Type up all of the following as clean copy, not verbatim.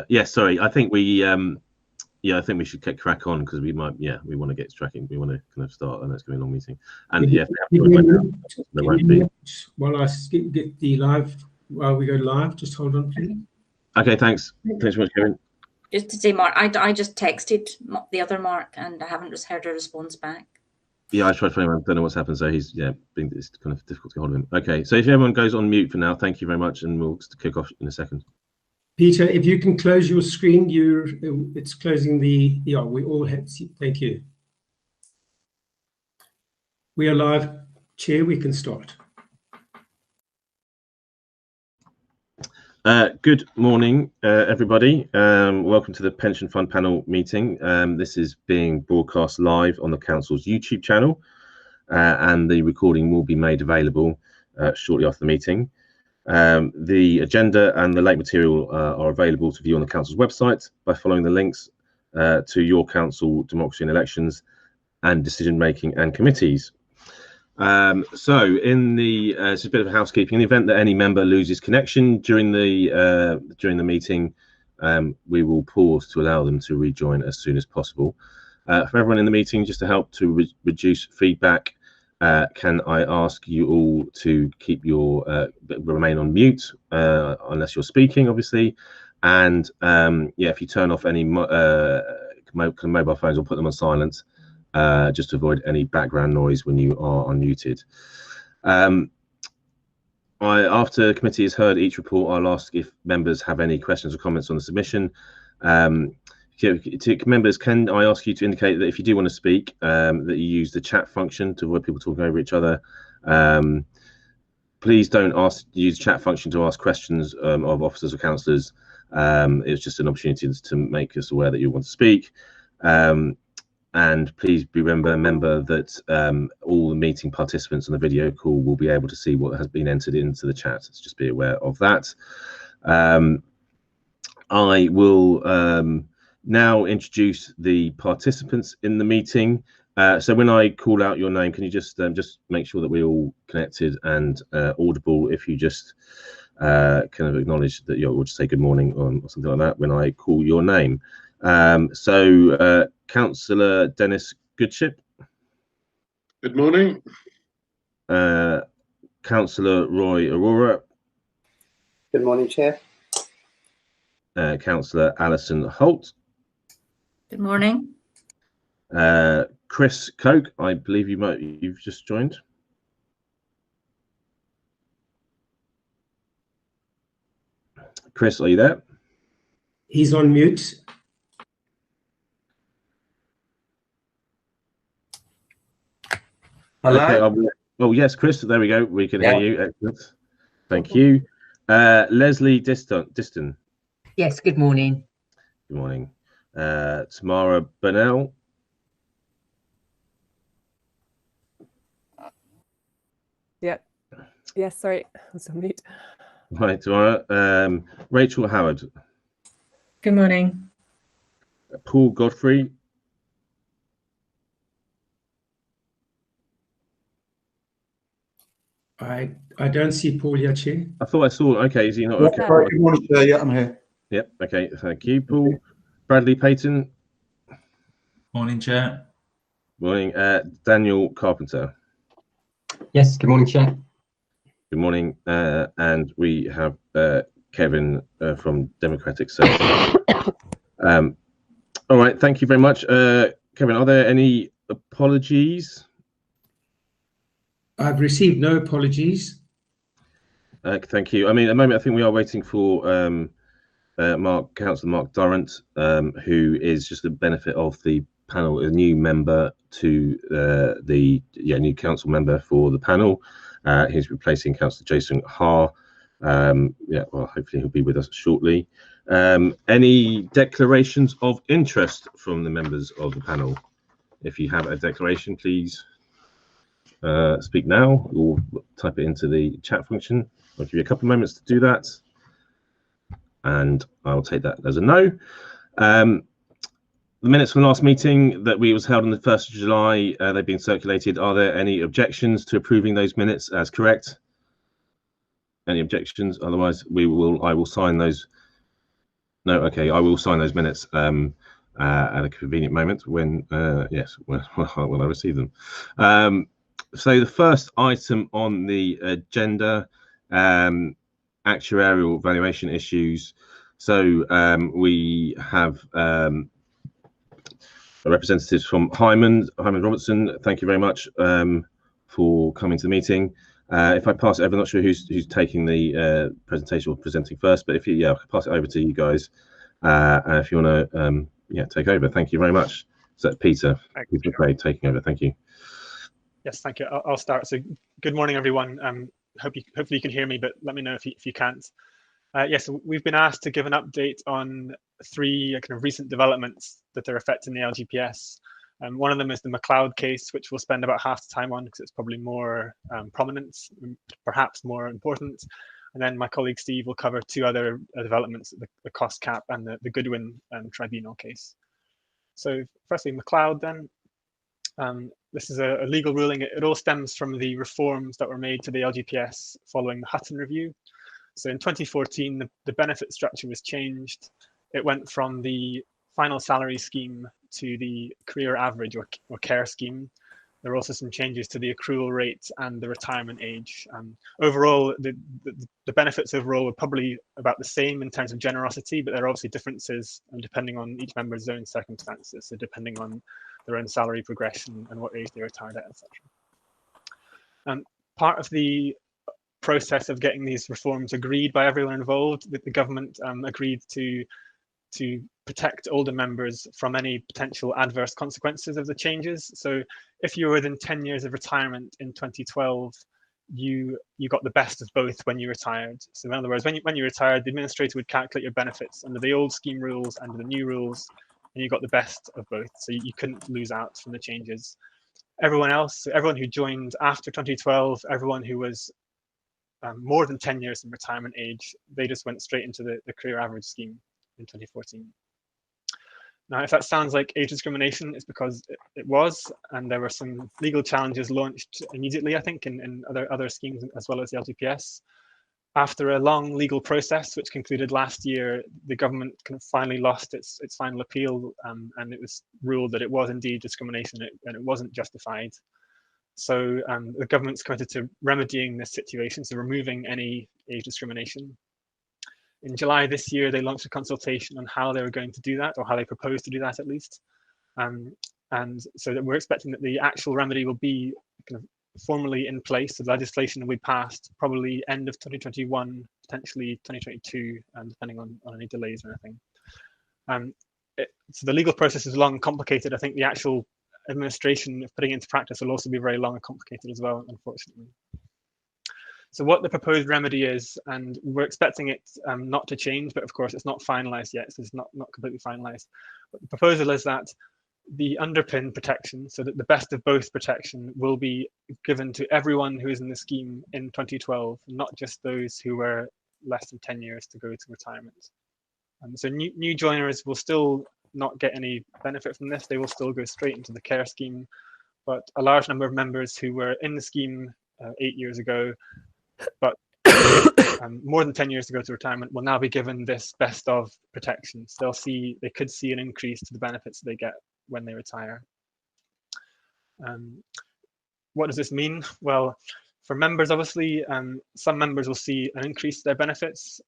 Yes, sorry. I think we I think we should crack on because we might. Yeah, we want to get tracking. We want to kind of start, and it's going to be a long meeting. And yeah, there won't be. While I get the live, while we go live, just hold on, please. Okay, thanks. Thanks so much, Kevin. Just to say, Mark, I just texted the other Mark, and I haven't just heard a response back. Yeah, I tried phoning him. I don't know what's happened. So he's it's kind of difficult to get hold of him. Okay, so if everyone goes on mute for now, thank you very much, and we'll kick off in a second. Peter, if you can close your screen, it's closing the. Yeah, we all have. Thank you. We are live, Chair. We can start. Good morning, everybody. Welcome to the Pension Fund Panel meeting. This is being broadcast live on the Council's YouTube channel, and the recording will be made available shortly after the meeting. The agenda and the late material are available to view on the Council's website by following the links to Your Council, Democracy and Elections, and Decision Making and Committees. So in the it's a bit of housekeeping. In the event that any member loses connection during the meeting, we will pause to allow them to rejoin as soon as possible. For everyone in the meeting, just to help to reduce feedback, can I ask you all to keep your remain on mute unless you're speaking, obviously, and if you turn off any mobile phones or put them on silent. Just to avoid any background noise when you are unmuted. After the committee has heard each report, I'll ask if members have any questions or comments on the submission. To members, can I ask you to indicate that if you do want to speak, that you use the chat function to avoid people talking over each other. Please don't use the chat function to ask questions of officers or councillors. It's just an opportunity to make us aware that you want to speak. And please remember that all the meeting participants on the video call will be able to see what has been entered into the chat. So just be aware of that. I will now introduce the participants in the meeting. So when I call out your name, can you just make sure that we're all connected and audible? If you just kind of acknowledge that you'll just say good morning or something like that when I call your name. Councillor Dennis Goodship. Good morning. Councillor Roy Aurora. Good morning, Chair. Councillor Alison Holt. Good morning. Chris Coke, I believe you've just joined. Chris, are you there? He's on mute. Hello. Okay, oh yes, Chris. There we go. We can hear you. Excellent. Thank you. Leslie Diston. Yes. Good morning. Good morning. Tamara Burnell. Yeah. Yes. Sorry, I was on mute. Right, Tamara. Rachel Howard. Good morning. Paul Godfrey. I don't see Paul yet, Chair. I thought I saw. Okay, is he not? Okay. Good morning, Chair. Yeah, I'm here. Yep. Okay. Thank you, Paul. Bradley Payton. Morning, Chair. Morning. Daniel Carpenter. Yes. Good morning, Chair. Good morning. And we have Kevin from Democratic Services. All right. Thank you very much, Kevin. Are there any apologies? I've received no apologies. Thank you. I mean, at the moment, I think we are waiting for Councillor Mark Durrant, who is just the benefit of the panel, a new member to the new council member for the panel. He's replacing Councillor Jason Haar. Well, hopefully he'll be with us shortly. Any declarations of interest from the members of the panel? If you have a declaration, please speak now or type it into the chat function. I'll give you a couple of moments to do that, and I'll take that as a no. The minutes from the last meeting that was held on the 1st of July, they've been circulated. Are there any objections to approving those minutes as correct? Any objections? Otherwise, I will sign those No, okay, I will sign those minutes at a convenient moment when, yes, when I receive them. So the first item on the agenda, actuarial valuation issues. So we have representatives from Hyman Robertson. Thank you very much for coming to the meeting. If I pass it over, I'm not sure who's taking the presentation or presenting first, but if you, I can pass it over to you guys. If you want to, take over. Thank you very much. So Peter McRae taking over. Thank you. Yes, thank you. I'll start. So good morning, everyone. Hopefully you can hear me, but let me know if you can't. Yes, we've been asked to give an update on 3 kind of recent developments that are affecting the LGPS. One of them is the McLeod case, which we'll spend about half the time on because it's probably more prominent, perhaps more important. And then my colleague Steve will cover 2 other developments, the cost cap and the Goodwin Tribunal case. So firstly, McLeod then. This is a legal ruling. It all stems from the reforms that were made to the LGPS following the Hutton review. So in 2014, the benefit structure was changed. It went from the final salary scheme to the career average or care scheme. There were also some changes to the accrual rate and the retirement age. Overall, the benefits overall were probably about the same in terms of generosity, but there are obviously differences depending on each member's own circumstances. So depending on their own salary progression and what age they retired at, etc. Part of the process of getting these reforms agreed by everyone involved, the government agreed to protect older members from any potential adverse consequences of the changes. So if you were within 10 years of retirement in 2012, you got the best of both when you retired. So in other words, when you retired, the administrator would calculate your benefits under the old scheme rules and the new rules, and you got the best of both. So you couldn't lose out from the changes. Everyone else, everyone who joined after 2012, everyone who was more than 10 years in retirement age, they just went straight into the career average scheme in 2014. Now, if that sounds like age discrimination, it's because it was, and there were some legal challenges launched immediately, I think, in other schemes as well as the LGPS. After a long legal process, which concluded last year, the government kind of finally lost its final appeal, and it was ruled that it was indeed discrimination and it wasn't justified. So the government's committed to remedying this situation, so removing any age discrimination. In July this year, they launched a consultation on how they were going to do that, or how they propose to do that at least. And so that we're expecting that the actual remedy will be kind of formally in place. So the legislation will be passed probably end of 2021, potentially 2022, depending on any delays or anything. So the legal process is long and complicated. I think the actual administration of putting it into practice will also be very long and complicated as well, unfortunately. So what the proposed remedy is, and we're expecting it not to change, but of course it's not finalized yet, so it's not completely finalized. But the proposal is that the underpin protection, so that the best of both protection will be given to everyone who is in the scheme in 2012, not just those who were less than 10 years to go to retirement. So new joiners will still not get any benefit from this. They will still go straight into the care scheme, but a large number of members who were in the scheme 8 years ago, but more than 10 years to go to retirement, will now be given this best of protection. So they could see an increase to the benefits they get when they retire. What does this mean? Well, for members, obviously, some members will see an increase to their benefits.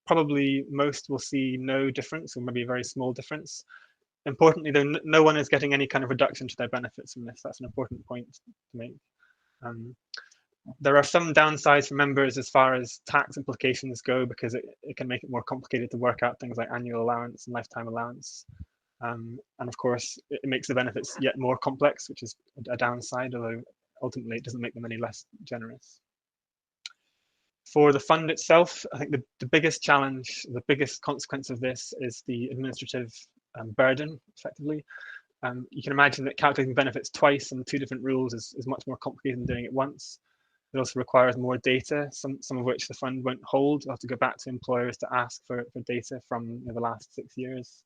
Probably most will see no difference, or maybe a very small difference. Importantly, though, no one is getting any kind of reduction to their benefits from this. That's an important point to make. There are some downsides for members as far as tax implications go, because it can make it more complicated to work out things like annual allowance and lifetime allowance. And of course, it makes the benefits yet more complex, which is a downside, although ultimately it doesn't make them any less generous. For the fund itself, I think the biggest challenge, the biggest consequence of this is the administrative burden, effectively. You can imagine that calculating benefits twice in 2 different rules is much more complicated than doing it once. It also requires more data, some of which the fund won't hold. They'll have to go back to employers to ask for data from the last 6 years.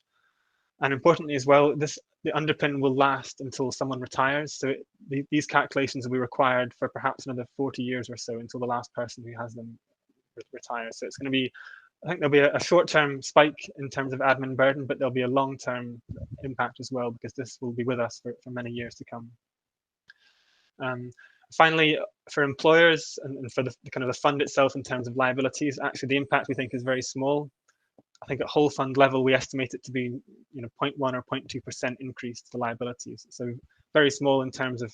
And importantly as well, the underpin will last until someone retires. So these calculations will be required for perhaps another 40 years or so, until the last person who has them retires. So it's going to be I think there'll be a short-term spike in terms of admin burden, but there'll be a long-term impact as well, because this will be with us for many years to come. Finally, for employers and for the kind of the fund itself in terms of liabilities, actually the impact we think is very small. I think at whole fund level, we estimate it to be 0.1 or 0.2% increase to the liabilities. So very small in terms of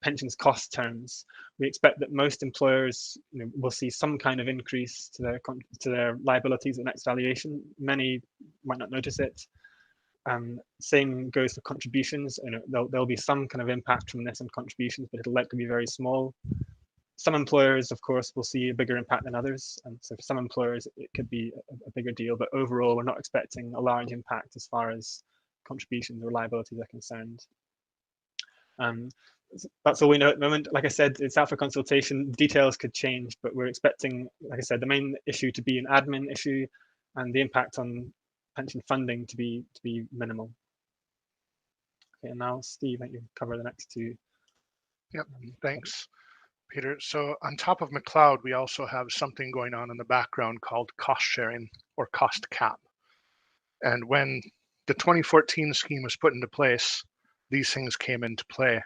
pensions cost terms. We expect that most employers will see some kind of increase to their liabilities at next valuation. Many might not notice it. Same goes for contributions. There'll be some kind of impact from this on contributions, but it'll likely be very small. Some employers, of course, will see a bigger impact than others. And so for some employers, it could be a bigger deal. But overall, we're not expecting a large impact as far as contributions or liabilities are concerned. That's all we know at the moment. Like I said, it's out for consultation. Details could change, but we're expecting, like I said, the main issue to be an admin issue and the impact on pension funding to be minimal. Okay, and now Steve, I think you cover the next two. Yep, thanks, Peter. So on top of McLeod, we also have something going on in the background called cost sharing or cost cap. And when the 2014 scheme was put into place, these things came into play.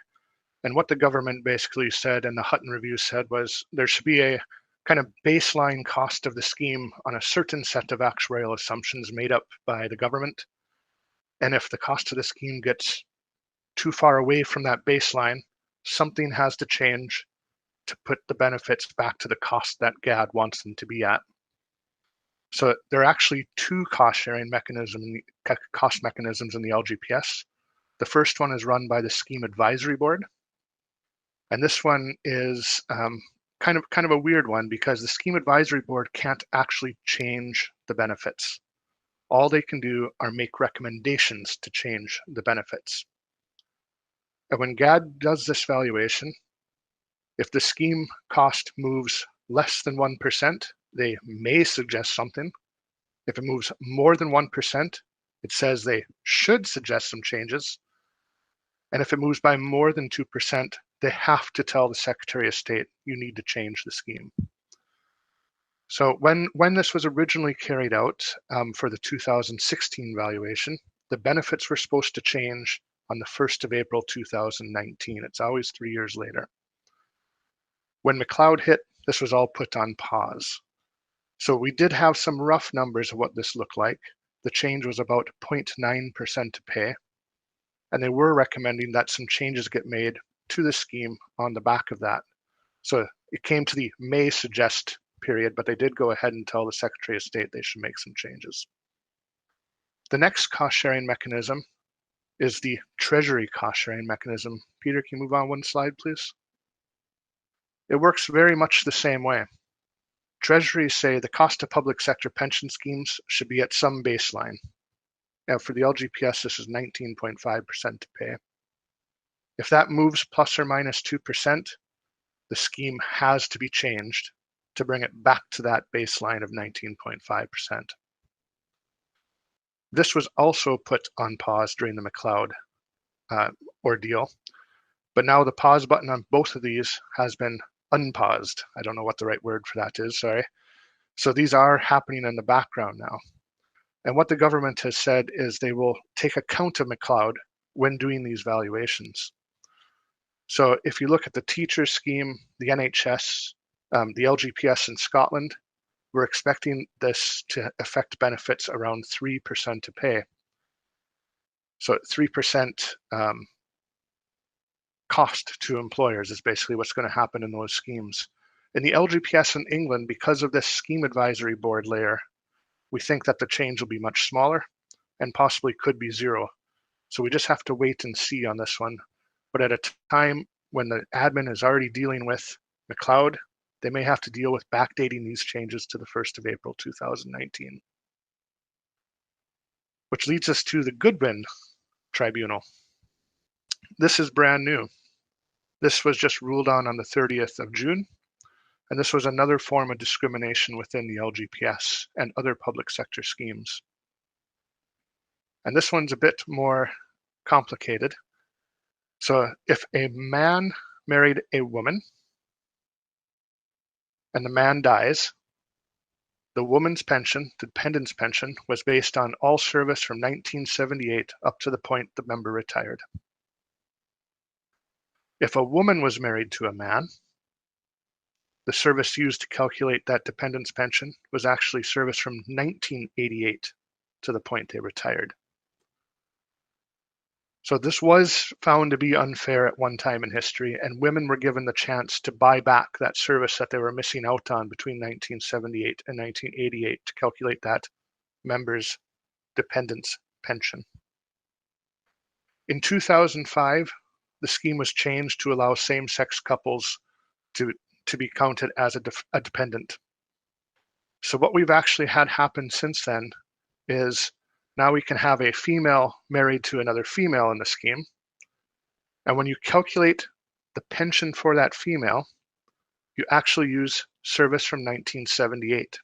And what the government basically said and the Hutton Review said was there should be a kind of baseline cost of the scheme on a certain set of actuarial assumptions made up by the government. And if the cost of the scheme gets too far away from that baseline, something has to change to put the benefits back to the cost that GAD wants them to be at. So there are actually two cost mechanisms in the LGPS. The first one is run by the Scheme Advisory Board. And this one is kind of a weird one because the Scheme Advisory Board can't actually change the benefits. All they can do are make recommendations to change the benefits. And when GAD does this valuation, if the scheme cost moves less than 1%, they may suggest something. If it moves more than 1%, it says they should suggest some changes. And if it moves by more than 2%, they have to tell the Secretary of State, you need to change the scheme. So when this was originally carried out for the 2016 valuation, the benefits were supposed to change on the 1st of April 2019. It's always 3 years later. When McLeod hit, this was all put on pause. So we did have some rough numbers of what this looked like. The change was about 0.9% to pay. And they were recommending that some changes get made to the scheme on the back of that. So it came to the may suggest period, but they did go ahead and tell the Secretary of State they should make some changes. The next cost sharing mechanism is the Treasury cost sharing mechanism. Peter, can you move on one slide, please? It works very much the same way. Treasuries say the cost of public sector pension schemes should be at some baseline. Now for the LGPS, this is 19.5% to pay. If that moves plus or minus 2%, the scheme has to be changed to bring it back to that baseline of 19.5%. This was also put on pause during the McLeod ordeal, but now the pause button on both of these has been unpaused. I don't know what the right word for that is, sorry. So these are happening in the background now. And what the government has said is they will take account of McLeod when doing these valuations. So if you look at the teacher scheme, the NHS, the LGPS in Scotland, we're expecting this to affect benefits around 3% to pay. So 3% cost to employers is basically what's going to happen in those schemes. In the LGPS in England, because of this Scheme Advisory Board layer, we think that the change will be much smaller and possibly could be zero. So we just have to wait and see on this one. But at a time when the admin is already dealing with McLeod, they may have to deal with backdating these changes to the 1st of April 2019. Which leads us to the Goodwin Tribunal. This is brand new. This was just ruled on the 30th of June, and this was another form of discrimination within the LGPS and other public sector schemes. And this one's a bit more complicated. So if a man married a woman and the man dies, The woman's pension, the dependent's pension, was based on all service from 1978 up to the point the member retired. If a woman was married to a man, the service used to calculate that dependent's pension was actually service from 1988 to the point they retired. So this was found to be unfair at one time in history, and women were given the chance to buy back that service that they were missing out on between 1978 and 1988 to calculate that member's dependent's pension. In 2005, the scheme was changed to allow same-sex couples to be counted as a dependent. So what we've actually had happen since then is now we can have a female married to another female in the scheme. And when you calculate the pension for that female, you actually use service from 1978.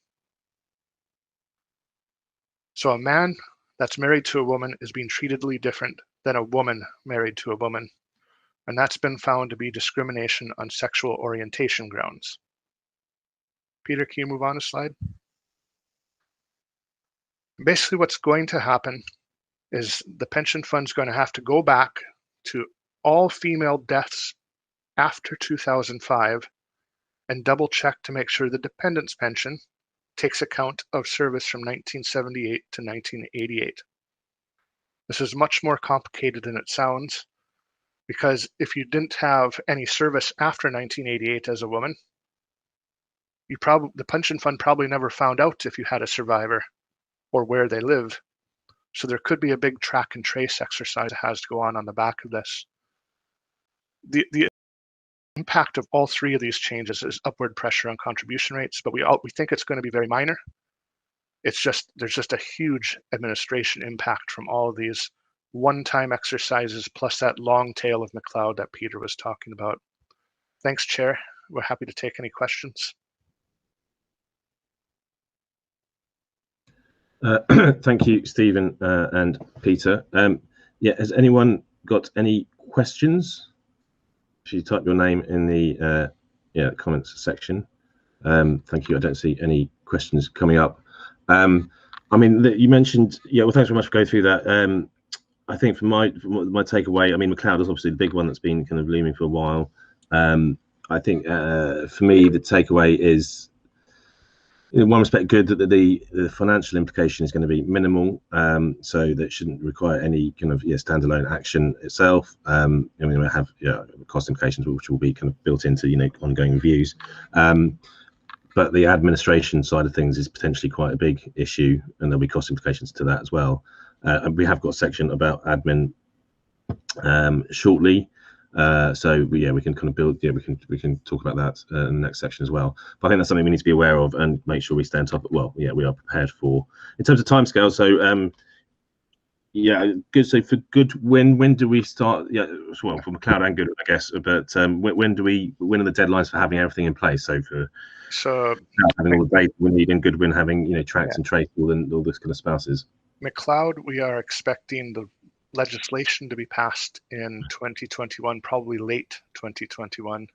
So a man that's married to a woman is being treated different than a woman married to a woman. And that's been found to be discrimination on sexual orientation grounds. Peter, can you move on a slide? Basically, what's going to happen is the pension fund's going to have to go back to all female deaths after 2005 and double check to make sure the dependent's pension takes account of service from 1978 to 1988. This is much more complicated than it sounds, because if you didn't have any service after 1988 as a woman, the pension fund probably never found out if you had a survivor or where they live. So there could be a big track and trace exercise that has to go on the back of this. The impact of all three of these changes is upward pressure on contribution rates, but we think it's going to be very minor. It's just, there's just a huge administration impact from all of these one-time exercises plus that long tail of McLeod that Peter was talking about. Thanks, Chair. We're happy to take any questions. Thank you, Stephen and Peter. Yeah, has anyone got any questions? If you type your name in the comments section. Thank you. I don't see any questions coming up. I mean, you mentioned, well, thanks very much for going through that. I think from my takeaway, I mean, McLeod is obviously the big one that's been kind of looming for a while. I think for me, the takeaway is, in one respect, good that the financial implication is going to be minimal, so that shouldn't require any kind of standalone action itself. We have cost implications which will be kind of built into ongoing reviews, but the administration side of things is potentially quite a big issue, and there'll be cost implications to that as well. And we have got a section about admin shortly. So we can kind of build, we can talk about that in the next section as well. But I think that's something we need to be aware of and make sure we stay on top of. Well, we are prepared for. In terms of timescale, so good. So for Goodwin, when do we start? Well, for McLeod and Goodwin, I guess. But when are the deadlines for having everything in place? So having all the data we need in Goodwin, having tracks and traceable and all this kind of spouses. McLeod, we are expecting the legislation to be passed in 2021, probably late 2021.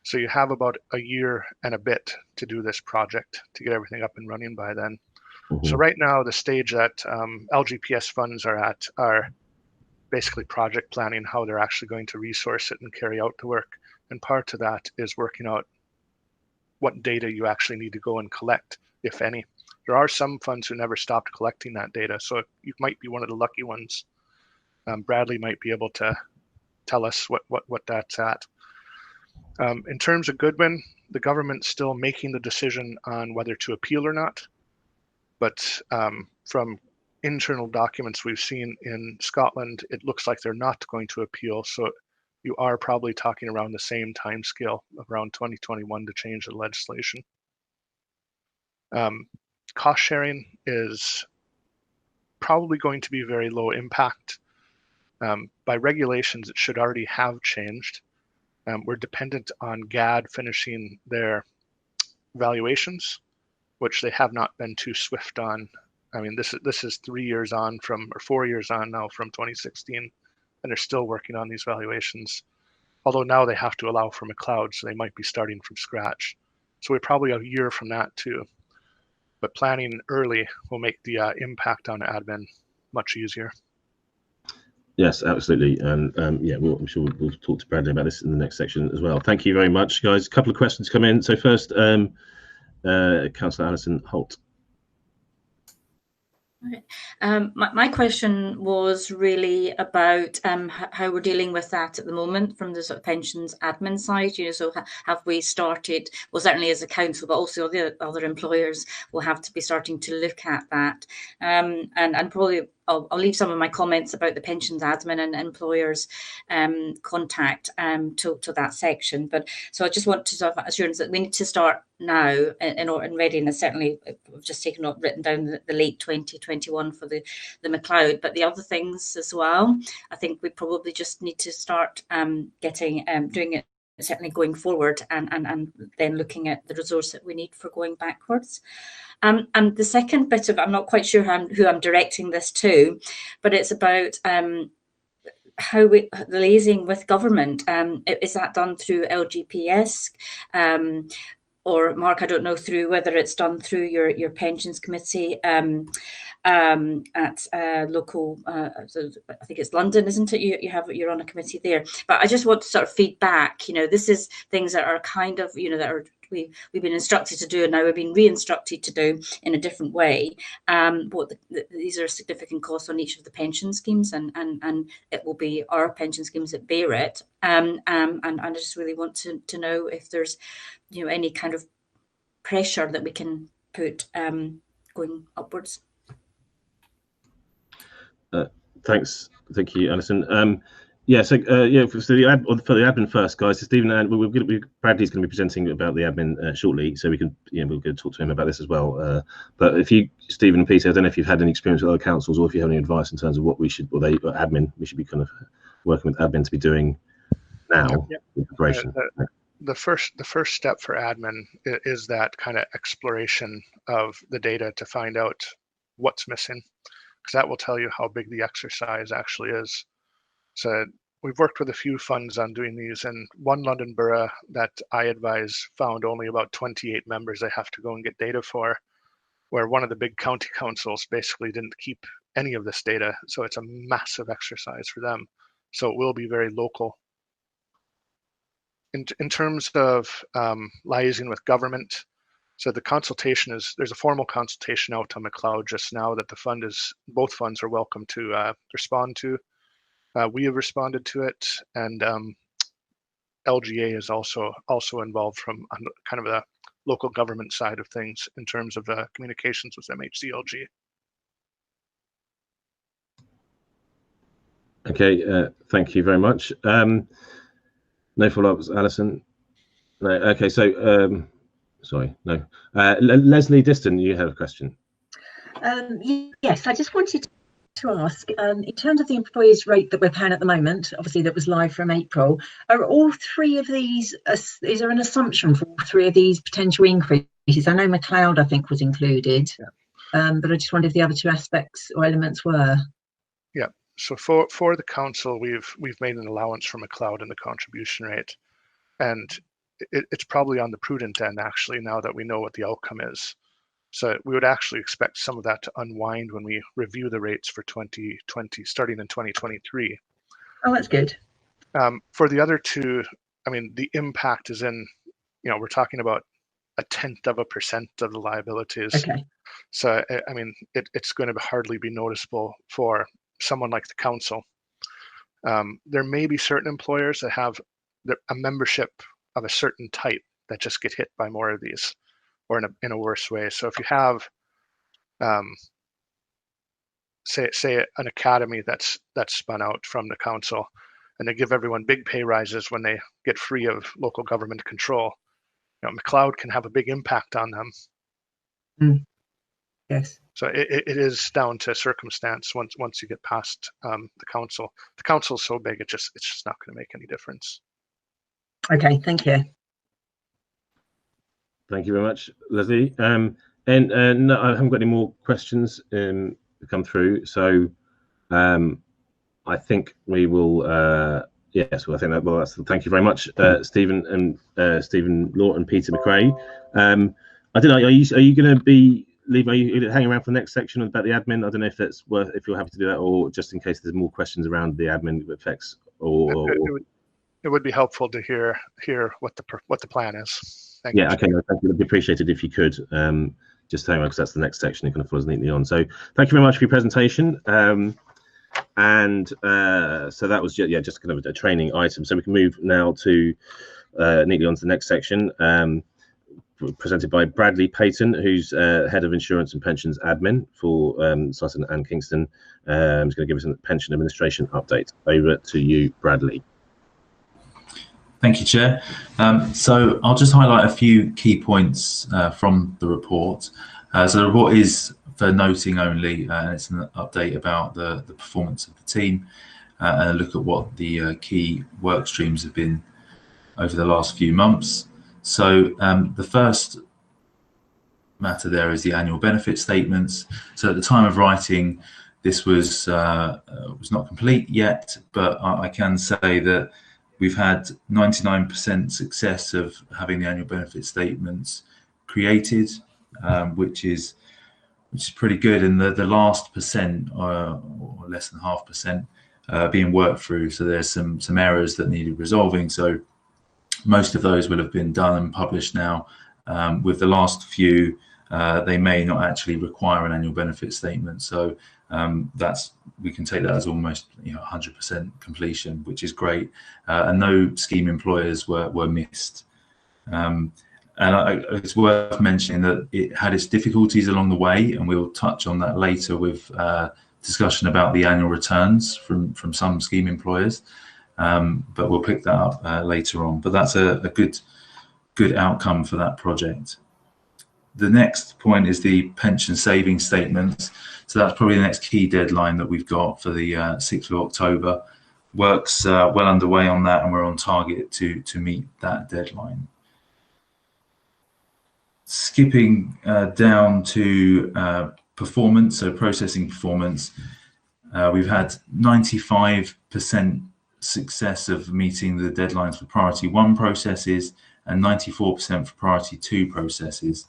So you have about a year and a bit to do this project to get everything up and running by then. Mm-hmm. So right now, the stage that LGPS funds are at are basically project planning, how they're actually going to resource it and carry out the work. And part of that is working out what data you actually need to go and collect, if any. There are some funds who never stopped collecting that data, so you might be one of the lucky ones. Bradley might be able to tell us what that's at. In terms of Goodwin, the government's still making the decision on whether to appeal or not. But from internal documents we've seen in Scotland, it looks like they're not going to appeal. So you are probably talking around the same time scale, around 2021, to change the legislation. Cost sharing is probably going to be very low impact. By regulations, it should already have changed. We're dependent on GAD finishing their valuations, which they have not been too swift on. I mean, this is 3 years on or 4 years on now from 2016, and they're still working on these valuations. Although now they have to allow for McLeod, so they might be starting from scratch. So we're probably a year from that too. but planning early will make the impact on admin much easier. Yes, absolutely. And yeah, I'm sure we'll talk to Bradley about this in the next section as well. Thank you very much, guys. A couple of questions come in. So first, Councillor Alison Holt. My question was really about how we're dealing with that at the moment from the sort of pensions admin side. You know, so have we started? Well, certainly as a council, but also the other employers will have to be starting to look at that. And probably I'll leave some of my comments about the pensions admin and employers contact to that section. But so I just want to sort of assurance that we need to start now in readiness. Certainly, I've just written down the late 2021 for the McLeod, but the other things as well. I think we probably just need to start doing it. Certainly going forward and then looking at the resource that we need for going backwards. And the second bit of, I'm not quite sure who I'm directing this to, but it's about how we liaising with government. Is that done through LGPS? Or Mark, I don't know through whether it's done through your pensions committee at local. So I think it's London, isn't it? You're on a committee there. But I just want to sort of feedback. You know, this is things that are kind of, you know, that are we've been instructed to do, and now we've been re-instructed to do in a different way. These are significant costs on each of the pension schemes, and it will be our pension schemes that bear it. And I just really want to know if there's, you know, any kind of pressure that we can put going upwards. Thank you, Alison. Yeah, so yeah, for the admin first, guys. So Stephen, Bradley's going to be presenting about the admin shortly, so we can, we're going to talk to him about this as well. But if you, Stephen and Peter, I don't know if you've had any experience with other councils, or if you have any advice in terms of what we should, admin, we should be kind of working with admin to be doing now in preparation. The first step for admin is that kind of exploration of the data to find out what's missing, because that will tell you how big the exercise actually is. So we've worked with a few funds on doing these, and one London borough that I advise found only about 28 members they have to go and get data for, where one of the big county councils basically didn't keep any of this data. So it's a massive exercise for them. So it will be very local. In terms of liaising with government, so the consultation there's a formal consultation out on McLeod just now that both funds are welcome to respond to. We have responded to it, and LGA is also involved from kind of the local government side of things in terms of communications with MHCLG. Okay, thank you very much. No follow-ups, Alison. No. Okay, so sorry, no. Leslie Diston, you have a question. Yes, I just wanted to ask, in terms of the employers' rate that we're paying at the moment, obviously that was live from April, are all three of these, is there an assumption for all three of these potential increases? I know McLeod, I think, was included, but I just wondered if the other two aspects or elements were. Yeah, so for the council, we've made an allowance for McLeod in the contribution rate, and it's probably on the prudent end, actually, now that we know what the outcome is. So we would actually expect some of that to unwind when we review the rates for 2020, starting in 2023. Oh, that's good. For the other two, I mean, the impact is in, we're talking about 0.1% of the liabilities. Okay. So, I mean, it's going to hardly be noticeable for someone like the council. There may be certain employers that have a membership of a certain type that just get hit by more of these, or in a worse way. So if you have, say an academy that's spun out from the council, and they give everyone big pay rises when they get free of local government control, McLeod can have a big impact on them. Mm. Yes. So it is down to circumstance once you get past the council. The council is so big, it's just not going to make any difference. Okay, thank you. Thank you very much, Leslie. No, I haven't got any more questions come through, so I think we will. Yes, well, I think that. Well, thank you very much, Stephen Law and Peter McRae. I don't know. Are you going to be Liam, are you hanging around for the next section about the admin? I don't know if that's worth, if you're happy to do that, or just in case there's more questions around the admin effects. Or it would be helpful to hear what the plan is. Thank you. Okay, no, thank you. It'd be appreciated if you could just hang on, because that's the next section. It kind of follows neatly on. So thank you very much for your presentation. So that was just kind of a training item. So we can move now to neatly on to the next section. Presented by Bradley Payton, who's Head of Insurance and Pensions Admin for Sutton and Kingston. He's going to give us a pension administration update. Over to you, Bradley. Thank you, Chair. So I'll just highlight a few key points from the report. So the report is for noting only, and it's an update about the performance of the team and a look at what the key work streams have been over the last few months. So the first matter there is the annual benefit statements. So at the time of writing, this was not complete yet, but I can say that we've had 99% success of having the annual benefit statements created, which is pretty good. And the last percent, or less than 0.5%, being worked through. So there's some errors that needed resolving. So most of those will have been done and published now. With the last few, they may not actually require an annual benefit statement. So we can take that as almost 100% completion, which is great. And no scheme employers were missed. And it's worth mentioning that it had its difficulties along the way, and we'll touch on that later with discussion about the annual returns from some scheme employers. But we'll pick that up later on. But that's a good outcome for that project. The next point is the pension savings statements. So that's probably the next key deadline that we've got for the 6th of October. Work's well underway on that, and we're on target to meet that deadline. Skipping down to performance, so processing performance, we've had 95% success of meeting the deadlines for priority 1 processes and 94% for priority 2 processes.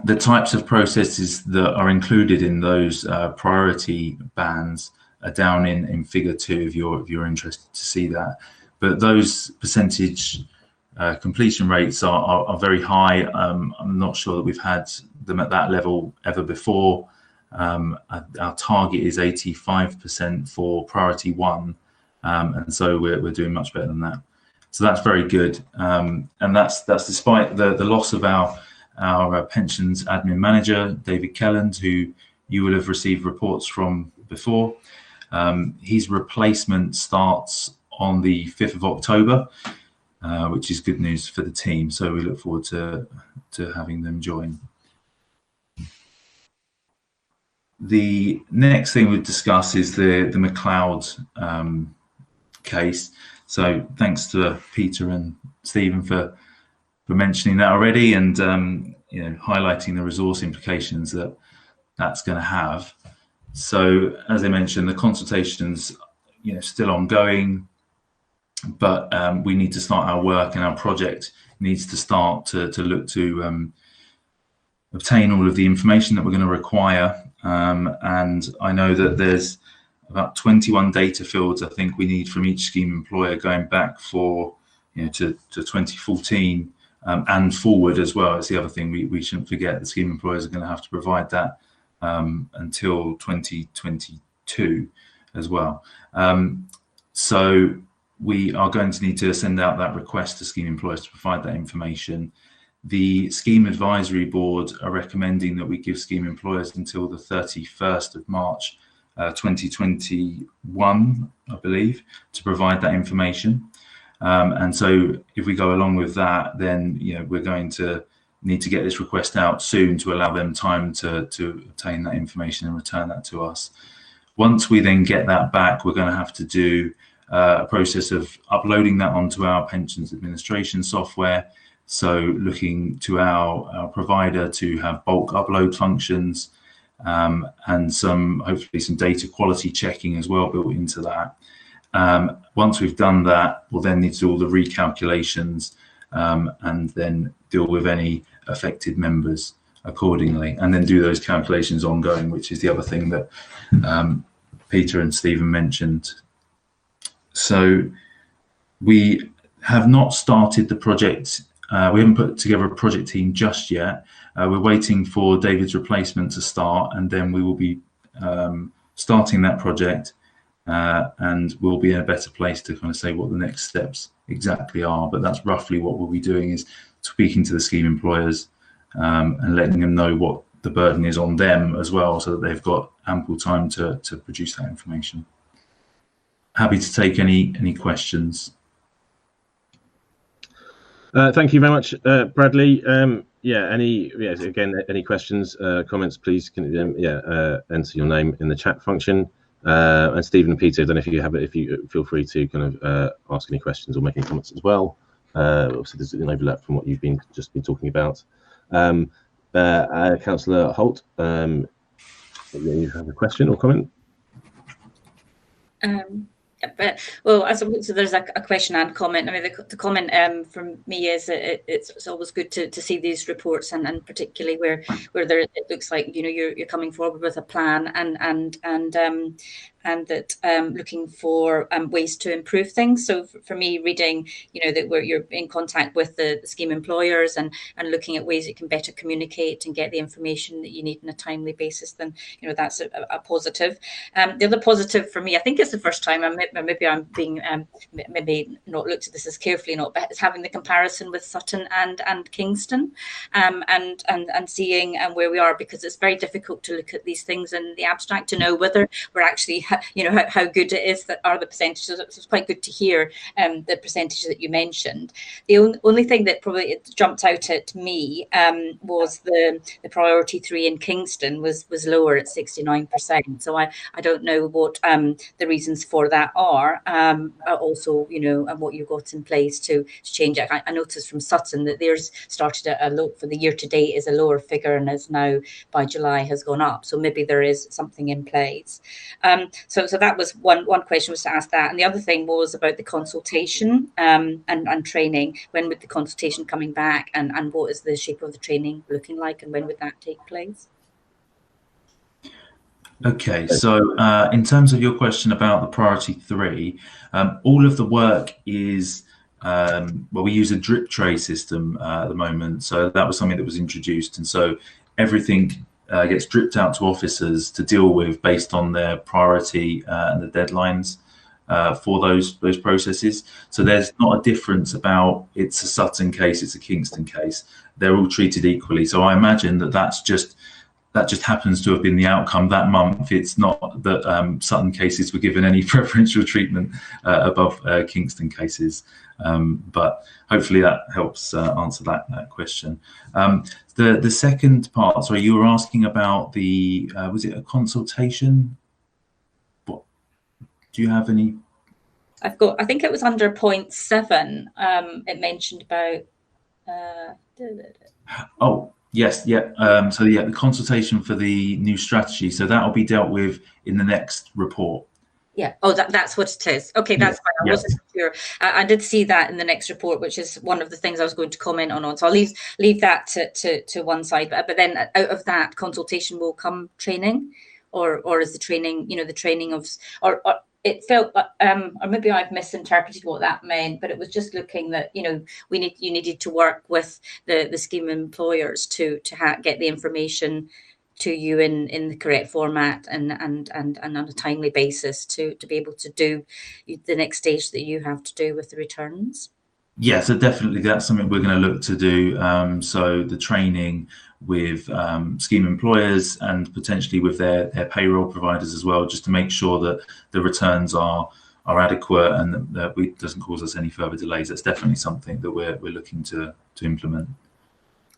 The types of processes that are included in those priority bands are down in figure 2 if you're interested to see that. But those percentage completion rates are very high. I'm not sure that we've had them at that level ever before. Our target is 85% for priority 1, and so we're doing much better than that. So that's very good, and that's despite the loss of our pensions admin manager, David Kelland, who you will have received reports from before. His replacement starts on the 5th of October, which is good news for the team. So we look forward to having them join. The next thing we'll discuss is the McLeod case. So thanks to Peter and Stephen for mentioning that already, and highlighting the resource implications that's going to have. So as I mentioned, the consultations still ongoing, but we need to start our work, and our project needs to start to look to obtain all of the information that we're going to require. And I know that there's about 21 data fields I think we need from each scheme employer going back to 2014 and forward as well. It's the other thing we shouldn't forget. The scheme employers are going to have to provide that until 2022 as well. So we are going to need to send out that request to scheme employers to provide that information. The Scheme Advisory Board are recommending that we give scheme employers until the 31st of March 2021, I believe, to provide that information. And so if we go along with that, then we're going to need to get this request out soon to allow them time to obtain that information and return that to us. Once we then get that back, we're going to have to do a process of uploading that onto our pensions administration software. So looking to our provider to have bulk upload functions, and hopefully some data quality checking as well built into that. Once we've done that, we'll then need to do all the recalculations and then deal with any affected members. accordingly, and then do those calculations ongoing, which is the other thing that Peter and Stephen mentioned. So we have not started the project. We haven't put together a project team just yet. We're waiting for David's replacement to start, and then we will be starting that project, and we'll be in a better place to kind of say what the next steps exactly are. But that's roughly what we'll be doing, is speaking to the scheme employers and letting them know what the burden is on them as well, so that they've got ample time to produce that information. Happy to take any questions. Thank you very much, Bradley. Any questions, comments, please enter your name in the chat function. And Stephen and Peter, I don't know if you feel free to kind of ask any questions or make any comments as well. Obviously, there's an overlap from what you've just been talking about. Councillor Holt, you have a question or comment? Well, I suppose so there's a question and comment. I mean, the comment from me is that it's always good to see these reports, and particularly where it looks like you're coming forward with a plan and that looking for ways to improve things. So for me, reading that you're in contact with the scheme employers and looking at ways you can better communicate and get the information that you need on a timely basis, then that's a positive. The other positive for me, I think it's the first time, maybe I'm being maybe not looked at this as carefully, but it's having the comparison with Sutton and Kingston, and seeing where we are, because it's very difficult to look at these things in the abstract to know whether we're actually how good it is that are the percentages. It's quite good to hear the percentages that you mentioned. The only thing that probably jumped out at me was the priority 3 in Kingston was lower at 69%. So I don't know what the reasons for that are. Also, and what you've got in place to change it. I noticed from Sutton that theirs started at a low for the year to date is a lower figure, and is now by July has gone up. So maybe there is something in place. So that was one question, was to ask that. And the other thing was about the consultation and training. When would the consultation coming back, and what is the shape of the training looking like, and when would that take place? Okay, so in terms of your question about the priority 3, all of the work is, we use a drip tray system at the moment. So that was something that was introduced, and so everything gets dripped out to officers to deal with based on their priority and the deadlines for those processes. So there's not a difference about it's a Sutton case, it's a Kingston case. They're all treated equally. So I imagine that just happens to have been the outcome that month. It's not that Sutton cases were given any preferential treatment above Kingston cases. But hopefully that helps answer that question. The second part, sorry, you were asking about the, was it a consultation? What, do you have any? I think it was under point 7. It mentioned about. Oh, yes, yeah. So yeah, the consultation for the new strategy. So that will be dealt with in the next report. Yeah. Oh, that's what it is. Okay, that's fine. I wasn't sure. I did see that in the next report, which is one of the things I was going to comment on. So I'll leave that to one side. But then out of that consultation will come training, or is the training, the training of, or it felt, or maybe I've misinterpreted what that meant, but it was just looking that you needed to work with the scheme employers to get the information to you in the correct format and on a timely basis to be able to do the next stage that you have to do with the returns. Yeah, so definitely that's something we're going to look to do. So the training with scheme employers and potentially with their payroll providers as well, just to make sure that the returns are adequate and that it doesn't cause us any further delays. That's definitely something that we're looking to implement.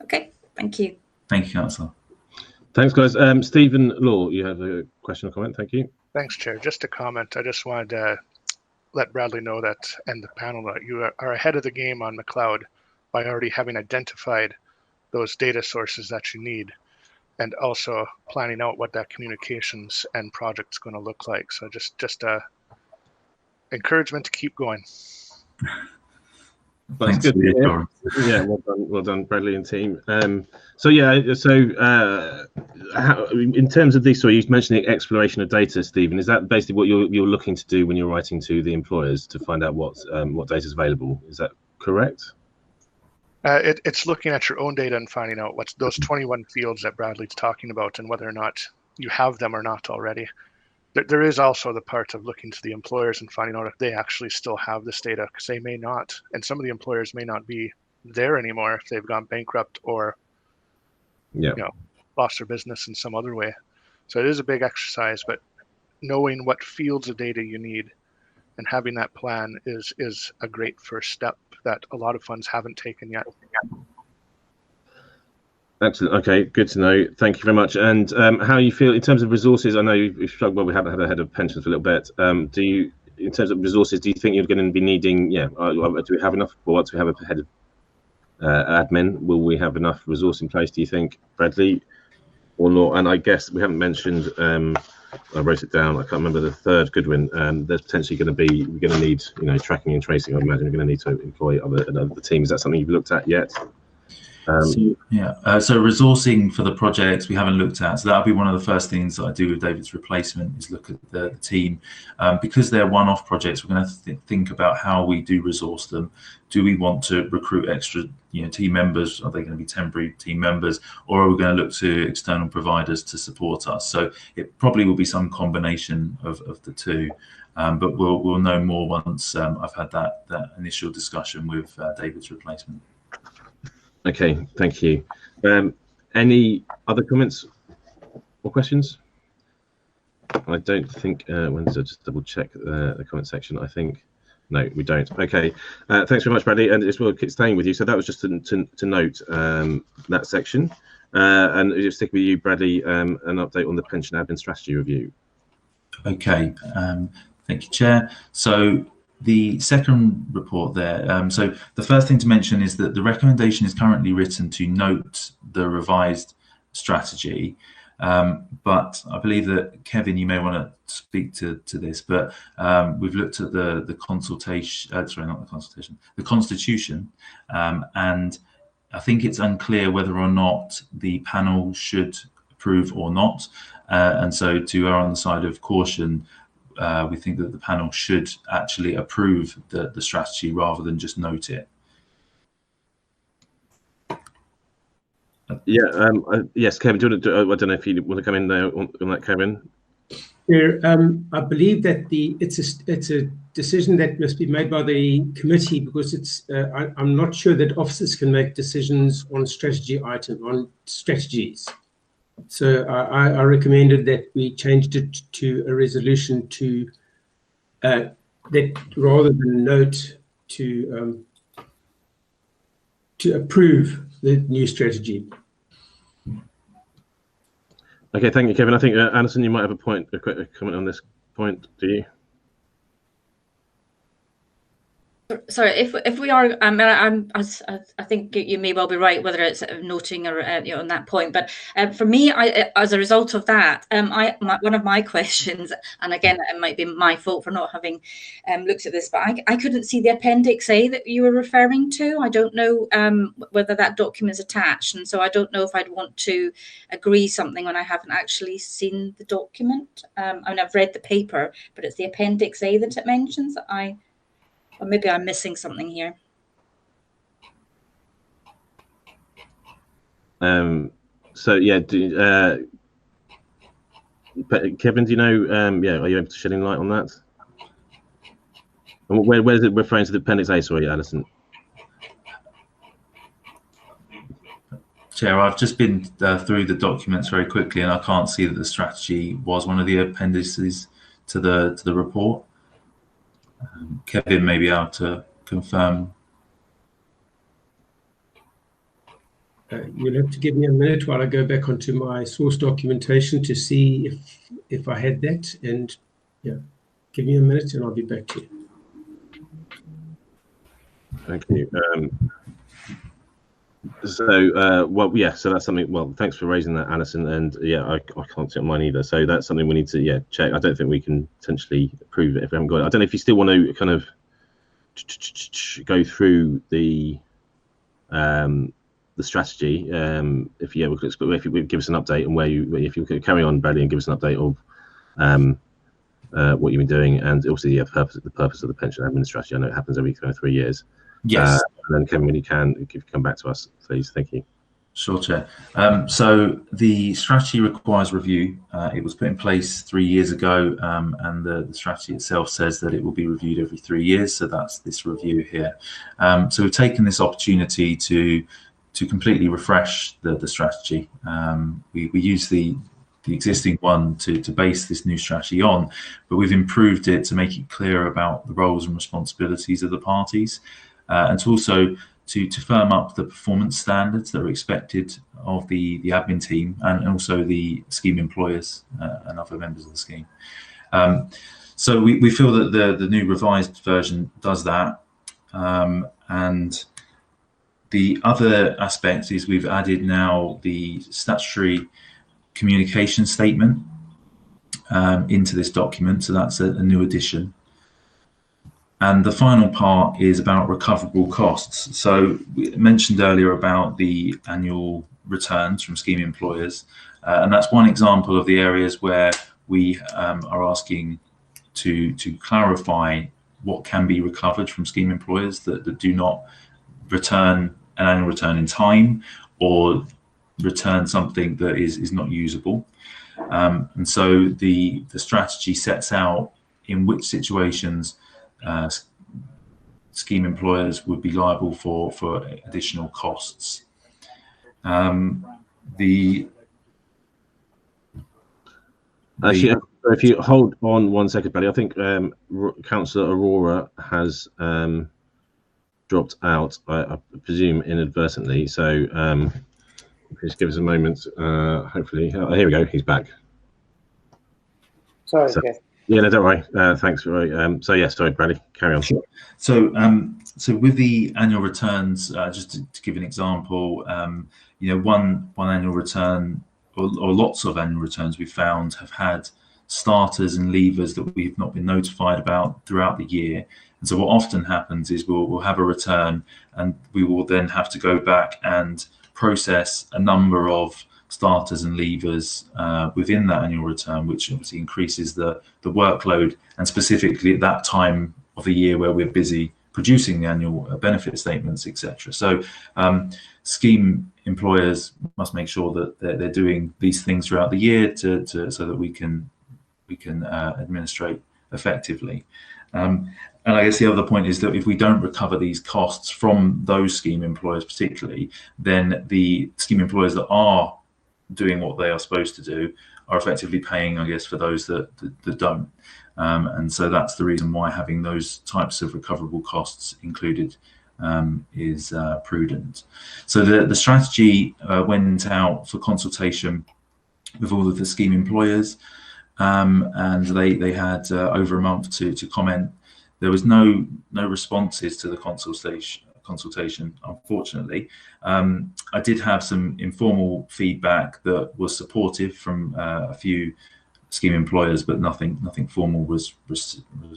Okay, thank you. Thank you, Councillor. Thanks, guys. Stephen Law, you have a question or comment? Thank you. Thanks, Chair. Just a comment. I just wanted to let Bradley know that, and the panel, that you are ahead of the game on McLeod by already having identified those data sources that you need, and also planning out what that communications and project's going to look like. So just encouragement to keep going. Thanks good for to your hear. Yeah, well done, Bradley and team. So in terms of this, so you mentioned the exploration of data, Stephen. Is that basically what you're looking to do when you're writing to the employers to find out what data is available? Is that correct? It's looking at your own data and finding out what's those 21 fields that Bradley's talking about and whether or not you have them or not already. There is also the part of looking to the employers and finding out if they actually still have this data, because they may not. And some of the employers may not be there anymore if they've gone bankrupt or lost their business in some other way. So it is a big exercise, but knowing what fields of data you need and having that plan is a great first step that a lot of funds haven't taken yet. Excellent. Okay, good to know. Thank you very much. And how you feel in terms of resources? I know you've struggled. Well, we haven't had a head of pensions for a little bit. Do you, in terms of resources, do you think you're going to be needing? Do we have enough? Or once we have a head of admin, will we have enough resource in place? Do you think, Bradley, or not? And I guess we haven't mentioned. I wrote it down. I can't remember the third Goodwin. There's potentially going to be. We're going to need, tracking and tracing. I imagine we're going to need to employ other teams. Is that something you've looked at yet? So resourcing for the projects we haven't looked at. So that'll be one of the first things that I do with David's replacement is look at the team. Because they're one-off projects, we're going to think about how we do resource them. Do we want to recruit extra team members? Are they going to be temporary team members, or are we going to look to external providers to support us? So it probably will be some combination of the two. But we'll know more once I've had that initial discussion with David's replacement. Okay, thank you. Any other comments or questions? I don't think. When does I just double check the comment section? I think no, we don't. Okay, thanks very much, Bradley, and it's will keep staying with you. So that was just to note that section, and just stick with you, Bradley. An update on the pension admin strategy review. Okay, thank you, Chair. So the second report there, so the first thing to mention is that the recommendation is currently written to note the revised strategy, but I believe that, Kevin, you may want to speak to this, but we've looked at the consultation, sorry, not the consultation, the constitution, and I think it's unclear whether or not the panel should approve or not, and so to err on the side of caution, we think that the panel should actually approve the strategy rather than just note it. Yes, Kevin, do you want to, I don't know if you want to come in there on that, Kevin. I believe that it's a decision that must be made by the committee, because I'm not sure that officers can make decisions on strategies. So I recommended that we changed it to a resolution to that rather than note to approve the new strategy. Okay, thank you, Kevin. I think Alison, you might have a comment on this point. Do you? Sorry, if we are, I think you may well be right, whether it's noting or on that point. But for me, as a result of that, one of my questions, and again, it might be my fault for not having looked at this, but I couldn't see the Appendix A that you were referring to. I don't know whether that document is attached, and so I don't know if I'd want to agree something when I haven't actually seen the document. I mean, I've read the paper, but it's the Appendix A that it mentions. Or maybe I'm missing something here. So yeah, Kevin, do you know? Are you able to shed any light on that? And where is it referring to the Appendix A? Sorry, Alison. Chair, I've just been through the documents very quickly, and I can't see that the strategy was one of the appendices to the report. Kevin may be able to confirm. You'll have to give me a minute while I go back onto my source documentation to see if I had that, and yeah, give me a minute and I'll be back to you. Thank you. So that's something. Well, thanks for raising that, Alison. And yeah, I can't see it on mine either. So that's something we need to check. I don't think we can potentially approve it if we haven't got it. I don't know if you still want to kind of go through the strategy. If you give us an update on if you could carry on, Bradley, and give us an update of what you've been doing, and also the purpose of the pension admin strategy. I know it happens every 3 years. Yes. And then Kevin, when you can, if you come back to us, please. Thank you. Sure, Chair. So the strategy requires review. It was put in place 3 years ago, and the strategy itself says that it will be reviewed every 3 years. So that's this review here. So we've taken this opportunity to completely refresh the strategy. We use the existing one to base this new strategy on, but we've improved it to make it clear about the roles and responsibilities of the parties, and to also to firm up the performance standards that are expected of the admin team and also the scheme employers and other members of the scheme. So we feel that the new revised version does that. And the other aspect is we've added now the statutory communication statement into this document. So that's a new addition. And the final part is about recoverable costs. So we mentioned earlier about the annual returns from scheme employers. And that's one example of the areas where we are asking to clarify what can be recovered from scheme employers that do not return an annual return in time or return something that is not usable. And so the strategy sets out in which situations scheme employers would be liable for additional costs. Actually, if you hold on 1 second, Billy, I think Councillor Aurora has dropped out, I presume inadvertently. So just give us a moment. Hopefully, here we go. He's back. Sorry. So, yes. yeah, no, don't worry. Thanks. So yeah, sorry, Bradley, carry on. Sure. So so with the annual returns, just to give an example, one annual return or lots of annual returns we found have had starters and leavers that we've not been notified about throughout the year. And so what often happens is we'll have a return and we will then have to go back and process a number of starters and leavers within that annual return, which obviously increases the workload, and specifically at that time of the year where we're busy producing the annual benefit statements, etc. So scheme employers must make sure that they're doing these things throughout the year so that we can administrate effectively. And I guess the other point is that if we don't recover these costs from those scheme employers particularly, then the scheme employers that are doing what they are supposed to do are effectively paying, I guess, for those that don't. And so that's the reason why having those types of recoverable costs included is prudent. So the strategy went out for consultation with all of the scheme employers, and they had over a month to comment. There was no responses to the consultation, unfortunately. I did have some informal feedback that was supportive from a few scheme employers, but nothing formal was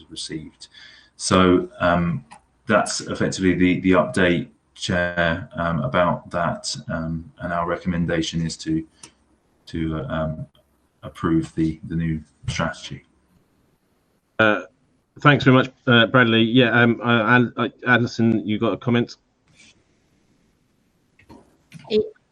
received. So that's effectively the update, Chair, about that, and our recommendation is to approve the new strategy. Thanks very much, Bradley. Yeah, Alison, you got a comment?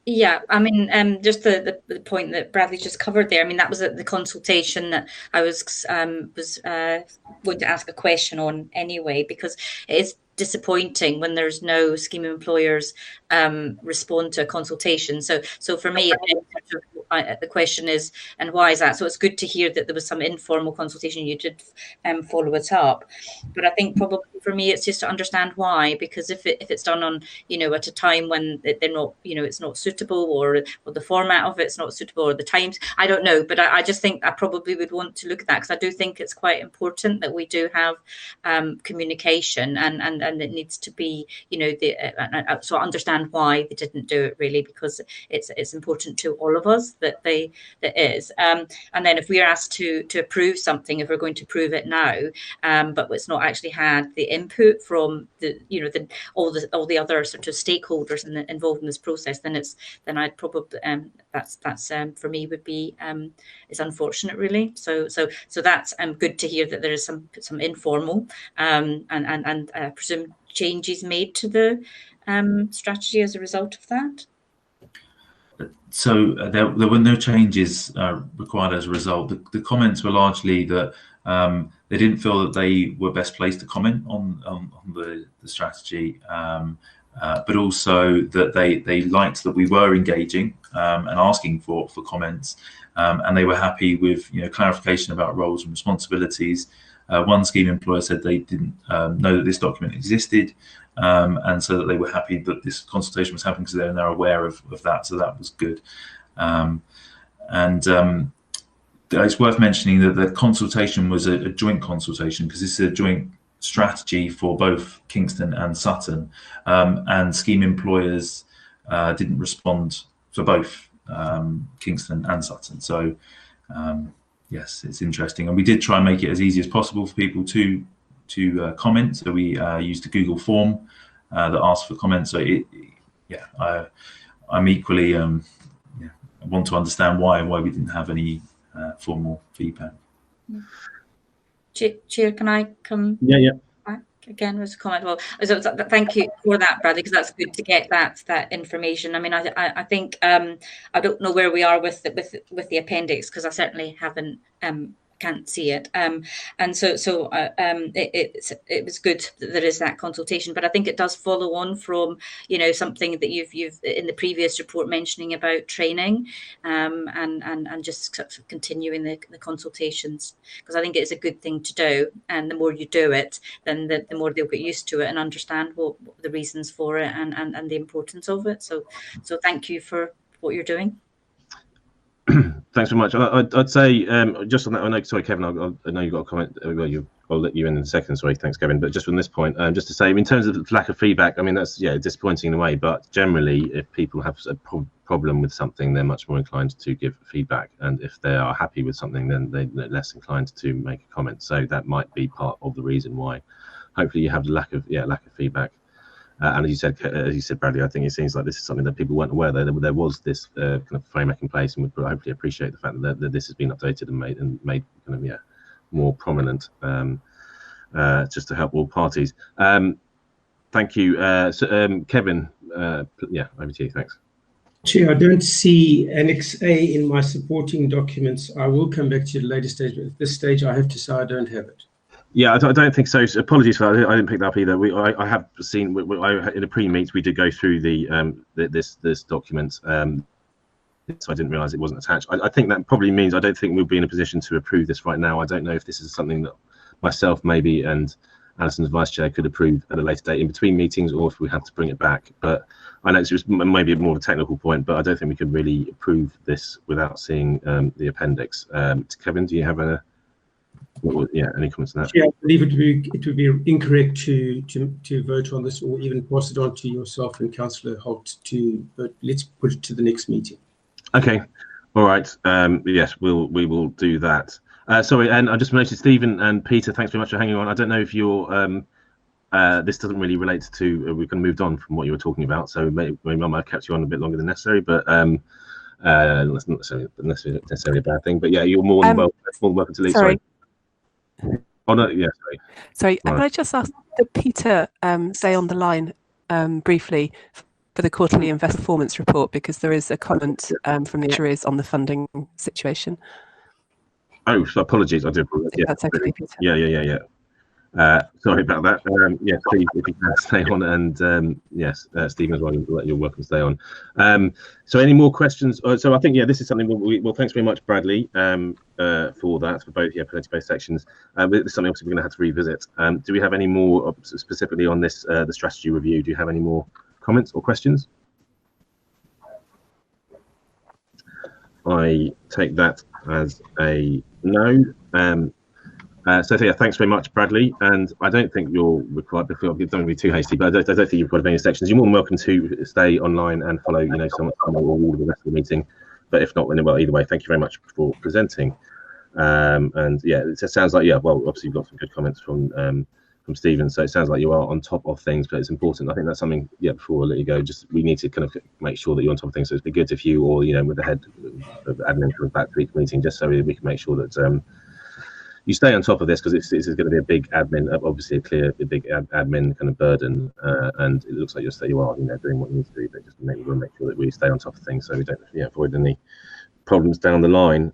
Yeah, I mean, just the point that Bradley just covered there. I mean, that was at the consultation that I was going to ask a question on anyway, because it is disappointing when there's no scheme employers respond to a consultation. So for me, the question is, and why is that? So it's good to hear that there was some informal consultation. You did follow it up, but I think probably for me it's just to understand why, because if it's done on at a time when they're not it's not suitable, or the format of it's not suitable, or the times, I don't know, but I just think I probably would want to look at that, because I do think it's quite important that we do have communication, and it needs to be so I understand why they didn't do it, really, because it's important to all of us that is. And then if we're asked to approve something, if we're going to approve it now, but it's not actually had the input from all the other sort of stakeholders involved in this process, then I'd probably that's for me would be is unfortunate, really. So that's good to hear that there is some informal and I presume changes made to the strategy as a result of that. So there were no changes required as a result. The comments were largely that they didn't feel that they were best placed to comment on the strategy, but also that they liked that we were engaging and asking for comments, and they were happy with clarification about roles and responsibilities. One scheme employer said they didn't know that this document existed, and so that they were happy that this consultation was happening because they're now aware of that, so that was good. It's worth mentioning that the consultation was a joint consultation, because this is a joint strategy for both Kingston and Sutton, and scheme employers didn't respond for both Kingston and Sutton. So yes, it's interesting, and we did try and make it as easy as possible for people to comment. So we used a Google form that asked for comments. So I'm equally want to understand why we didn't have any formal feedback. Chair, can I come? Yeah. Back again with a comment? Well, so thank you for that, Bradley, because that's good to get that information. I mean, I think I don't know where we are with the appendix, because I certainly haven't can't see it, and so it was good that there is that consultation. But I think it does follow on from something that you've in the previous report mentioning about training, and just sort of continuing the consultations, because I think it's a good thing to do, and the more you do it, then the more they'll get used to it and understand what the reasons for it and the importance of it. So thank you for what you're doing. Thanks very much. I'd say just on that. I know. Sorry, Kevin. I know you've got a comment. I'll let you in a second. Sorry, thanks, Kevin. But just from this point, just to say, in terms of lack of feedback, I mean that's disappointing in a way. But generally, if people have a problem with something, they're much more inclined to give feedback, and if they are happy with something, then they're less inclined to make a comment. So that might be part of the reason why. Hopefully, you have the lack of feedback. And as you said, Bradley, I think it seems like this is something that people weren't aware that there was this kind of framework in place, and would hopefully appreciate the fact that this has been updated and made kind of more prominent, just to help all parties. Thank you. Kevin, over to you. Thanks. Chair, I don't see Annex A in my supporting documents. I will come back to you at a later stage, but at this stage, I have to say I don't have it. Yeah, I don't think so. Apologies for that. I didn't pick that up either. I have seen in a pre-meet we did go through this document, so I didn't realise it wasn't attached. I think that probably means I don't think we'll be in a position to approve this right now. I don't know if this is something that myself maybe and Alison as vice chair could approve at a later date in between meetings, or if we have to bring it back. But I know it's just maybe more of a technical point, but I don't think we could really approve this without seeing the appendix. Kevin, do you have any comments on that? Yeah, I believe it would be incorrect to vote on this, or even pass it on to yourself and Councillor Holt but let's put it to the next meeting. Okay, all right. Yes, we will do that. Sorry, and I just noticed Stephen and Peter, thanks very much for hanging on. I don't know if you're this doesn't really relate to we've kind of moved on from what you were talking about, so maybe I might have kept you on a bit longer than necessary, but that's not necessarily a bad thing. But yeah, you're more than welcome to leave. Sorry. Oh no, yeah, sorry. Can I just ask that Peter stay on the line briefly for the quarterly investor performance report, because there is a comment from the Treasury on the funding situation. Oh, so apologies. I do apologize. Yeah, that's okay, Peter. Yeah. Sorry about that. Yeah, Steve, if you can stay on, and yes, Stephen as well, you're welcome to stay on. So any more questions? So I think, this is something well, thanks very much, Bradley, for that, for both, both sections. This is something obviously we're going to have to revisit. Do we have any more specifically on this, the strategy review? Do you have any more comments or questions? I take that as a no. So yeah, thanks very much, Bradley. And I don't think you're required, don't be too hasty, but I don't think you've got any sections. You're more than welcome to stay online and follow, some or all of the rest of the meeting. but if not, then well, either way, thank you very much for presenting. And yeah, it sounds like, yeah, well, obviously you've got some good comments from Stephen, so it sounds like you are on top of things, but it's important. I think that's something, yeah, before I let you go, just we need to kind of make sure that you're on top of things. So it'd be good if you, or, you know, with the head of admin comes back to each meeting, just so we can make sure that you stay on top of this, because this is going to be a big admin, obviously a big admin kind of burden, and it looks like you are, you know, doing what you need to do, but just we'll make sure that we stay on top of things so we don't, yeah, avoid any problems down the line.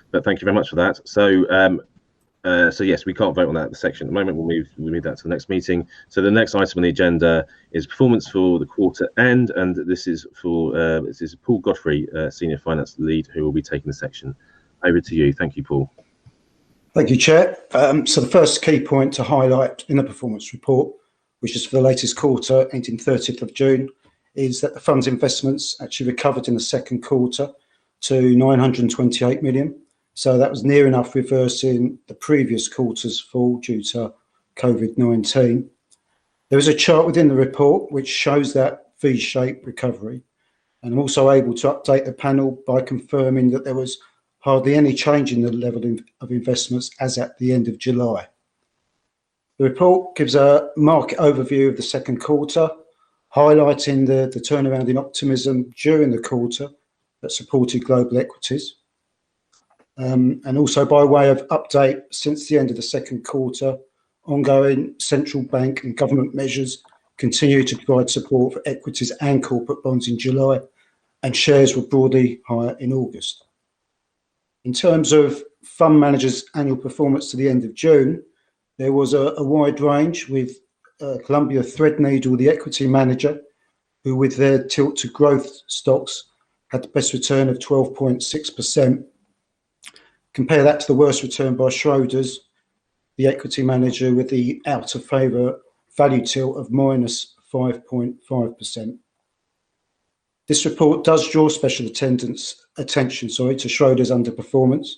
But thank you very much for that. So yes, we can't vote on that section at the moment. We'll move that to the next meeting. So the next item on the agenda is performance for the quarter end, and this is for Paul Godfrey, Senior Finance Lead, who will be taking the section. Over to you. Thank you, Paul. Thank you, Chair. So the first key point to highlight in the performance report, which is for the latest quarter ending 30th of June, is that the fund's investments actually recovered in the second quarter to 928 million. So that was near enough reversing the previous quarter's fall due to COVID-19. There is a chart within the report which shows that V-shaped recovery. And I'm also able to update the panel by confirming that there was hardly any change in the level of investments as at the end of July. The report gives a market overview of the second quarter, highlighting the turnaround in optimism during the quarter that supported global equities. And also by way of update, since the end of the second quarter, ongoing central bank and government measures continue to provide support for equities and corporate bonds in July, and shares were broadly higher in August. In terms of fund managers' annual performance to the end of June, there was a wide range, with Columbia Threadneedle, the equity manager, who with their tilt to growth stocks had the best return of 12.6%. Compare that to the worst return by Schroders, the equity manager, with the out of favour value tilt of minus 5.5%. This report does draw special attention to Schroders' underperformance,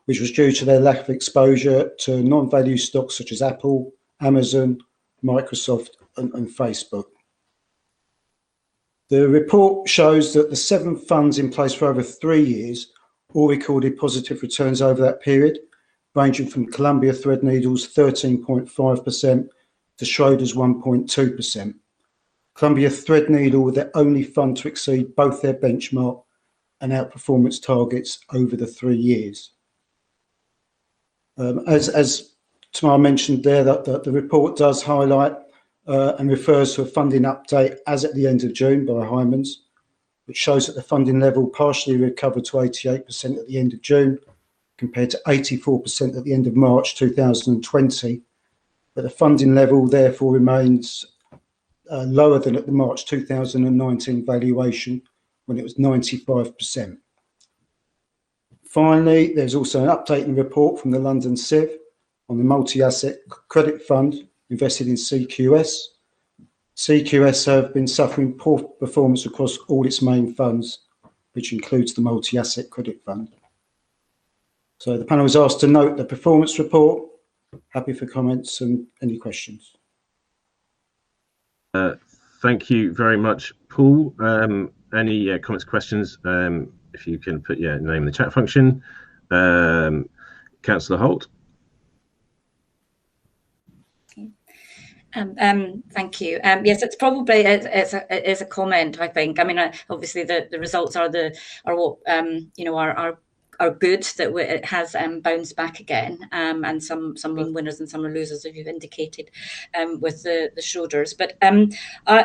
which was due to their lack of exposure to non-value stocks such as Apple, Amazon, Microsoft and Facebook. The report shows that the 7 funds in place for over 3 years all recorded positive returns over that period, ranging from Columbia Threadneedle's 13.5% to Schroders' 1.2%. Columbia Threadneedle were the only fund to exceed both their benchmark and outperformance targets over the 3 years. As Tamar mentioned there, that the report does highlight and refers to a funding update as at the end of June by Hyman's, which shows that the funding level partially recovered to 88% at the end of June, compared to 84% at the end of March 2020. But the funding level therefore remains lower than at the March 2019 valuation, when it was 95%. Finally, there's also an update in the report from the London Civ on the multi-asset credit fund invested in CQS. CQS have been suffering poor performance across all its main funds, which includes the multi-asset credit fund. So the panel was asked to note the performance report. Happy for comments and any questions. Thank you very much, Paul. Any comments, questions? If you can put your name in the chat function. Councillor Holt. Thank you. Yes, it's probably it's a comment, I think. I mean, obviously the results are what you know are good, that it has bounced back again, and some being winners and some are losers, as you've indicated, with the Schroders. But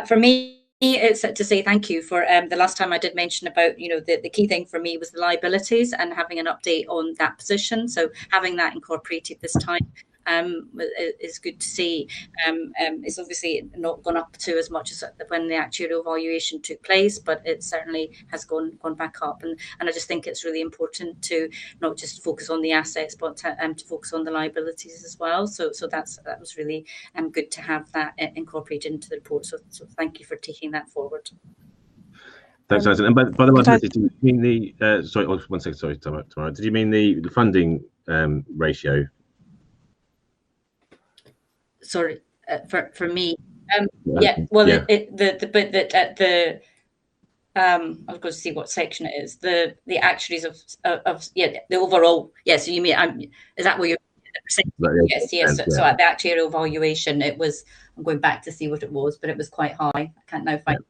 for me, it's to say thank you for the last time I did mention about, you know, the key thing for me was the liabilities and having an update on that position. So having that incorporated this time is good to see. It's obviously not gone up to as much as when the actuarial valuation took place, but it certainly has gone back up. And I just think it's really important to not just focus on the assets, but to focus on the liabilities as well. So that was really good to have that incorporated into the report. So thank you for taking that forward. Thanks, Alison. And by the way, did you mean the sorry, 1 second, sorry, Tamara. Did you mean the funding ratio? Sorry, for me, yeah. Well, yeah. The bit that at the I was going to see what section it is. The actuaries of the overall. Yeah. So you mean is that what you're? Yes. Yeah. So at the actuarial valuation, it was. I'm going back to see what it was, but it was quite high. I can't now find it.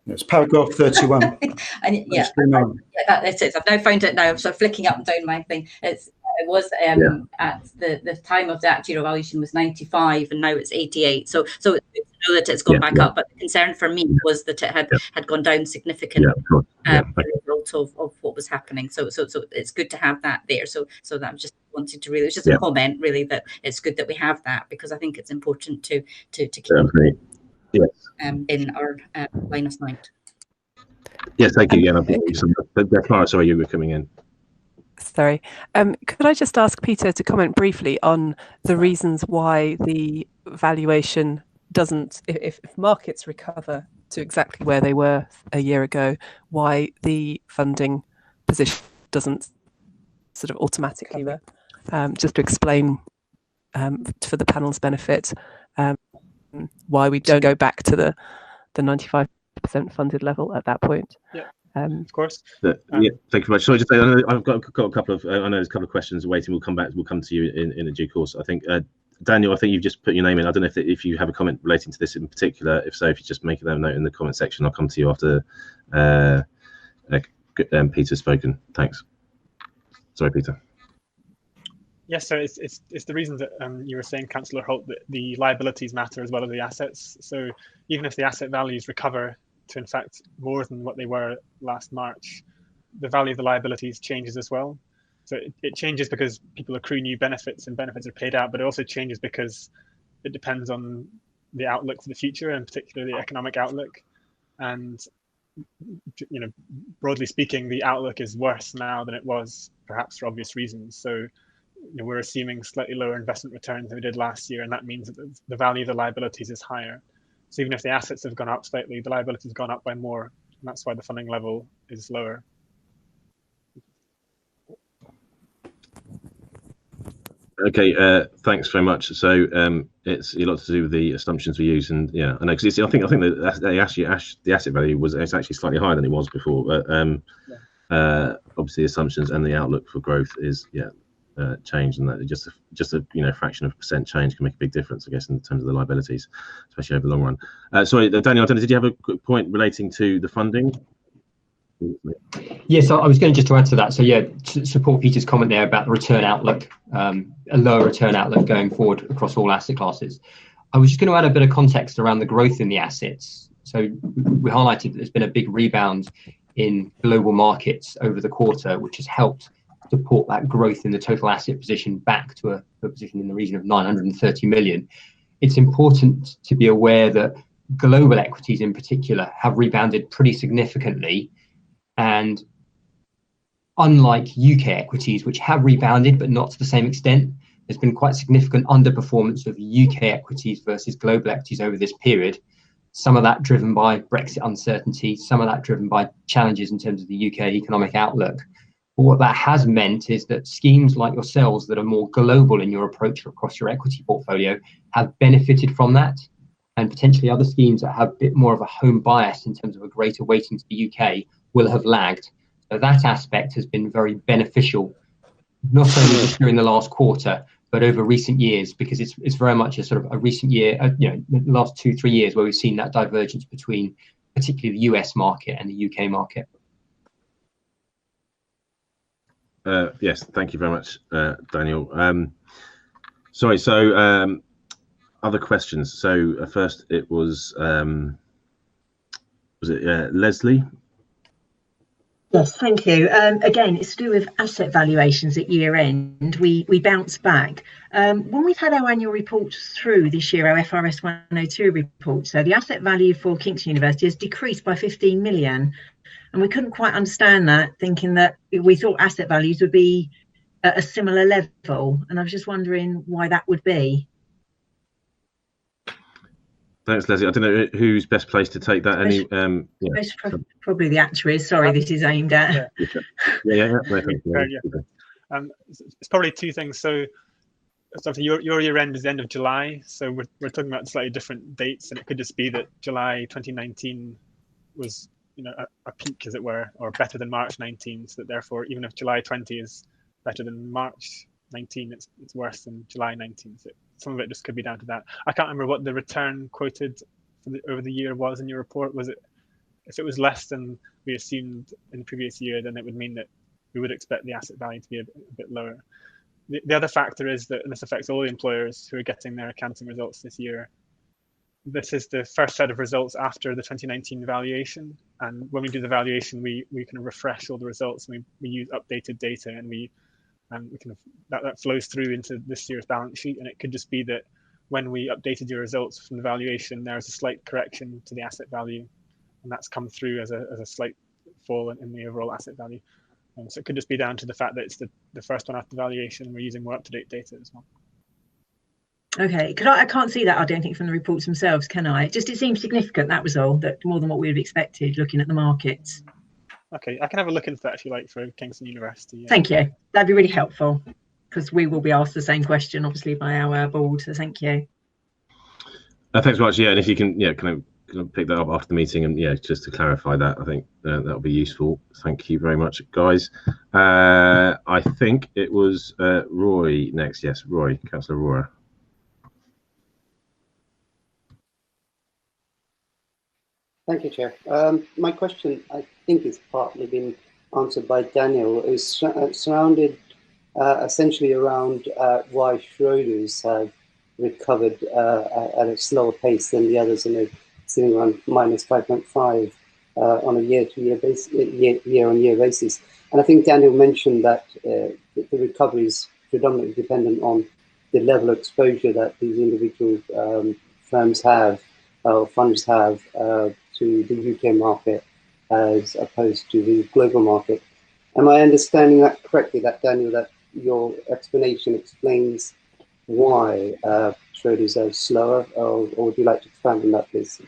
It's paragraph 31. And that's it. I've now found it. Now I'm sort of flicking up and down my thing. It was at the time of the actuarial valuation was 95, and now it's 88. So it's good to know that it's gone back up. But the concern for me was that it had gone down significantly as a result of what was happening. So it's good to have that there. So that I'm just wanted to really, it's just a comment really, that it's good that we have that, because I think it's important to keep in our line of sight. Yes, thank you. Clara, sorry, you were coming in. Sorry. Could I just ask Peter to comment briefly on the reasons why the valuation doesn't, if markets recover to exactly where they were a year ago, why the funding position doesn't sort of automatically lower? Just to explain for the panel's benefit why we don't go back to the 95% funded level at that point. Of course. Thank you very much. So just I've got a couple of I know there's a couple of questions waiting. We'll come to you in a due course. I think Daniel, I think you've just put your name in. I don't know if you have a comment relating to this in particular. If so, if you just make a note in the comment section, I'll come to you after Peter's spoken. Thanks. Sorry, Peter. Yes, so it's the reason that you were saying, Councillor Holt, that the liabilities matter as well as the assets. So even if the asset values recover to in fact more than what they were last March, the value of the liabilities changes as well. So it changes because people accrue new benefits and benefits are paid out, but it also changes because it depends on the outlook for the future, and particularly the economic outlook. And broadly speaking, the outlook is worse now than it was, perhaps for obvious reasons. So we're assuming slightly lower investment returns than we did last year, and that means that the value of the liabilities is higher. So even if the assets have gone up slightly, the liabilities have gone up by more, and that's why the funding level is lower. Okay, thanks very much. So it's a lot to do with the assumptions we use, and I know, because I think the asset value it's actually slightly higher than it was before, but obviously assumptions and the outlook for growth is change, and that just a fraction of a percent change can make a big difference, I guess, in terms of the liabilities, especially over the long run. Sorry, Daniel, did you have a quick point relating to the funding? Yes, I was going to add to that. So to support Peter's comment there about the return outlook, a lower return outlook going forward across all asset classes. I was just going to add a bit of context around the growth in the assets. So we highlighted that there's been a big rebound in global markets over the quarter, which has helped support that growth in the total asset position back to a position in the region of 930 million. It's important to be aware that global equities in particular have rebounded pretty significantly. And unlike UK equities, which have rebounded, but not to the same extent, there's been quite significant underperformance of UK equities versus global equities over this period. Some of that driven by Brexit uncertainty, some of that driven by challenges in terms of the UK economic outlook. But what that has meant is that schemes like yourselves that are more global in your approach across your equity portfolio have benefited from that. And potentially other schemes that have a bit more of a home bias in terms of a greater weighting to the UK will have lagged. So that aspect has been very beneficial, not only just during the last quarter, but over recent years, because it's very much a sort of a recent year, the last 2-3 years where we've seen that divergence between particularly the US market and the UK market. Yes, thank you very much, Daniel. Sorry, so other questions. So first it was it Leslie? Yes, thank you. Again, it's to do with asset valuations at year end. We bounce back. When we've had our annual reports through this year, our FRS 102 report, so the asset value for Kingston University has decreased by 15 million. And we couldn't quite understand that, thinking that we thought asset values would be at a similar level. And I was just wondering why that would be. Thanks, Leslie. I don't know who's best placed to take that. Probably the actuaries. Sorry, this is aimed at. Yeah. It's probably two things. So your year end is the end of July. So we're talking about slightly different dates, and it could just be that July 2019 was, you know, a peak, as it were, or better than March 19. So that therefore, even if July 20 is better than March 19, it's worse than July 19. So some of it just could be down to that. I can't remember what the return quoted for over the year was in your report. Was it, if it was less than we assumed in the previous year, then it would mean that we would expect the asset value to be a bit lower. The other factor is that, and this affects all the employers who are getting their accounting results this year, this is the first set of results after the 2019 valuation. And when we do the valuation, we kind of refresh all the results, and we use updated data, and we kind of that flows through into this year's balance sheet. And it could just be that when we updated your results from the valuation, there's a slight correction to the asset value, and that's come through as a slight fall in the overall asset value. So it could just be down to the fact that it's the first one after valuation. We're using more up-to-date data as well. Okay, I can't see that, I don't think, from the reports themselves, can I? Just, it seems significant, that was all, that more than what we would have expected looking at the markets. Okay, I can have a look into that if you like, for Kingston University. Yeah. Thank you. That'd be really helpful, because we will be asked the same question, obviously, by our board. So thank you. Thanks very much. Yeah, and if you can, yeah, kind of pick that up after the meeting, and yeah, just to clarify that, I think that'll be useful. Thank you very much, guys. I think it was Roy next. Yes, Roy, Councillor Aurora. Thank you, Chair. My question, I think, is partly been answered by Daniel. Is surrounded essentially around why Schroders have recovered at a slower pace than the others, and they're sitting around minus 5.5 on a year-on-year basis. And I think Daniel mentioned that the recovery is predominantly dependent on the level of exposure that these individual firms have, or funds have, to the UK market as opposed to the global market. Am I understanding that correctly, that Daniel, that your explanation explains why Schroders are slower, or would you like to expand on that, please?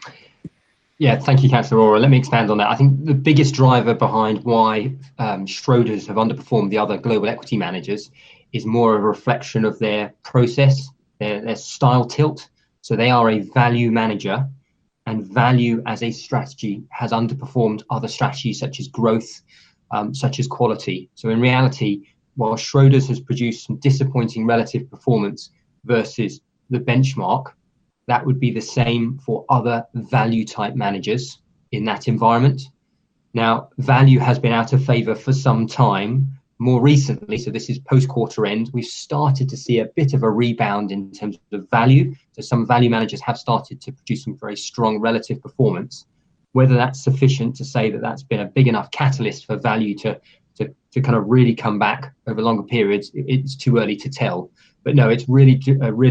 Yeah, thank you, Councillor Aurora. Let me expand on that. I think the biggest driver behind why Schroders have underperformed the other global equity managers is more of a reflection of their process, their style tilt. So they are a value manager, and value as a strategy has underperformed other strategies such as growth, such as quality. So in reality, while Schroders has produced some disappointing relative performance versus the benchmark, that would be the same for other value type managers in that environment. Now, value has been out of favour for some time. More recently, so this is post-quarter end, we've started to see a bit of a rebound in terms of value. So some value managers have started to produce some very strong relative performance. Whether that's sufficient to say that that's been a big enough catalyst for value to kind of really come back over longer periods, it's too early to tell. But no, it's really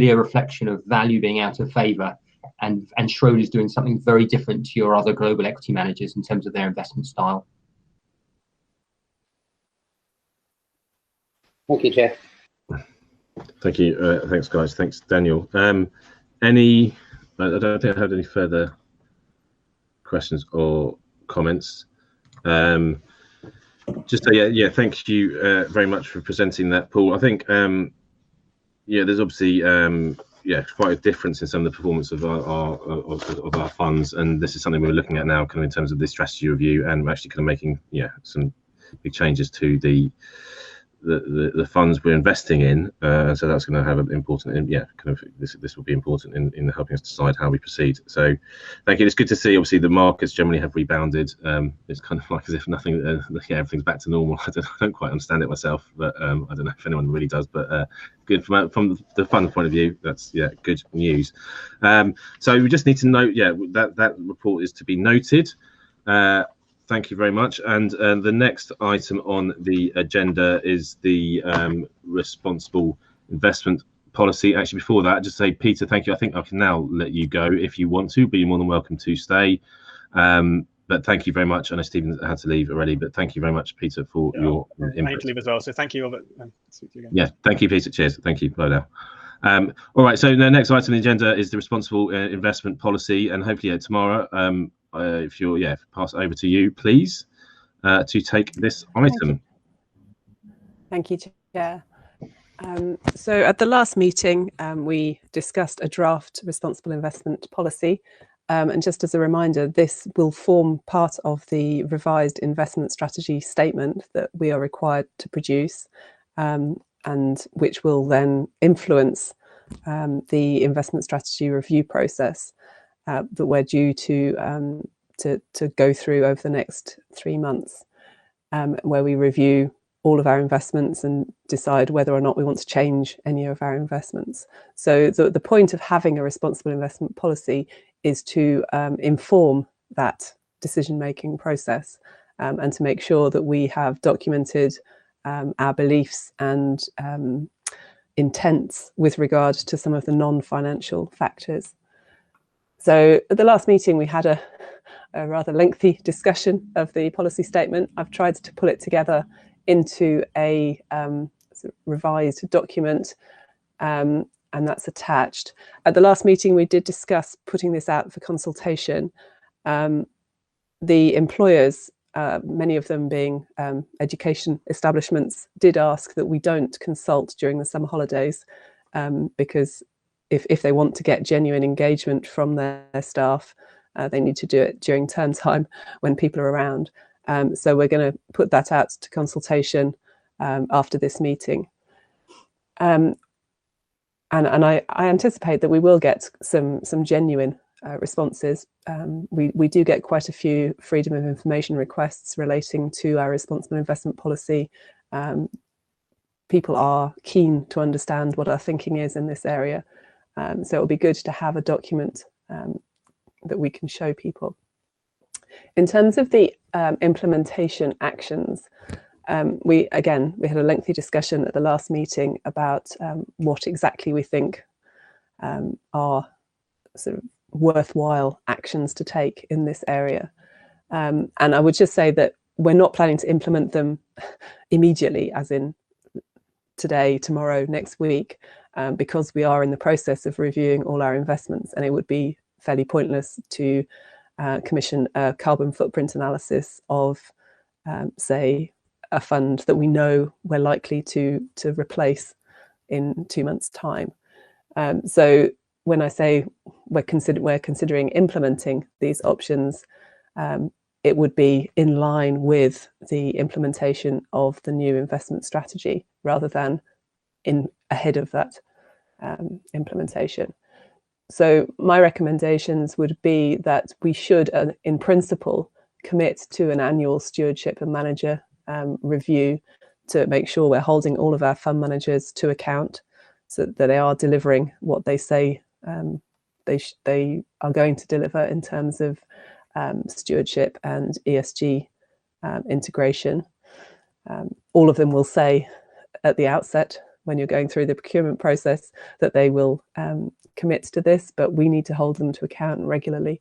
a reflection of value being out of favour, and Schroders doing something very different to your other global equity managers in terms of their investment style. Thank you, Chair. Thank you. Thanks, guys. Thanks, Daniel. I don't think I had any further questions or comments. Just yeah, thank you very much for presenting that, Paul. I think yeah, there's obviously quite a difference in some of the performance of our funds, and this is something we're looking at now, kind of in terms of this strategy review, and we're actually kind of making some big changes to the funds we're investing in, so that's going to have an important, kind of this will be important in helping us decide how we proceed. So thank you. It's good to see, obviously, the markets generally have rebounded. It's kind of like as if nothing, everything's back to normal. I don't quite understand it myself, but I don't know if anyone really does, but good from the fund point of view. That's good news. So we just need to note that report is to be noted. Thank you very much. And the next item on the agenda is the responsible investment policy. Actually, before that, just say, Peter, thank you. I think I can now let you go if you want to, but you're more than welcome to stay. But thank you very much. I know Stephen had to leave already, but thank you very much, Peter, for your input. I need to leave as well, so thank you all. But speak to you again. Yeah, thank you, Peter. Cheers. Thank you. Bye now. All right, so the next item on the agenda is the responsible investment policy, and hopefully tomorrow, if you're pass over to you, please, to take this item. Thank you, Chair. So at the last meeting, we discussed a draft responsible investment policy, And just as a reminder, this will form part of the revised investment strategy statement that we are required to produce, and which will then influence the investment strategy review process that we're due to go through over the next 3 months, where we review all of our investments and decide whether or not we want to change any of our investments. So the point of having a responsible investment policy is to inform that decision-making process, and to make sure that we have documented our beliefs and intents with regard to some of the non-financial factors. So at the last meeting, we had a rather lengthy discussion of the policy statement. I've tried to pull it together into a sort of revised document, and that's attached. At the last meeting, we did discuss putting this out for consultation. The employers, many of them being education establishments, did ask that we don't consult during the summer holidays, because if they want to get genuine engagement from their staff, they need to do it during term time when people are around. So we're going to put that out to consultation after this meeting. And I anticipate that we will get some genuine responses. We do get quite a few freedom of information requests relating to our responsible investment policy. People are keen to understand what our thinking is in this area. So it'll be good to have a document that we can show people. In terms of the implementation actions, we had a lengthy discussion at the last meeting about what exactly we think are sort of worthwhile actions to take in this area. And I would just say that we're not planning to implement them immediately, as in today, tomorrow, next week, because we are in the process of reviewing all our investments, and it would be fairly pointless to commission a carbon footprint analysis of, say, a fund that we know we're likely to replace in 2 months' time. So when I say we're considering implementing these options, it would be in line with the implementation of the new investment strategy rather than ahead of that implementation. So my recommendations would be that we should, in principle, commit to an annual stewardship and manager review to make sure we're holding all of our fund managers to account, so that they are delivering what they say they are going to deliver in terms of stewardship and ESG integration. All of them will say at the outset, when you're going through the procurement process, that they will commit to this, but we need to hold them to account regularly.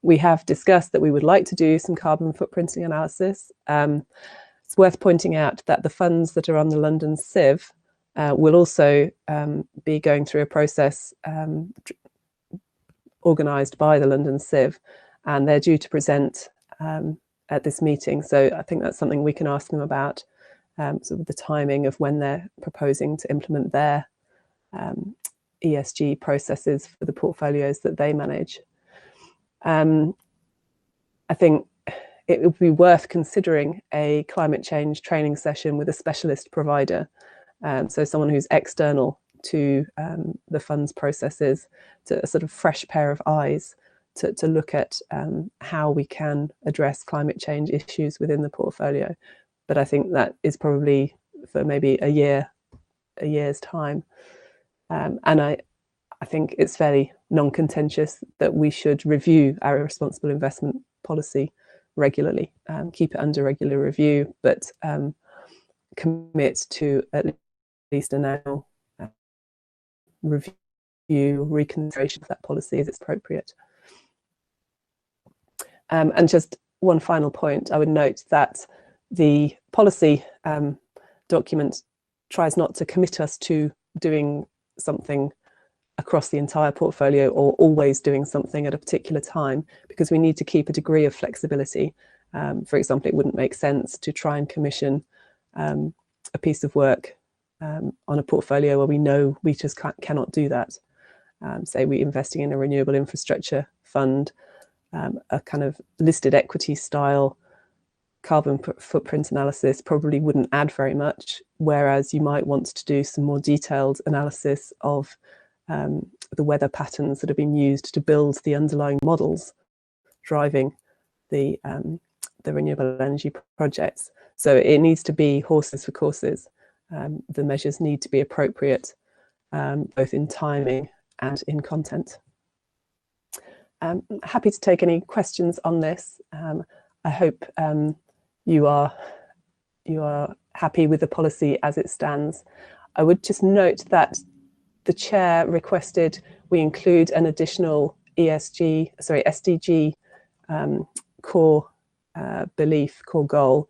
We have discussed that we would like to do some carbon footprinting analysis. It's worth pointing out that the funds that are on the London Civ will also be going through a process organised by the London Civ, and they're due to present at this meeting. So I think that's something we can ask them about, sort of the timing of when they're proposing to implement their ESG processes for the portfolios that they manage. I think it would be worth considering a climate change training session with a specialist provider, so someone who's external to the fund's processes, to a sort of fresh pair of eyes to look at how we can address climate change issues within the portfolio. But I think that is probably for maybe a year's time. And I think it's fairly non-contentious that we should review our responsible investment policy regularly, keep it under regular review, but commit to at least an annual review, reconsideration of that policy as it's appropriate. And just one final point, I would note that the policy document tries not to commit us to doing something across the entire portfolio or always doing something at a particular time, because we need to keep a degree of flexibility. For example, it wouldn't make sense to try and commission a piece of work on a portfolio where we know we just cannot do that. say we're investing in a renewable infrastructure fund, a kind of listed equity style carbon footprint analysis probably wouldn't add very much, whereas you might want to do some more detailed analysis of the weather patterns that have been used to build the underlying models driving the renewable energy projects. So it needs to be horses for courses. The measures need to be appropriate, both in timing and in content. I'm happy to take any questions on this. I hope you are happy with the policy as it stands. I would just note that the chair requested we include an additional SDG core core goal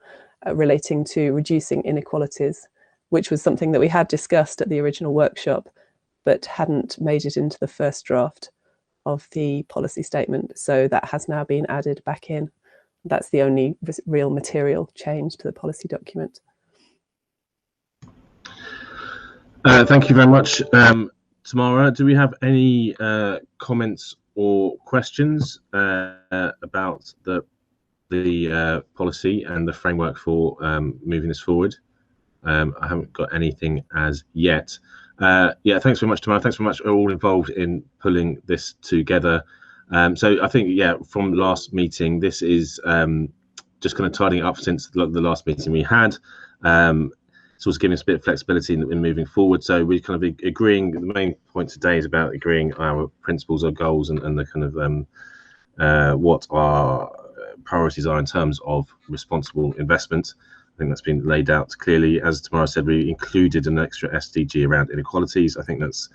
relating to reducing inequalities, which was something that we had discussed at the original workshop, but hadn't made it into the first draft of the policy statement. So that has now been added back in. That's the only real material change to the policy document. Thank you very much. Tamara, do we have any comments or questions about the policy and the framework for moving this forward? I haven't got anything as yet. Yeah, thanks very much, Tamara. Thanks very much, all involved in pulling this together. So I think, yeah, from last meeting, this is just kind of tidying up since the last meeting we had. It's also giving us a bit of flexibility in moving forward. So we're kind of agreeing, the main point today is about agreeing our principles, our goals, and the kind of what our priorities are in terms of responsible investment. I think that's been laid out clearly. As Tamara said, we included an extra SDG around inequalities. I think that's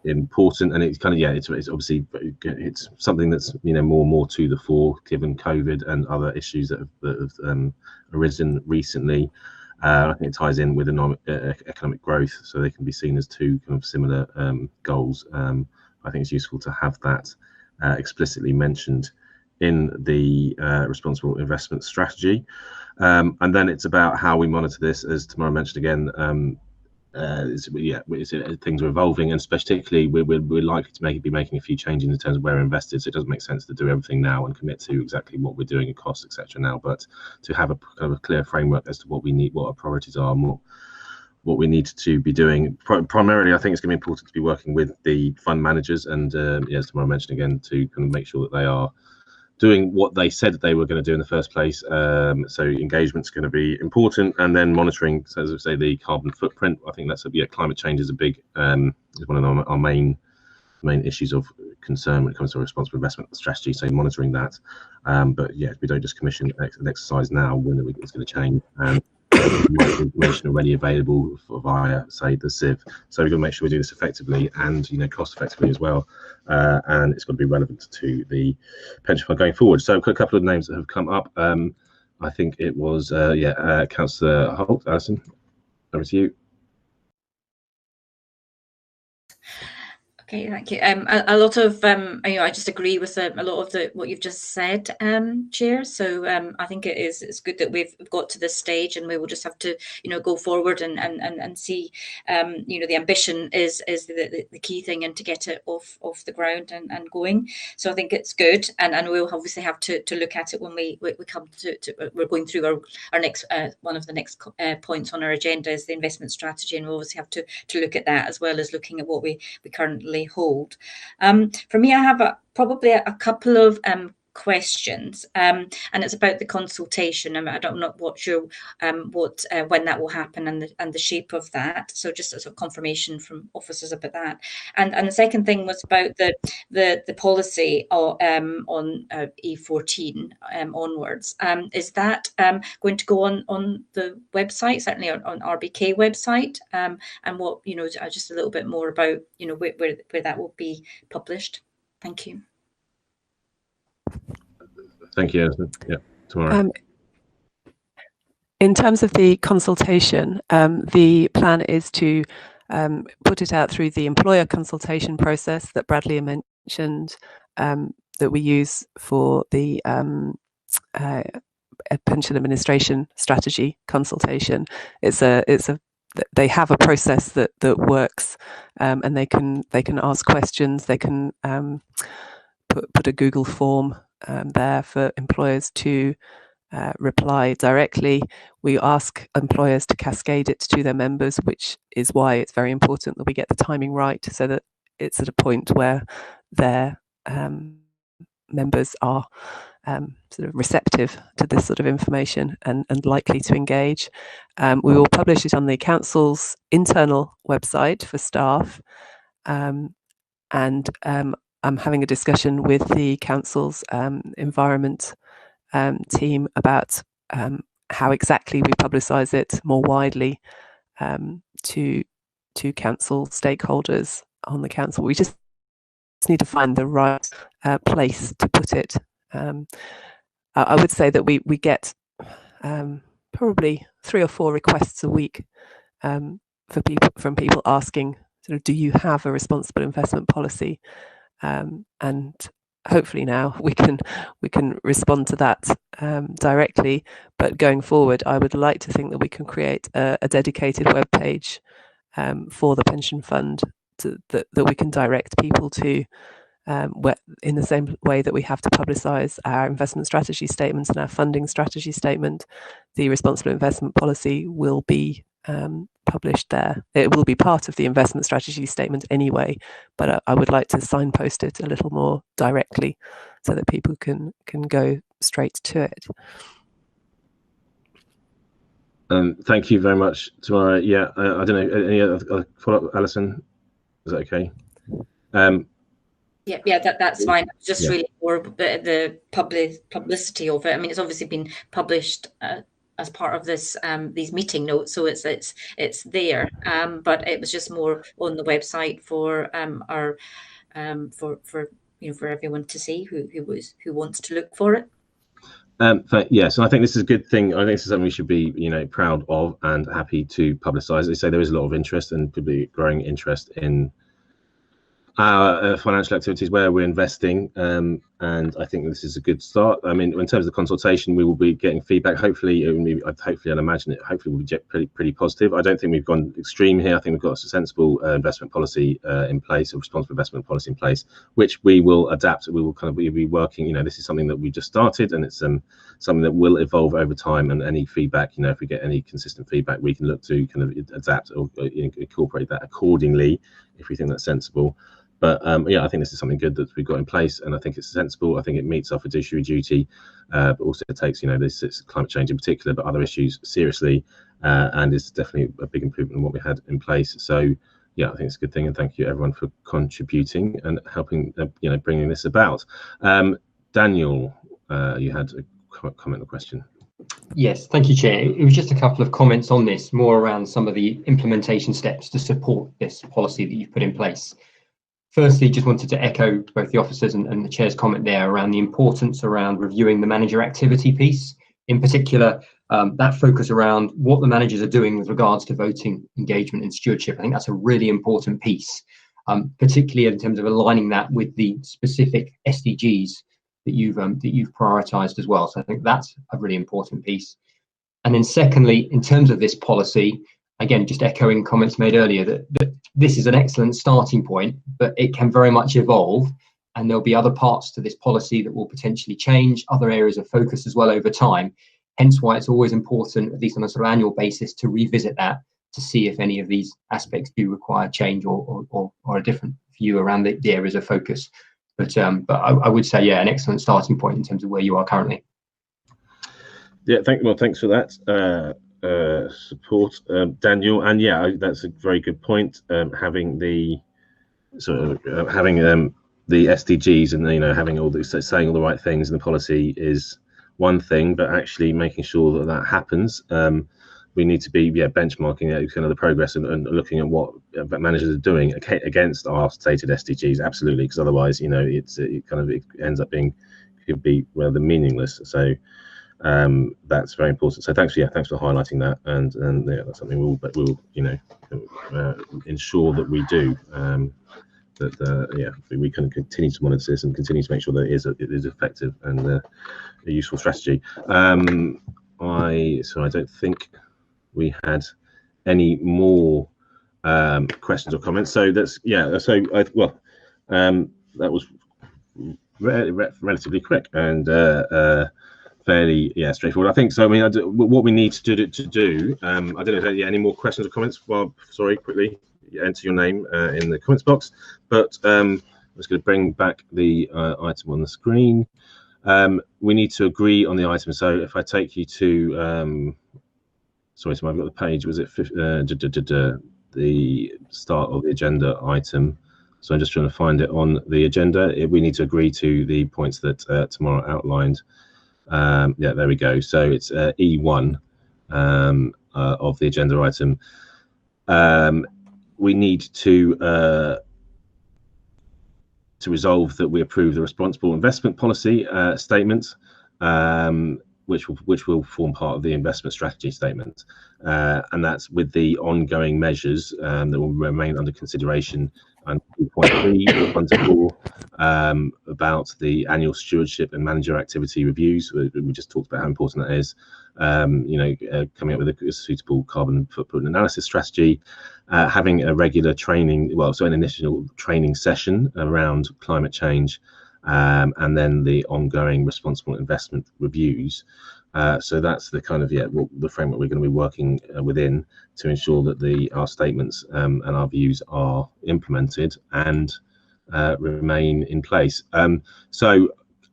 important, and it's kind of, yeah, it's obviously, it's something that's, you know, more and more to the fore given COVID and other issues that have arisen recently. I think it ties in with economic growth, so they can be seen as two kind of similar goals. I think it's useful to have that explicitly mentioned in the responsible investment strategy, and then it's about how we monitor this, as Tamara mentioned again. Things are evolving, and particularly we're likely to be making a few changes in terms of where we're invested. So it doesn't make sense to do everything now and commit to exactly what we're doing and costs, etc. now, but to have a kind of a clear framework as to what we need, what our priorities are, and what we need to be doing. Primarily, I think it's going to be important to be working with the fund managers, and as Tamara mentioned again, to kind of make sure that they are doing what they said they were going to do in the first place. So engagement's going to be important, and then monitoring, so as I say, the carbon footprint. I think that's climate change is a big is one of our main issues of concern when it comes to a responsible investment strategy. So monitoring that, but yeah, we don't just commission an exercise now when it's going to change. Information already available via, say, the CIV. So we've got to make sure we do this effectively and, you know, cost effectively as well, and it's got to be relevant to the pension fund going forward. So a couple of names that have come up. I think it was Councillor Holt. Alison, over to you. Okay, thank you. A lot of, I just agree with a lot of what you've just said, Chair. So I think it's good that we've got to this stage, and we will just have to, go forward and see, the ambition is the key thing, and to get it off the ground and going. So I think it's good, and we'll obviously have to look at it when we come to we're going through our next one of the next points on our agenda is the investment strategy, and we'll obviously have to look at that as well as looking at what we currently hold. For me, I have probably a couple of questions, and it's about the consultation. I don't know when that will happen and the shape of that. So just as a confirmation from officers about that. And the second thing was about the policy on E14 onwards. Is that going to go on the website, certainly on RBK website, and what just a little bit more about where that will be published? Thank you. Thank you, Alison. Yeah, Tamara. In terms of the consultation, the plan is to put it out through the employer consultation process that Bradley mentioned, that we use for the pension administration strategy consultation. It's a they have a process that works, and they can ask questions. They can put a Google form there for employers to reply directly. We ask employers to cascade it to their members, which is why it's very important that we get the timing right, so that it's at a point where their members are sort of receptive to this sort of information and likely to engage. We will publish it on the council's internal website for staff, and I'm having a discussion with the council's environment team about how exactly we publicise it more widely to council stakeholders on the council. We just need to find the right place to put it. I would say that we get probably 3 or 4 requests a week from people asking, sort of, do you have a responsible investment policy? And hopefully now we can respond to that directly. But going forward, I would like to think that we can create a dedicated web page for the pension fund that we can direct people to, in the same way that we have to publicise our investment strategy statements and our funding strategy statement. The responsible investment policy will be published there. It will be part of the investment strategy statement anyway, but I would like to signpost it a little more directly so that people can go straight to it. Thank you very much, Tamara. Yeah, I don't know, any other follow-up, Alison? Is that okay? Yeah, that's fine. Just yeah. Really more the publicity of it. I mean, it's obviously been published as part of this these meeting notes, so it's there. But it was just more on the website for our for everyone to see who wants to look for it. Yes, and I think this is a good thing. I think this is something we should be, proud of and happy to publicise. As I say, there is a lot of interest and probably growing interest in our financial activities where we're investing, and I think this is a good start. I mean, in terms of the consultation, we will be getting feedback. Hopefully, I'd imagine it. Hopefully, will be pretty positive. I don't think we've gone extreme here. I think we've got a sensible investment policy in place, a responsible investment policy in place, which we will adapt. We will be working. This is something that we just started, and it's something that will evolve over time. And any feedback, if we get any consistent feedback, we can look to kind of adapt or incorporate that accordingly if we think that's sensible. But yeah, I think this is something good that we've got in place, and I think it's sensible. I think it meets our fiduciary duty, but also it takes this climate change in particular, but other issues seriously, and is definitely a big improvement on what we had in place. So yeah, I think it's a good thing, and thank you everyone for contributing and helping bringing this about. Daniel, you had a comment or question. Yes, thank you, Chair. It was just a couple of comments on this, more around some of the implementation steps to support this policy that you've put in place. Firstly, just wanted to echo both the officers and the Chair's comment there around the importance around reviewing the manager activity piece. In particular, that focus around what the managers are doing with regards to voting, engagement and stewardship. I think that's a really important piece, particularly in terms of aligning that with the specific SDGs that you've prioritised as well. So I think that's a really important piece. And then secondly, in terms of this policy, again, just echoing comments made earlier, that this is an excellent starting point, but it can very much evolve, and there'll be other parts to this policy that will potentially change, other areas of focus as well over time. Hence why it's always important, at least on a sort of annual basis, to revisit that to see if any of these aspects do require change or a different view around the areas of focus. But I would say, yeah, an excellent starting point in terms of where you are currently. Yeah, thanks for that. Support, Daniel, and yeah, that's a very good point. Having the the SDGs and having all this, saying all the right things in the policy is one thing, but actually making sure that happens. We need to be benchmarking kind of the progress and looking at what managers are doing against our stated SDGs. Absolutely, because otherwise, it ends up could be rather meaningless. So that's very important. So thanks for highlighting that, and yeah, that's something we'll ensure that we do. We can continue to monitor this and continue to make sure that it is effective and a useful strategy. So I don't think we had any more questions or comments. So that's that was relatively quick and fairly straightforward, I think. So I mean, what we need to do I don't know if there are any more questions or comments. Well, sorry, quickly enter your name in the comments box, but I'm just going to bring back the item on the screen. We need to agree on the item. So if I take you to sorry, so I've got the page. Was it the start of the agenda item? So I'm just trying to find it on the agenda. We need to agree to the points that Tamara outlined. Yeah, there we go. So it's E1 of the agenda item. We need to resolve that we approve the responsible investment policy statement, which will form part of the investment strategy statement, and that's with the ongoing measures that will remain under consideration. And 2.3 about the annual stewardship and manager activity reviews. We just talked about how important that is. Coming up with a suitable carbon footprint analysis strategy, having a regular training, an initial training session around climate change, and then the ongoing responsible investment reviews. So that's the kind of the framework we're going to be working within to ensure that our statements and our views are implemented and remain in place. So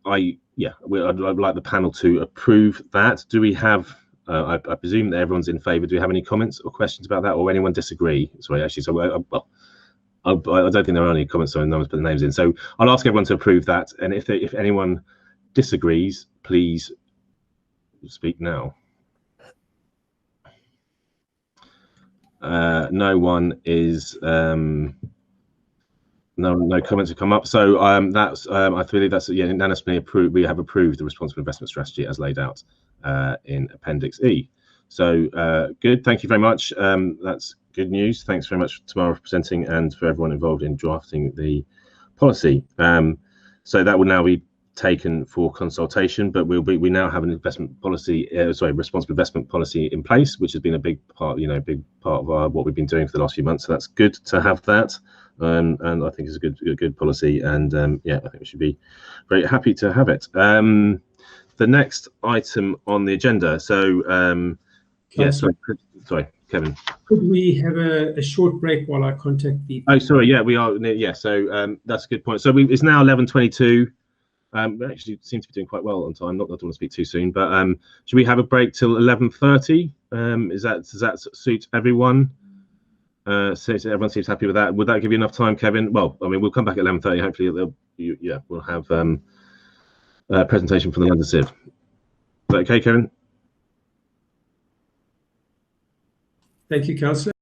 I'd like the panel to approve that. Do we have? I presume that everyone's in favour. Do we have any comments or questions about that, or anyone disagree? Sorry, actually, so I don't think there are any comments, so no one's put the names in. So I'll ask everyone to approve that, and if anyone disagrees, please speak now. No one is. No comments have come up. So I believe that's unanimously approved. We have approved the responsible investment strategy as laid out in Appendix E. So good. Thank you very much. That's good news. Thanks very much, Tamara, for presenting, and for everyone involved in drafting the policy. So that will now be taken for consultation, but we now have an investment policy, responsible investment policy in place, which has been a big part of what we've been doing for the last few months. So that's good to have that, and I think it's a good policy, and I think we should be very happy to have it. The next item on the agenda. So sorry, Kevin. Could we have a short break while I contact the? Oh, sorry. Yeah, we are. Yeah, so that's a good point. So it's now 11:22. We actually seem to be doing quite well on time. Not that I want to speak too soon, but should we have a break till 11:30? Does that suit everyone? So everyone seems happy with that. Would that give you enough time, Kevin? Well, I mean, we'll come back at 11:30. Hopefully, we'll have a presentation from the London Civ. Is that okay, Kevin? Thank you, Councillor.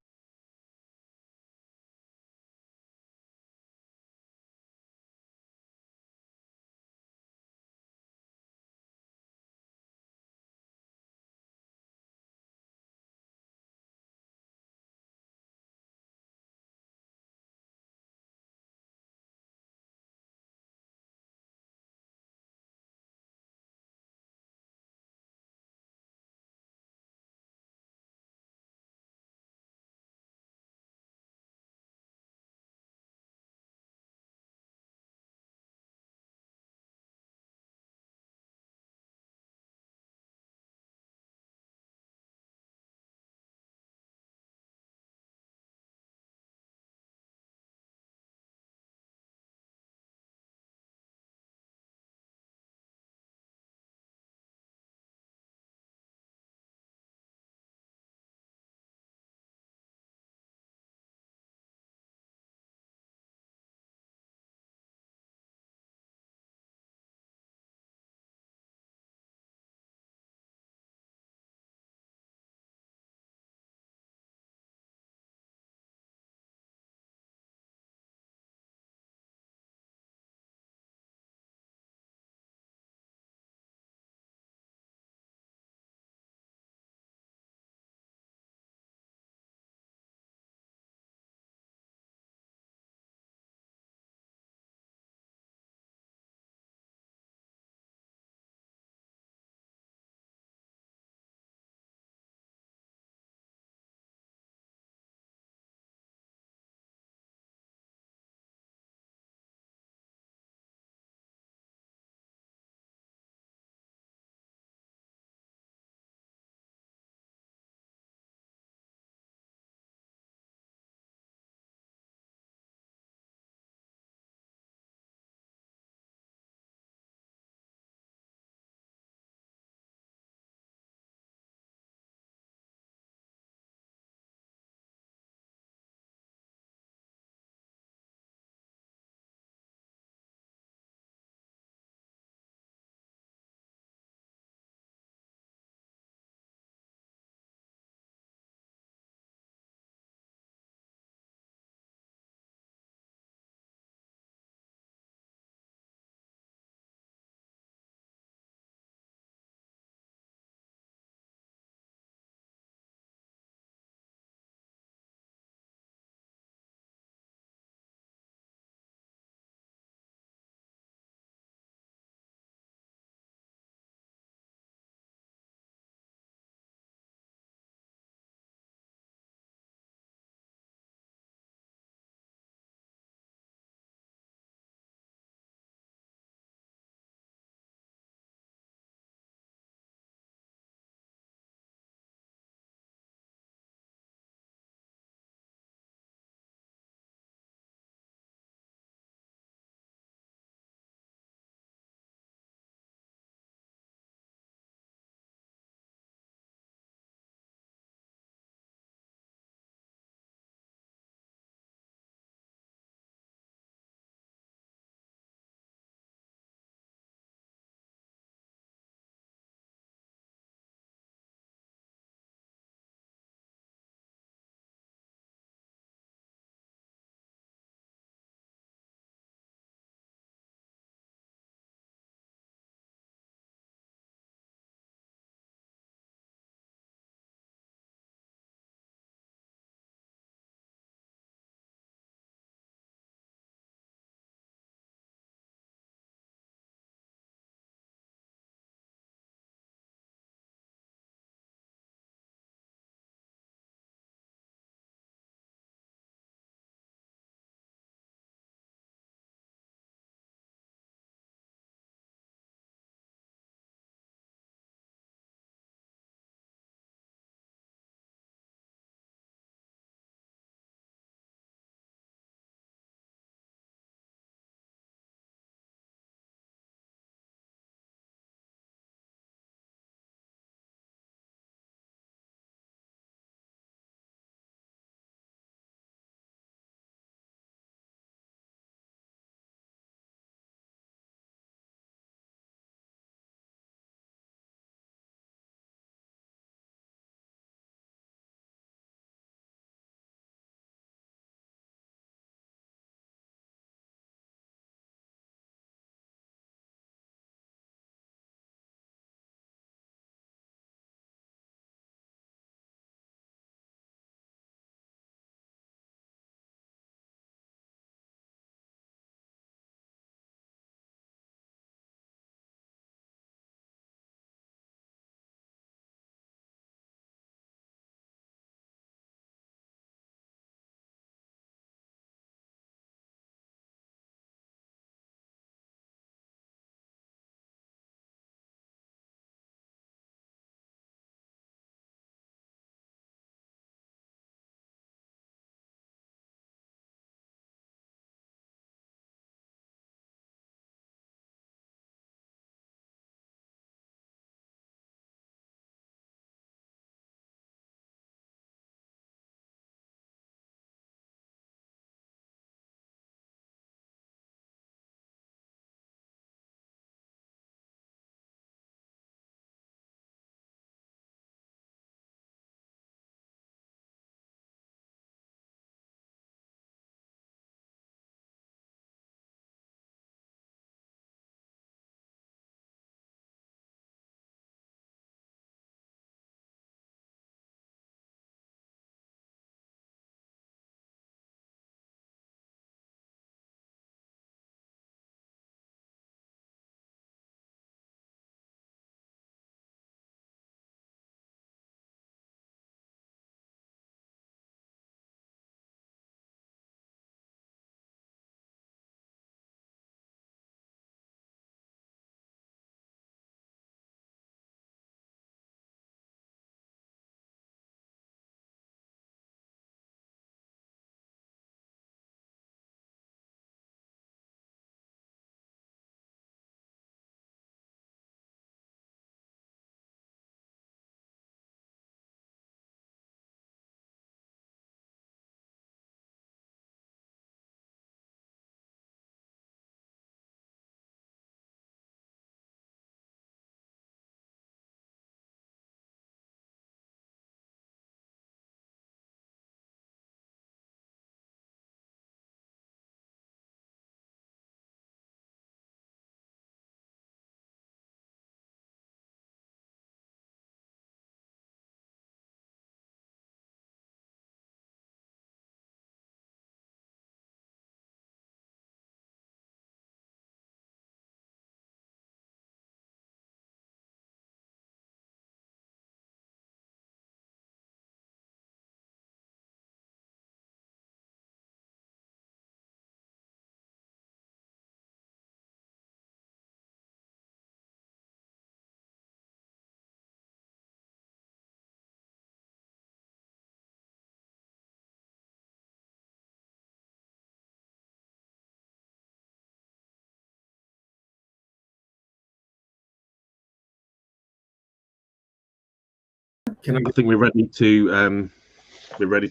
I think we're ready to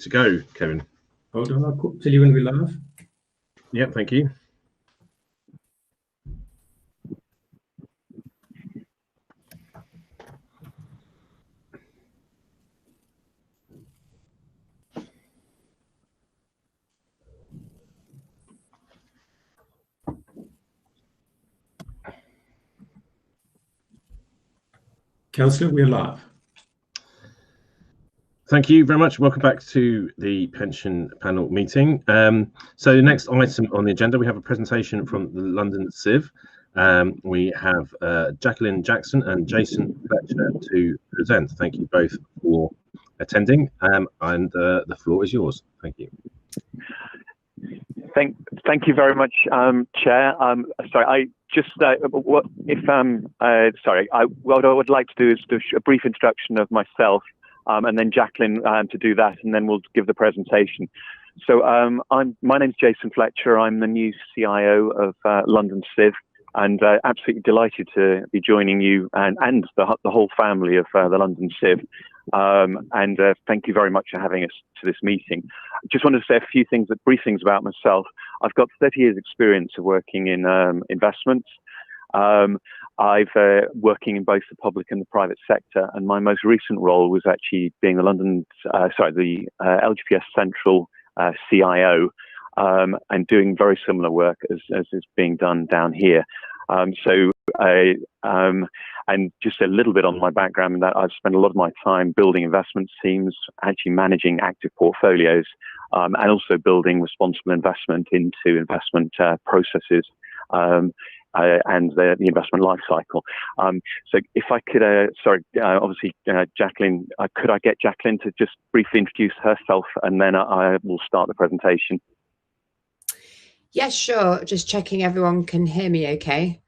go, Kevin. Hold on, I'll tell you when we're live. Yep, thank you. Councillor, we're live. Thank you very much. Welcome back to the pension panel meeting. So the next item on the agenda, we have a presentation from the London Civ. We have Jacqueline Jackson and Jason Fletcher to present. Thank you both for attending, and the floor is yours. Thank you. Thank you very much, Chair. Sorry, I just what I would like to do is do a brief introduction of myself, and then Jacqueline to do that, and then we'll give the presentation. So my name's Jason Fletcher. I'm the new CIO of London Civ, and absolutely delighted to be joining you and the whole family of the London Civ. And thank you very much for having us to this meeting. I just wanted to say a few things, brief things about myself. I've got 30 years experience of working in investments. I've working in both the public and the private sector, and my most recent role was actually being the LGPS Central CIO, and doing very similar work as is being done down here. And just a little bit on my background, that I've spent a lot of my time building investment teams, actually managing active portfolios, and also building responsible investment into investment processes, and the investment life cycle. So if I could, obviously, Jacqueline, could I get Jacqueline to just briefly introduce herself, and then I will start the presentation. Yes, sure. Just checking everyone can hear me okay.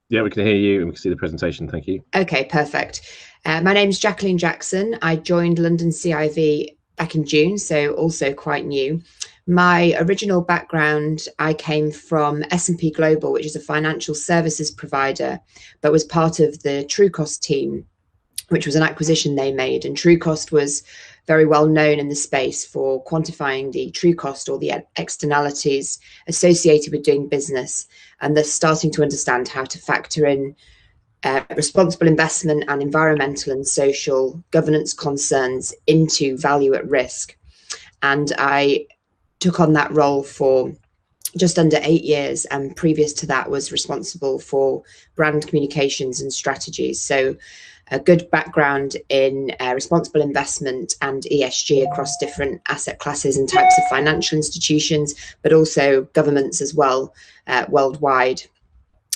Yeah, we can hear you and we can see the presentation. Thank you. Okay, perfect. My name's Jacqueline Jackson. I joined London CIV back in June, so also quite new. My original background, I came from S&P Global, which is a financial services provider, but was part of the Trucost team, which was an acquisition they made. And Trucost was very well known in the space for quantifying the true cost or the externalities associated with doing business, and thus starting to understand how to factor in responsible investment and environmental and social governance concerns into value at risk. And I took on that role for just under 8 years, and previous to that was responsible for brand communications and strategies. So a good background in responsible investment and ESG across different asset classes and types of financial institutions, but also governments as well, worldwide.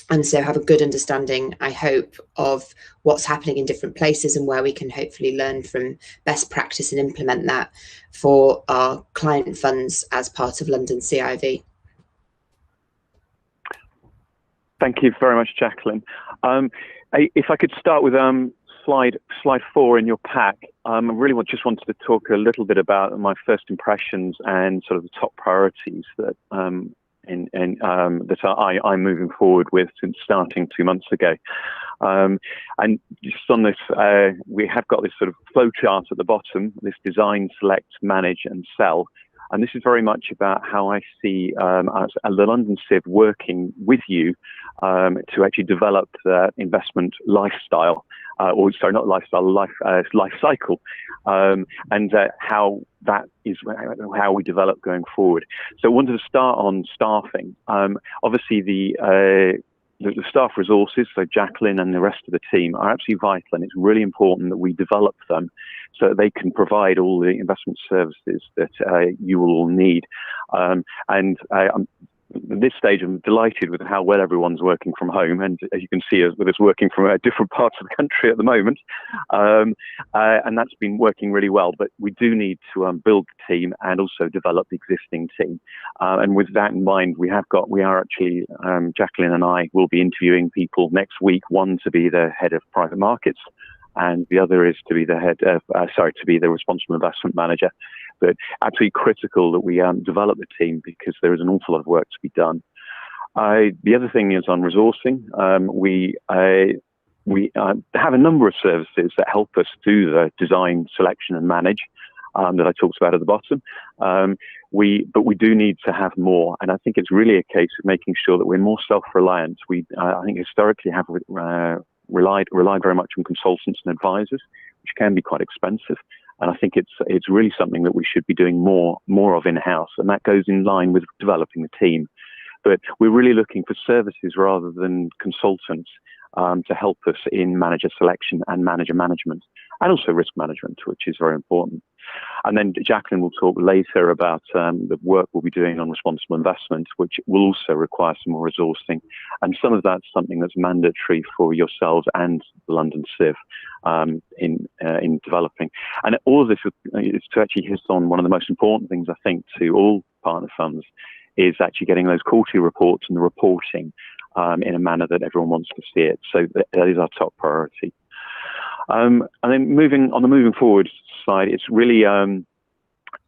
And so have a good understanding, I hope, of what's happening in different places and where we can hopefully learn from best practice and implement that for our client funds as part of London CIV. Thank you very much, Jacqueline. If I could start with slide 4 in your pack. I really just wanted to talk a little bit about my first impressions and sort of the top priorities that that I'm moving forward with since starting 2 months ago. And just on this, we have got this sort of flow chart at the bottom, this design, select, manage and sell. And this is very much about how I see the London Civ working with you to actually develop the investment lifestyle, or sorry, not lifestyle, life cycle, and how that is how we develop going forward. So I wanted to start on staffing. Obviously, the staff resources, so Jacqueline and the rest of the team, are absolutely vital, and it's really important that we develop them so that they can provide all the investment services that you will all need. At this stage, I'm delighted with how well everyone's working from home, and as you can see, with us working from different parts of the country at the moment, and that's been working really well. But we do need to build the team and also develop the existing team. And with that in mind, we are actually Jacqueline and I will be interviewing people next week. One to be the head of private markets, and the other is to be the head of to be the responsible investment manager. But absolutely critical that we develop the team, because there is an awful lot of work to be done. The other thing is on resourcing. we have a number of services that help us do the design, selection, and manage that I talked about at the bottom. But we do need to have more, and I think it's really a case of making sure that we're more self-reliant. I think historically have relied very much on consultants and advisors, which can be quite expensive. And I think it's really something that we should be doing more of in-house, and that goes in line with developing the team. But we're really looking for services rather than consultants to help us in manager selection and manager management, and also risk management, which is very important. And then Jacqueline will talk later about the work we'll be doing on responsible investment, which will also require some more resourcing. And some of that's something that's mandatory for yourselves and the London Civ in developing. And all of this is to actually hit on one of the most important things, I think, to all partner funds, is actually getting those quarterly reports and the reporting in a manner that everyone wants to see it. So that is our top priority. And then moving forward slide, it's really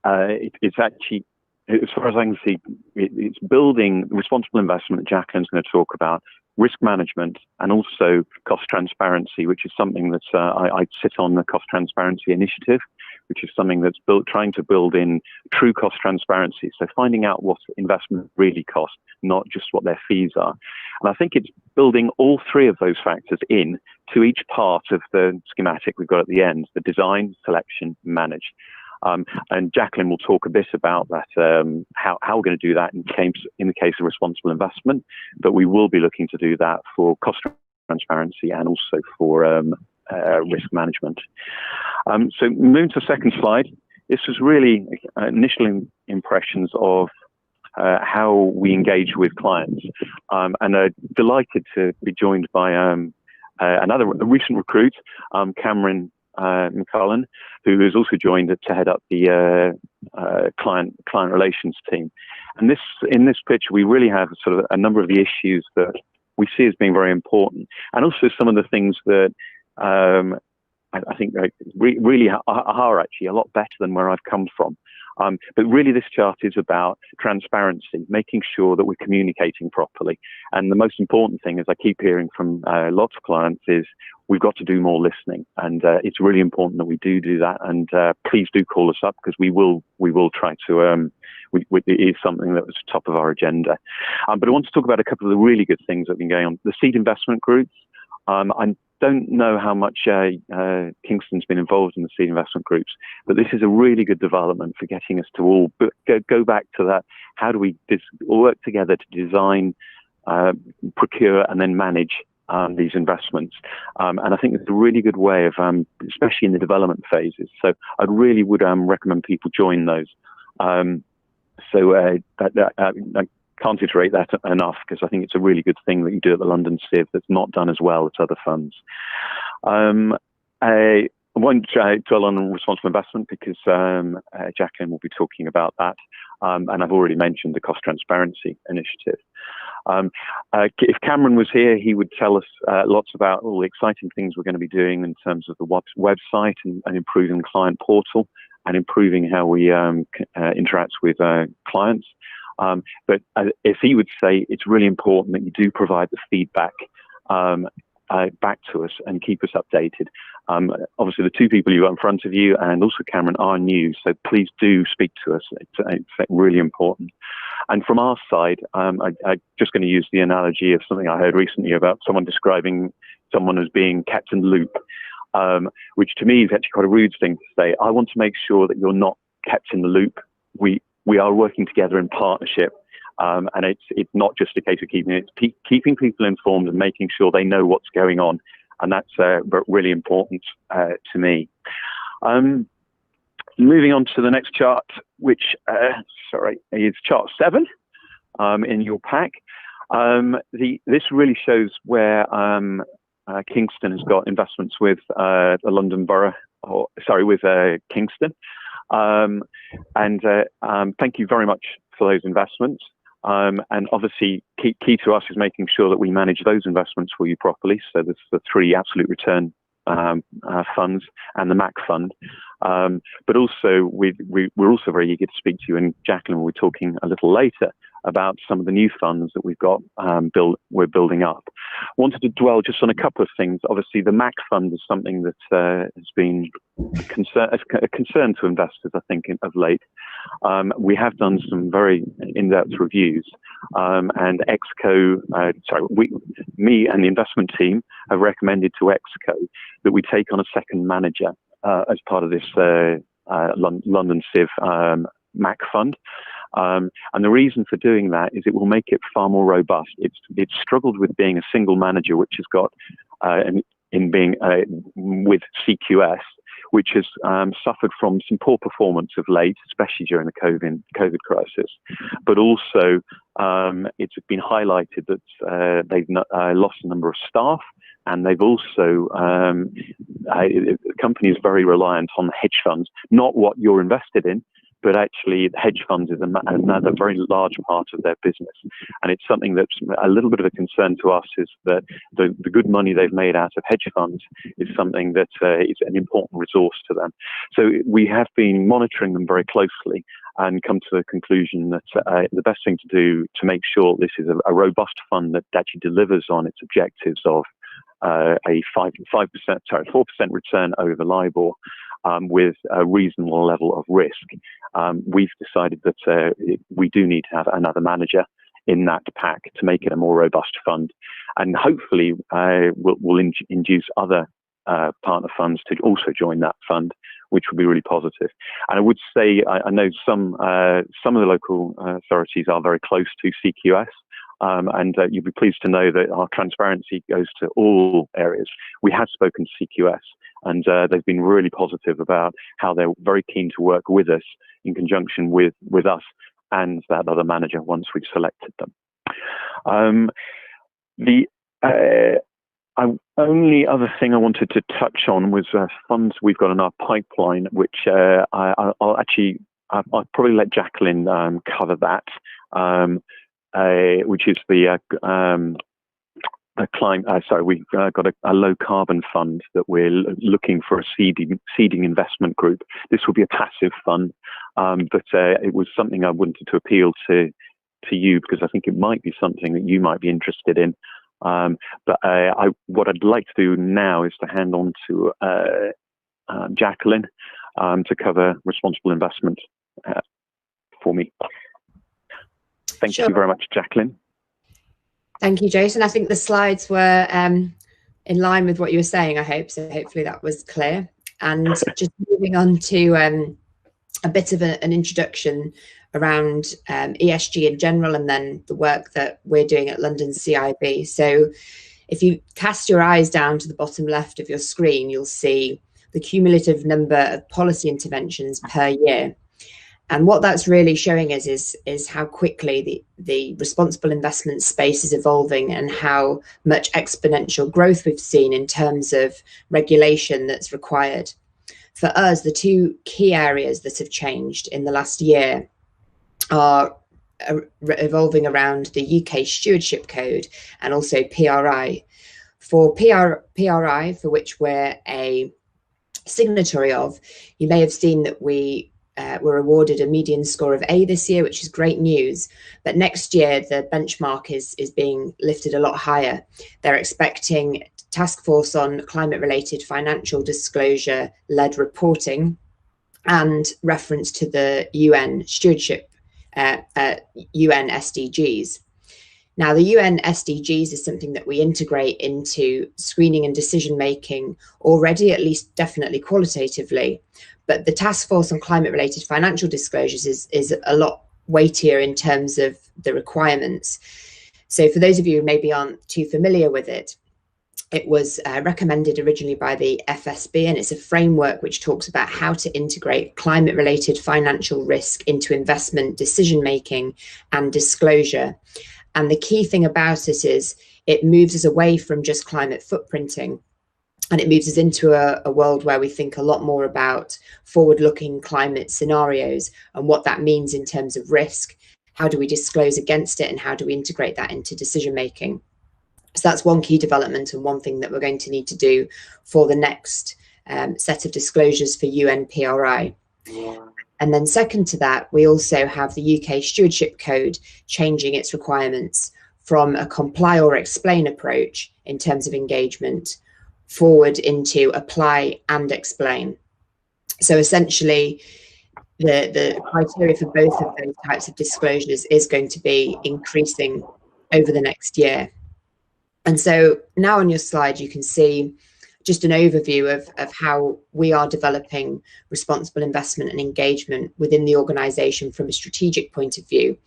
it's actually, as far as I can see, it's building responsible investment that Jacqueline's going to talk about, risk management, and also cost transparency, which is something that I sit on the cost transparency initiative, which is something that's trying to build in true cost transparency. So finding out what investment really costs, not just what their fees are. And I think it's building all three of those factors in to each part of the schematic we've got at the end: the design, selection, manage. And Jacqueline will talk a bit about that, how we're going to do that in the case of responsible investment, but we will be looking to do that for cost transparency and also for risk management. So moving to the second slide, this was really initial impressions of how we engage with clients, and delighted to be joined by a recent recruit, Cameron McCullen, who has also joined to head up the client relations team. And in this pitch, we really have sort of a number of the issues that we see as being very important, and also some of the things that I think really are actually a lot better than where I've come from. But really, this chart is about transparency, making sure that we're communicating properly. And the most important thing, as I keep hearing from lots of clients, is we've got to do more listening. And it's really important that we do that. And please do call us up, because we will try to, it is something that was top of our agenda. But I want to talk about a couple of the really good things that have been going on. The seed investment groups. I don't know how much Kingston's been involved in the seed investment groups, but this is a really good development for getting us to all go back to that. How do we all work together to design, procure, and then manage these investments? And I think it's a really good way of, especially in the development phases. So I really would recommend people join those. I can't iterate that enough, because I think it's a really good thing that you do at the London Civ that's not done as well at other funds. I won't dwell on responsible investment, because Jacqueline will be talking about that, and I've already mentioned the cost transparency initiative. If Cameron was here, he would tell us lots about all the exciting things we're going to be doing in terms of the website and improving the client portal and improving how we interact with clients. But as he would say, it's really important that you do provide the feedback back to us and keep us updated. Obviously, the two people you got in front of you and also Cameron are new, so please do speak to us. It's really important. And from our side, I'm just going to use the analogy of something I heard recently about someone describing someone as being kept in the loop, which to me is actually quite a rude thing to say. I want to make sure that you're not kept in the loop. We are working together in partnership, and it's not just a case of keeping people informed and making sure they know what's going on, and that's really important to me. Moving on to the next chart, which is chart 7 in your pack. This really shows where Kingston has got investments with the London Borough, with Kingston. And thank you very much for those investments. And obviously, key to us is making sure that we manage those investments for you properly. So there's the 3 absolute return funds and the MAC fund. But also, we're also very eager to speak to you, and Jacqueline will be talking a little later about some of the new funds that we've got we're building up. Wanted to dwell just on a couple of things. Obviously, the MAC fund is something that has been a concern to investors, I think, of late. We have done some very in-depth reviews, and me and the investment team have recommended to EXCO that we take on a second manager as part of this London Civ MAC fund. And the reason for doing that is it will make it far more robust. It's struggled with being a single manager, which has got in being with CQS, which has suffered from some poor performance of late, especially during the COVID crisis. But also, it's been highlighted that they've lost a number of staff, and they've also the company is very reliant on hedge funds, not what you're invested in, but actually the hedge funds is another very large part of their business. And it's something that's a little bit of a concern to us, is that the good money they've made out of hedge funds is something that is an important resource to them. So we have been monitoring them very closely and come to the conclusion that the best thing to do to make sure this is a robust fund that actually delivers on its objectives of a 4% return over LIBOR, with a reasonable level of risk. We've decided that we do need to have another manager in that pack to make it a more robust fund, and hopefully we'll induce other partner funds to also join that fund, which would be really positive. And I would say I know some of the local authorities are very close to CQS. And you'll be pleased to know that our transparency goes to all areas. We have spoken to CQS, and they've been really positive about how they're very keen to work with us in conjunction with us and that other manager once we've selected them. The only other thing I wanted to touch on was funds we've got in our pipeline, which I'll probably let Jacqueline cover that. Which is the we've got a low carbon fund that we're looking for a seeding investment group. This will be a passive fund, but it was something I wanted to appeal to you, because I think it might be something that you might be interested in. But what I'd like to do now is to hand on to Jacqueline to cover responsible investment for me. Thank you very much, Jacqueline. Thank you, Jason. I think the slides were in line with what you were saying, I hope. So hopefully that was clear. And just moving on to a bit of an introduction around ESG in general, and then the work that we're doing at London CIV. So if you cast your eyes down to the bottom left of your screen, you'll see the cumulative number of policy interventions per year. And what that's really showing us is how quickly the responsible investment space is evolving, and how much exponential growth we've seen in terms of regulation that's required. For us, the two key areas that have changed in the last year are evolving around the UK Stewardship Code and also PRI. For PRI, for which we're a signatory of, you may have seen that we were awarded a median score of A this year, which is great news. But next year, the benchmark is being lifted a lot higher. They're expecting Task Force on Climate-Related Financial Disclosure-led reporting and reference to the UN Stewardship, UN SDGs. Now, the UN SDGs is something that we integrate into screening and decision-making already, at least definitely qualitatively. But the Task Force on Climate-Related Financial Disclosures is a lot weightier in terms of the requirements. So for those of you who maybe aren't too familiar with it, it was recommended originally by the FSB, and it's a framework which talks about how to integrate climate-related financial risk into investment decision-making and disclosure. And the key thing about it is it moves us away from just climate footprinting, and it moves us into a world where we think a lot more about forward-looking climate scenarios and what that means in terms of risk. How do we disclose against it, and how do we integrate that into decision-making? So that's one key development and one thing that we're going to need to do for the next set of disclosures for UNPRI. And then second to that, we also have the UK Stewardship Code changing its requirements from a comply or explain approach in terms of engagement forward into apply and explain. So essentially, the criteria for both of those types of disclosures is going to be increasing over the next year. And so now on your slide, you can see just an overview of how we are developing responsible investment and engagement within the organisation from a strategic point of view.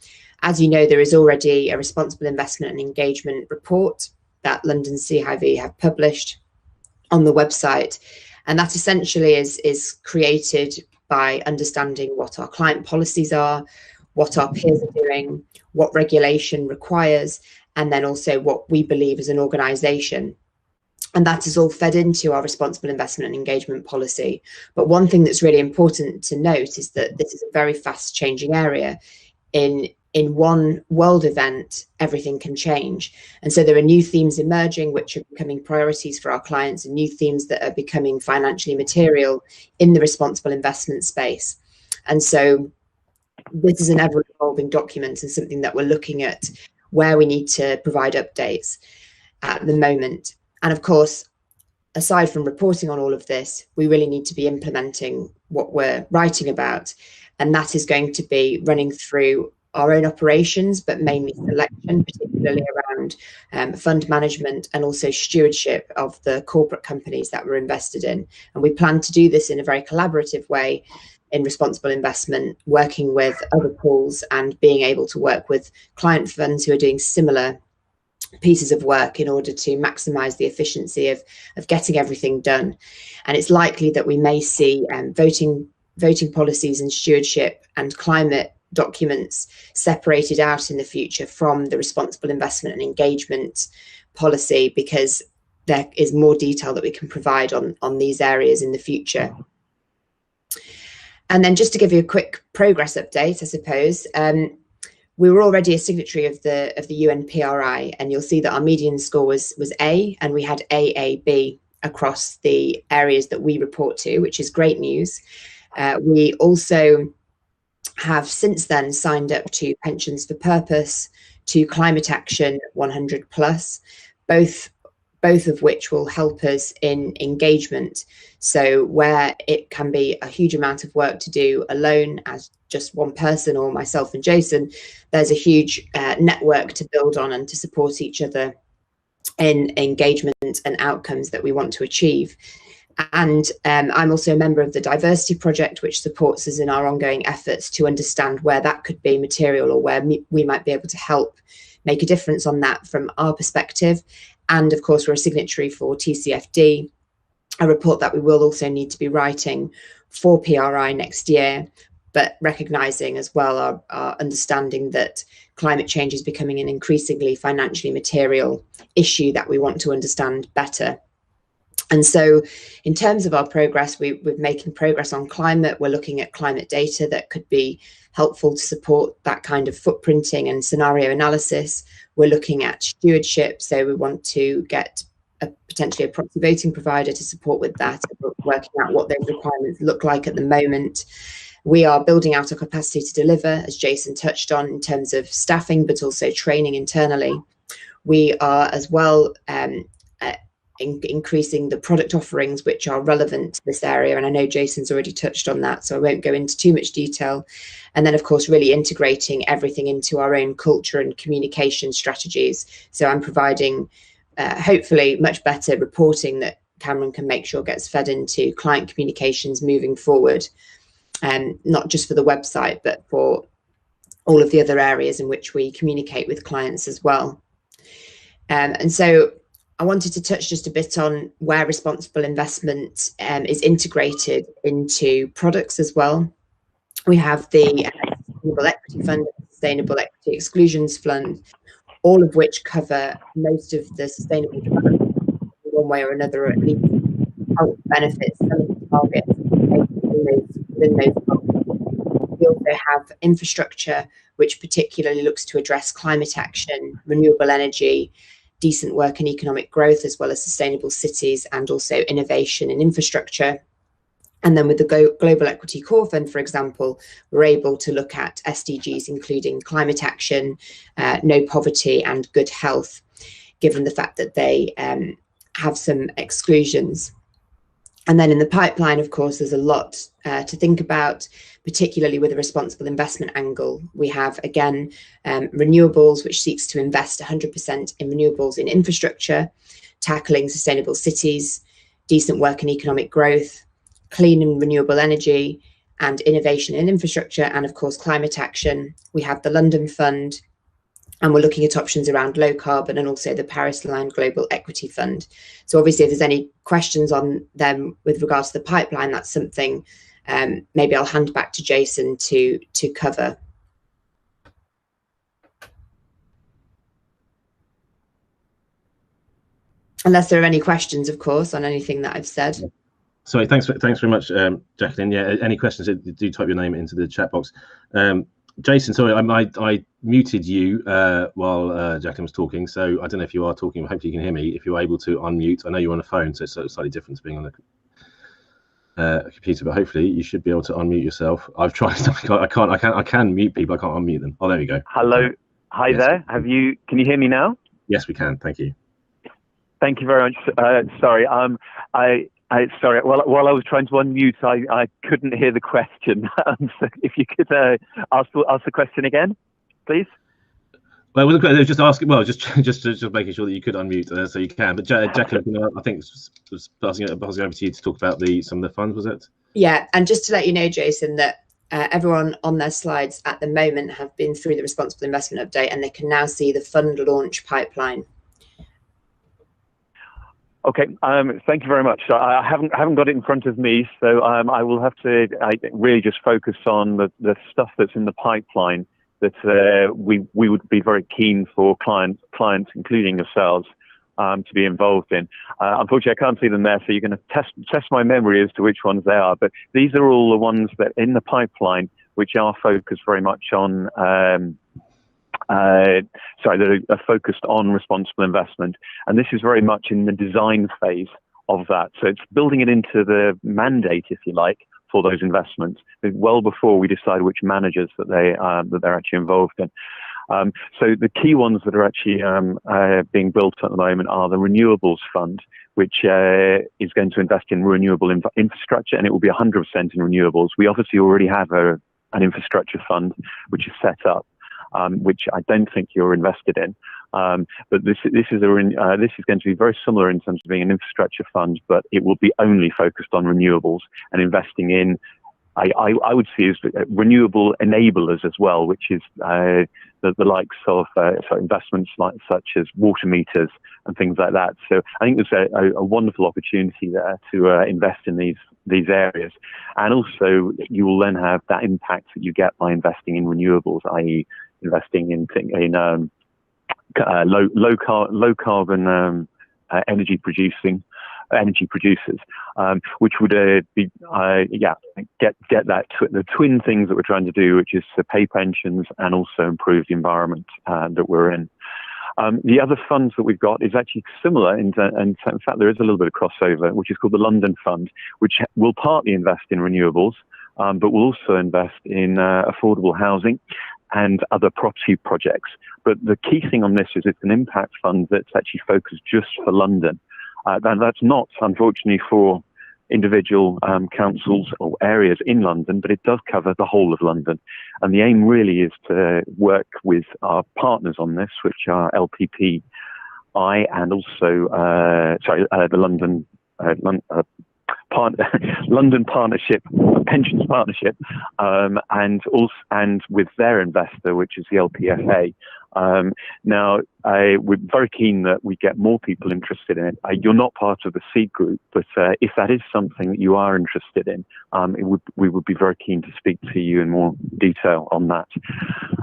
As you know, there is already a responsible investment and engagement report that London CIV have published on the website. And that essentially is created by understanding what our client policies are, what our peers are doing, what regulation requires, and then also what we believe as an organisation. And that is all fed into our responsible investment and engagement policy. But one thing that's really important to note is that this is a very fast changing area. In one world event, everything can change. And so there are new themes emerging, which are becoming priorities for our clients, and new themes that are becoming financially material in the responsible investment space. And so this is an ever evolving document and something that we're looking at where we need to provide updates at the moment. And of course, aside from reporting on all of this, we really need to be implementing what we're writing about. And that is going to be running through our own operations, but mainly selection, particularly around fund management and also stewardship of the corporate companies that we're invested in. And we plan to do this in a very collaborative way in responsible investment, working with other pools and being able to work with client funds who are doing similar pieces of work in order to maximize the efficiency of getting everything done. And it's likely that we may see voting policies and stewardship and climate documents separated out in the future from the responsible investment and engagement policy, because there is more detail that we can provide on these areas in the future. And then just to give you a quick progress update, I suppose, we were already a signatory of the UNPRI, and you'll see that our median score was A, and we had AAB across the areas that we report to, which is great news. We also have since then signed up to Pensions for Purpose, to Climate Action 100+, both of which will help us in engagement. So where it can be a huge amount of work to do alone as just one person or myself and Jason, there's a huge network to build on and to support each other in engagement and outcomes that we want to achieve. And I'm also a member of the Diversity Project, which supports us in our ongoing efforts to understand where that could be material or where we might be able to help make a difference on that from our perspective. And of course, we're a signatory for TCFD, a report that we will also need to be writing for PRI next year, but recognising as well our understanding that climate change is becoming an increasingly financially material issue that we want to understand better. And so in terms of our progress, we're making progress on climate. We're looking at climate data that could be helpful to support that kind of footprinting and scenario analysis. We're looking at stewardship. So we want to get potentially a proxy voting provider to support with that, working out what those requirements look like at the moment. We are building out our capacity to deliver, as Jason touched on, in terms of staffing, but also training internally. We are as well increasing the product offerings which are relevant to this area. And I know Jason's already touched on that, so I won't go into too much detail. And then, of course, really integrating everything into our own culture and communication strategies. So I'm providing, hopefully, much better reporting that Cameron can make sure gets fed into client communications moving forward, not just for the website, but for all of the other areas in which we communicate with clients as well. And so I wanted to touch just a bit on where responsible investment is integrated into products as well. We have the Sustainable Equity Fund, Sustainable Equity Exclusions Fund, all of which cover most of the sustainable development in one way or another, or at least help benefit some of the targets within those targets. We also have infrastructure, which particularly looks to address climate action, renewable energy, decent work and economic growth, as well as sustainable cities and also innovation and infrastructure. And then with the Global Equity Core Fund, for example, we're able to look at SDGs, including climate action, no poverty and good health, given the fact that they have some exclusions. And then in the pipeline, of course, there's a lot to think about, particularly with a responsible investment angle. We have, again, renewables, which seeks to invest 100% in renewables in infrastructure, tackling sustainable cities, decent work and economic growth, clean and renewable energy, and innovation in infrastructure, and of course, climate action. We have the London Fund, and we're looking at options around low carbon and also the Paris-aligned Global Equity Fund. So obviously, if there's any questions on them with regards to the pipeline, that's something maybe I'll hand back to Jason to cover. Unless there are any questions, of course, on anything that I've said. Sorry, thanks very much, Jacqueline. Yeah, any questions, do type your name into the chat box. Jason, sorry, I muted you while Jacqueline was talking, so I don't know if you are talking. Hopefully you can hear me. If you're able to unmute, I know you're on a phone, so it's slightly different to being on a computer, but hopefully you should be able to unmute yourself. I've tried. I can mute people. I can't unmute them. Oh, there we go. Hello, hi yes. there. Can you hear me now? Yes, we can. Thank you. Thank you very much. Sorry, sorry. While I was trying to unmute, I couldn't hear the question. So if you could ask the question again, please. Well, it was just asking. Well, just making sure that you could unmute, so you can. But Jacqueline, I think was passing over to you to talk about some of the funds. Was it? Yeah, and just to let you know, Jason, that everyone on their slides at the moment have been through the responsible investment update, and they can now see the fund launch pipeline. Okay, thank you very much. So I haven't got it in front of me, so I will have to really just focus on the stuff that's in the pipeline that we would be very keen for clients, including yourselves, to be involved in. Unfortunately, I can't see them there, so you're going to test my memory as to which ones they are. But these are all the ones that in the pipeline which are focused very much on. That are focused on responsible investment, and this is very much in the design phase of that. So it's building it into the mandate, if you like, for those investments, well before we decide which managers that they're actually involved in. So the key ones that are actually being built at the moment are the Renewables Fund, which is going to invest in renewable infrastructure, and it will be 100% in renewables. We obviously already have an infrastructure fund which is set up, which I don't think you're invested in. But this is going to be very similar in terms of being an infrastructure fund, but it will be only focused on renewables and investing in, I would see as renewable enablers as well, which is the likes of investments such as water meters and things like that. So I think there's a wonderful opportunity there to invest in these areas. And also you will then have that impact that you get by investing in renewables, i.e. investing in low carbon energy producers, which would get that the twin things that we're trying to do, which is to pay pensions and also improve the environment that we're in. The other funds that we've got is actually similar, and in fact there is a little bit of crossover, which is called the London Fund, which will partly invest in renewables, but will also invest in affordable housing and other property projects. But the key thing on this is it's an impact fund that's actually focused just for London. And that's not, unfortunately, for individual councils or areas in London, but it does cover the whole of London. And the aim really is to work with our partners on this, which are LPPI and also, the London London Partnership, Pensions Partnership, and with their investor, which is the LPFA. Now, we're very keen that we get more people interested in it. You're not part of the seed group, but if that is something that you are interested in, we would be very keen to speak to you in more detail on that.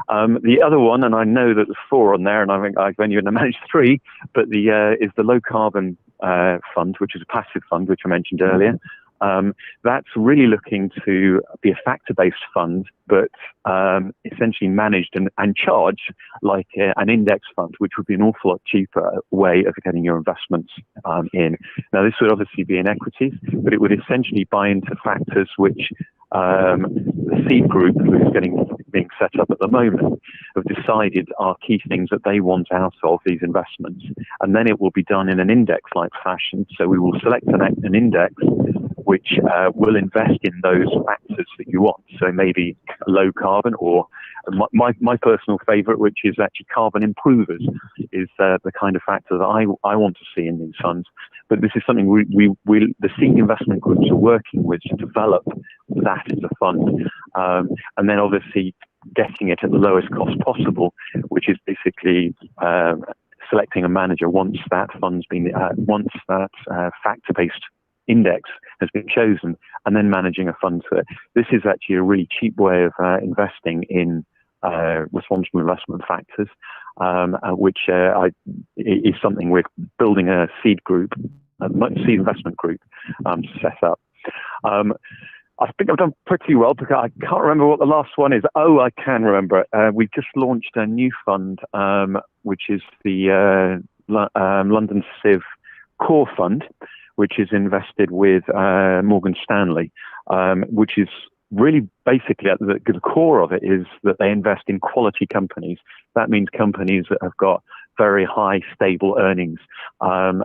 The other one, and I know that there's 4 on there, and I think I've only managed 3, but is the Low Carbon Fund, which is a passive fund, which I mentioned earlier. That's really looking to be a factor-based fund, but essentially managed and charged like an index fund, which would be an awful lot cheaper way of getting your investments in. Now, this would obviously be in equities, but it would essentially buy into factors which the seed group, who's being set up at the moment, have decided are key things that they want out of these investments. And then it will be done in an index-like fashion. So we will select an index which will invest in those factors that you want. So maybe low carbon, or my personal favorite, which is actually carbon improvers, is the kind of factor that I want to see in these funds. But this is something the seed investment groups are working with to develop that as a fund. And then obviously getting it at the lowest cost possible, which is basically selecting a manager once that fund's been, factor-based index has been chosen, and then managing a fund to it. This is actually a really cheap way of investing in responsible investment factors, which is something we're building a seed investment group to set up. I think I've done pretty well because I can't remember what the last one is. Oh, I can remember it. We've just launched a new fund, which is the London Civ Core Fund, which is invested with Morgan Stanley, which is really basically at the core of it is that they invest in quality companies. That means companies that have got very high stable earnings and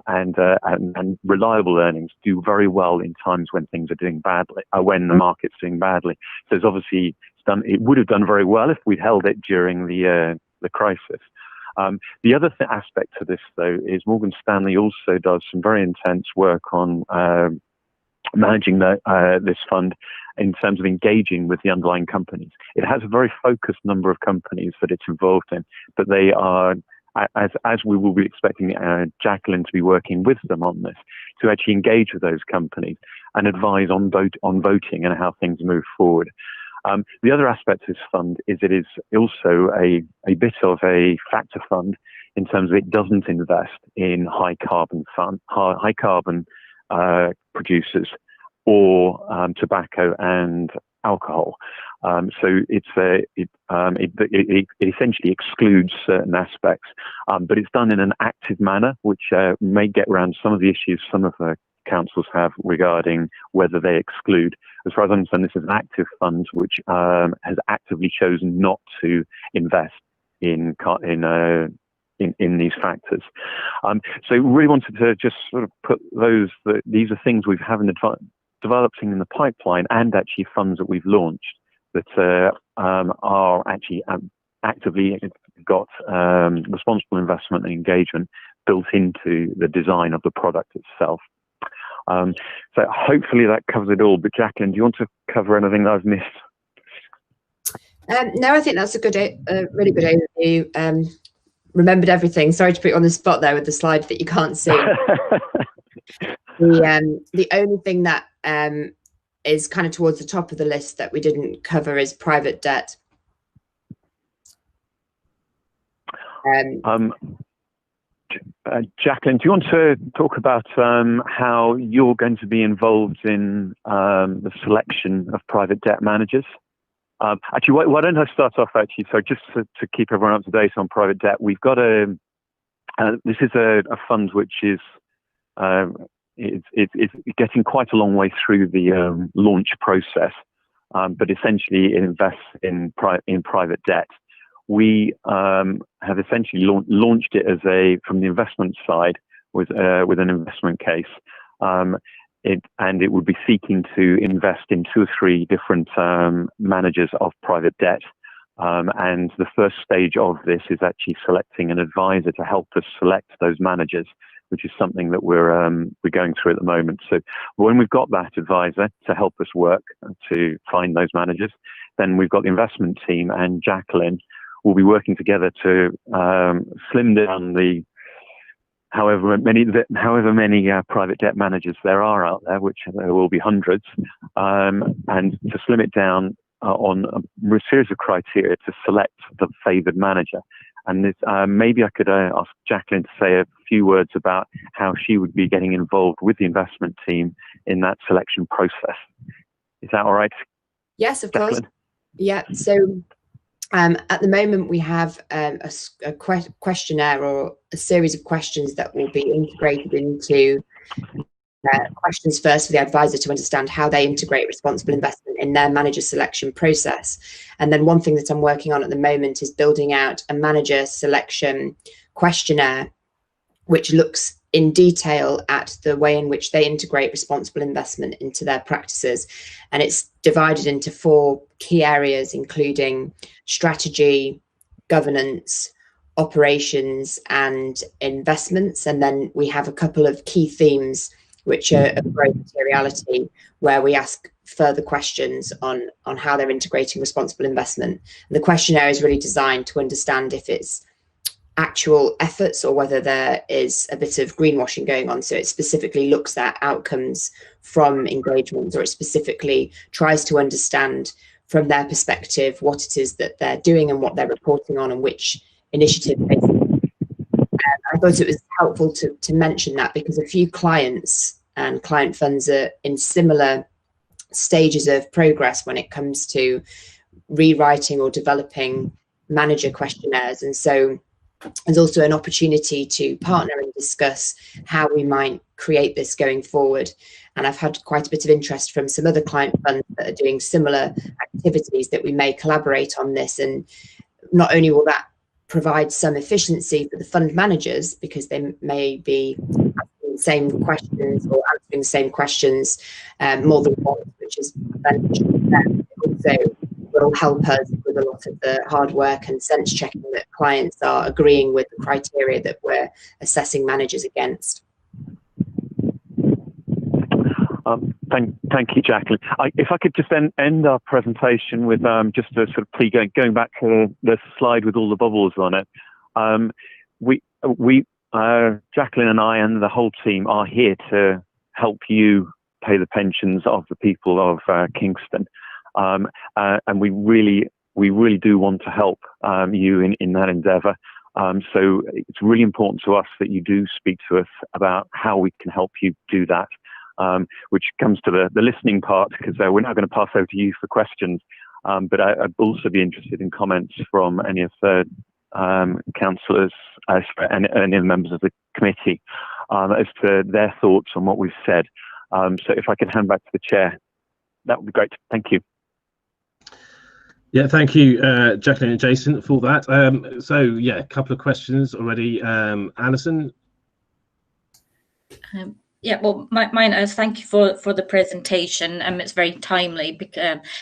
reliable earnings, do very well in times when things are doing badly, when the market's doing badly. So it's obviously it would have done very well if we'd held it during the crisis. The other aspect to this, though, is Morgan Stanley also does some very intense work on managing this fund in terms of engaging with the underlying companies. It has a very focused number of companies that it's involved in, but they are, as we will be expecting Jacqueline to be working with them on this, to actually engage with those companies and advise on voting and how things move forward. The other aspect of this fund is it is also a bit of a factor fund in terms of it doesn't invest in high carbon producers or tobacco and alcohol. So it essentially excludes certain aspects, but it's done in an active manner, which may get around some of the issues some of the councils have regarding whether they exclude. As far as I understand, this is an active fund which has actively chosen not to invest in these factors. So really wanted to just sort of put these are things we've having developing in the pipeline, and actually funds that we've launched that are actually actively got responsible investment and engagement built into the design of the product itself. So hopefully that covers it all. But Jacqueline, do you want to cover anything that I've missed? No, I think that's a really good overview. Remembered everything. Sorry to put you on the spot there with the slide that you can't see. The only thing that is kind of towards the top of the list that we didn't cover is private debt. Jacqueline, do you want to talk about how you're going to be involved in the selection of private debt managers? Actually, why don't I start off actually? So just to keep everyone up to date on private debt, we've got this is a fund which is it's getting quite a long way through the launch process, but essentially it invests in private debt. We have essentially launched it as from the investment side with an investment case. It would be seeking to invest in 2 or 3 different managers of private debt. And the first stage of this is actually selecting an advisor to help us select those managers, which is something that we're going through at the moment. So when we've got that advisor to help us work to find those managers, then we've got the investment team and Jacqueline will be working together to slim down the however many private debt managers there are out there, which there will be hundreds, and to slim it down on a series of criteria to select the favoured manager. And this, maybe I could ask Jacqueline to say a few words about how she would be getting involved with the investment team in that selection process. Is that all right? Yes, of Jacqueline? course. Yeah. So At the moment, we have a questionnaire or a series of questions that will be integrated into questions first for the advisor to understand how they integrate responsible investment in their manager selection process. And then one thing that I'm working on at the moment is building out a manager selection questionnaire, which looks in detail at the way in which they integrate responsible investment into their practices. And it's divided into 4 key areas, including strategy, governance, operations, and investments. And then we have a couple of key themes which are of great materiality, where we ask further questions on how they're integrating responsible investment. And the questionnaire is really designed to understand if it's actual efforts or whether there is a bit of greenwashing going on. So it specifically looks at outcomes from engagements, or it specifically tries to understand from their perspective what it is that they're doing and what they're reporting on and which initiative. I thought it was helpful to mention that, because a few clients and client funds are in similar stages of progress when it comes to rewriting or developing manager questionnaires. And so there's also an opportunity to partner and discuss how we might create this going forward. And I've had quite a bit of interest from some other client funds that are doing similar activities, that we may collaborate on this. And not only will that provide some efficiency for the fund managers, because they may be asking the same questions or answering the same questions more than once, which is beneficial for them. It also will help us with a lot of the hard work and sense checking that clients are agreeing with the criteria that we're assessing managers against. Thank you, Jacqueline. If I could just then end our presentation with just a sort of plea, going back to the slide with all the bubbles on it. Jacqueline and I and the whole team are here to help you pay the pensions of the people of Kingston, and we really do want to help you in that endeavour. So it's really important to us that you do speak to us about how we can help you do that. Which comes to the listening part, because we're now going to pass over to you for questions. But I'd also be interested in comments from any of the councillors and any of the members of the committee as to their thoughts on what we've said. So if I could hand back to the chair, that would be great. Thank you. Yeah, thank you, Jacqueline and Jason, for that. So yeah, a couple of questions already. Alison. Yeah, well, mine is thank you for the presentation. It's very timely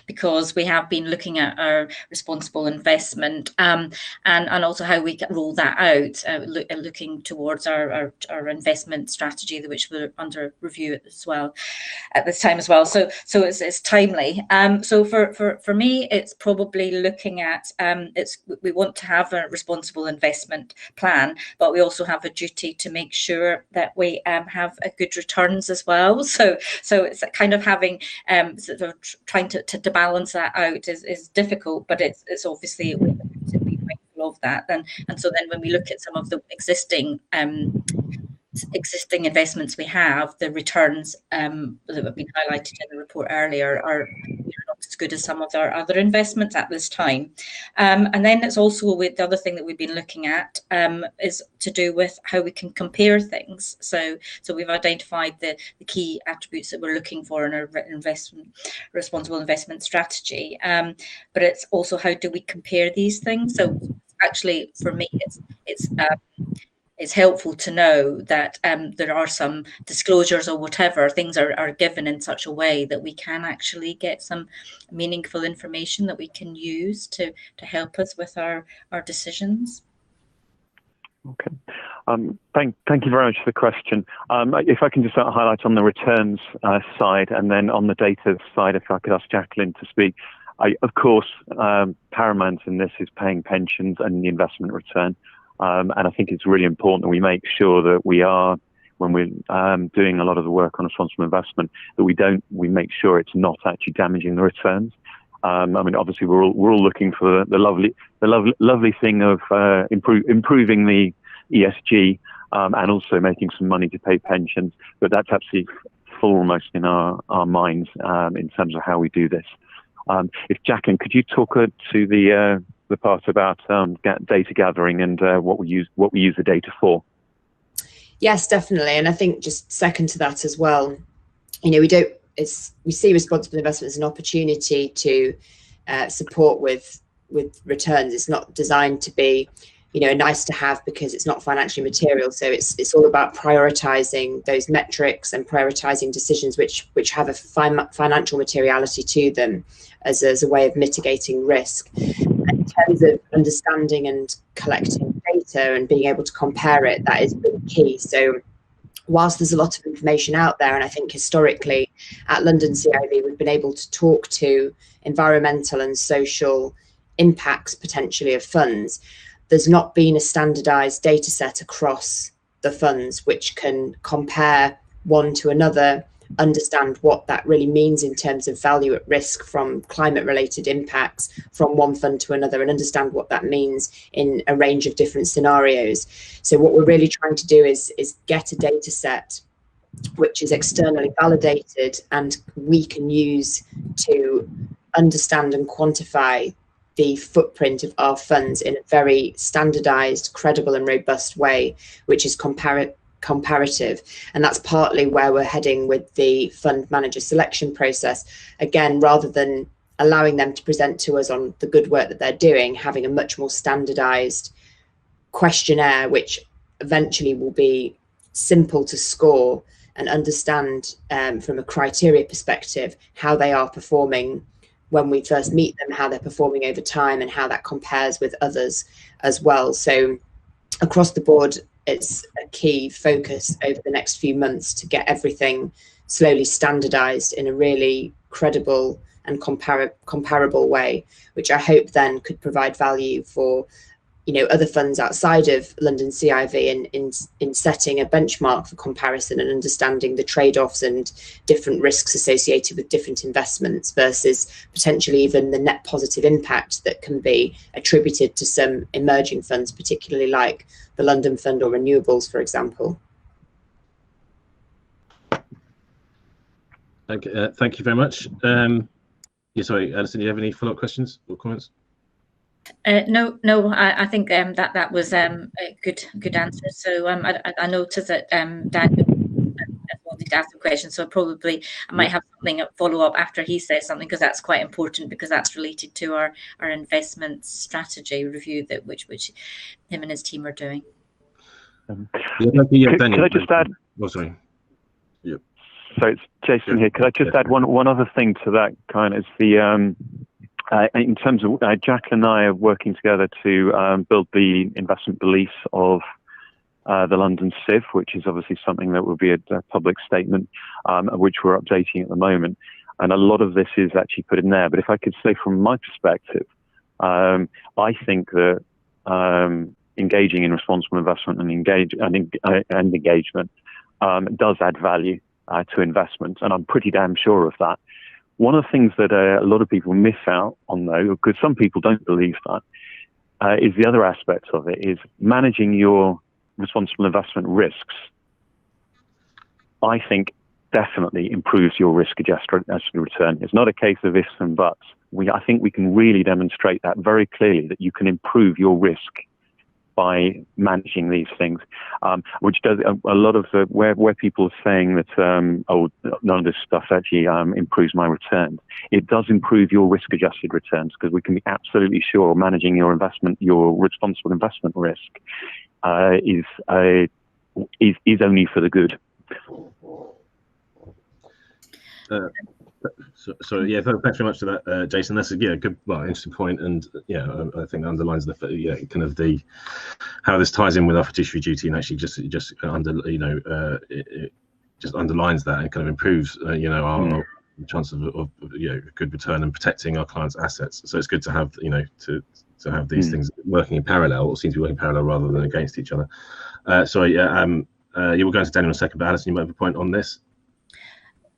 because we have been looking at our responsible investment and also how we can roll that out, looking towards our investment strategy, which we're under review as well at this time as well. So it's timely. So for me, it's probably looking at we want to have a responsible investment plan, but we also have a duty to make sure that we have a good returns as well. So it's kind of having sort of trying to balance that out is difficult, but it's obviously to be mindful of that. And so then when we look at some of the existing investments we have, the returns that have been highlighted in the report earlier are not as good as some of our other investments at this time. And then it's also with the other thing that we've been looking at is to do with how we can compare things. So we've identified the key attributes that we're looking for in our responsible investment strategy. But it's also how do we compare these things? So actually, for me, it's helpful to know that there are some disclosures or whatever things are given in such a way that we can actually get some meaningful information that we can use to help us with our decisions. Okay. Thank you very much for the question. If I can just highlight on the returns side, and then on the data side, if I could ask Jacqueline to speak. Of course, paramount in this is paying pensions and the investment return. And I think it's really important that we make sure that we are, when we're doing a lot of the work on responsible investment, that we make sure it's not actually damaging the returns. I mean, obviously, we're all looking for the lovely thing of improving the ESG and also making some money to pay pensions. But that's absolutely foremost in our minds in terms of how we do this. If Jacqueline, could you talk to the part about data gathering and what we use the data for? Yes, definitely, and I think just second to that as well. We see responsible investment as an opportunity to support with returns. It's not designed to be, a nice to have because it's not financially material. So it's all about prioritizing those metrics and prioritizing decisions which have a financial materiality to them as a way of mitigating risk. In terms of understanding and collecting data and being able to compare it, that is really key. So whilst there's a lot of information out there, and I think historically at London CIV we've been able to talk to environmental and social impacts potentially of funds, there's not been a standardized data set across the funds which can compare one to another, understand what that really means in terms of value at risk from climate related impacts from one fund to another, and understand what that means in a range of different scenarios. So what we're really trying to do is get a data set which is externally validated and we can use to understand and quantify the footprint of our funds in a very standardized, credible and robust way, which is comparative. And that's partly where we're heading with the fund manager selection process. Again, rather than allowing them to present to us on the good work that they're doing, having a much more standardized questionnaire, which eventually will be simple to score and understand from a criteria perspective how they are performing when we first meet them, how they're performing over time, and how that compares with others as well. So across the board, it's a key focus over the next few months to get everything slowly standardized in a really credible and comparable way, which I hope then could provide value for other funds outside of London CIV in setting a benchmark for comparison and understanding the trade-offs and different risks associated with different investments versus potentially even the net positive impact that can be attributed to some emerging funds, particularly like the London Fund or Renewables, for example. Thank you very much. Sorry, Alison, do you have any follow-up questions or comments? No, I think that was a good answer. So I noticed that Daniel wanted to ask a question, so I might have something follow up after he says something, because that's quite important, because that's related to our investment strategy review which him and his team are doing. Could I just add? Oh, sorry. Yeah. So it's Jason here. Could I just add one other thing to that, kind of the in terms of Jacqueline and I are working together to build the investment beliefs of the London Civ, which is obviously something that will be a public statement, which we're updating at the moment. And a lot of this is actually put in there. But if I could say from my perspective, I think that engaging in responsible investment and engagement does add value to investment, and I'm pretty damn sure of that. One of the things that a lot of people miss out on, though, because some people don't believe that, is the other aspect of it, is managing your responsible investment risks. I think definitely improves your risk-adjusted return. It's not a case of ifs and buts. I think we can really demonstrate that very clearly, that you can improve your risk by managing these things, which does a lot of the where people are saying that none of this stuff actually improves my returns. It does improve your risk-adjusted returns, because we can be absolutely sure managing your responsible investment risk is only for the good. So yeah, thanks very much for that, Jason. That's a good, interesting point, and I think underlines the kind of how this ties in with our fiduciary duty, and actually just underlines that and kind of improves our chance of good return and protecting our clients' assets. So it's good to have to have these things working in parallel, or seem to be working in parallel rather than against each other. You were going to Daniel in a second, but Alison, you might have a point on this.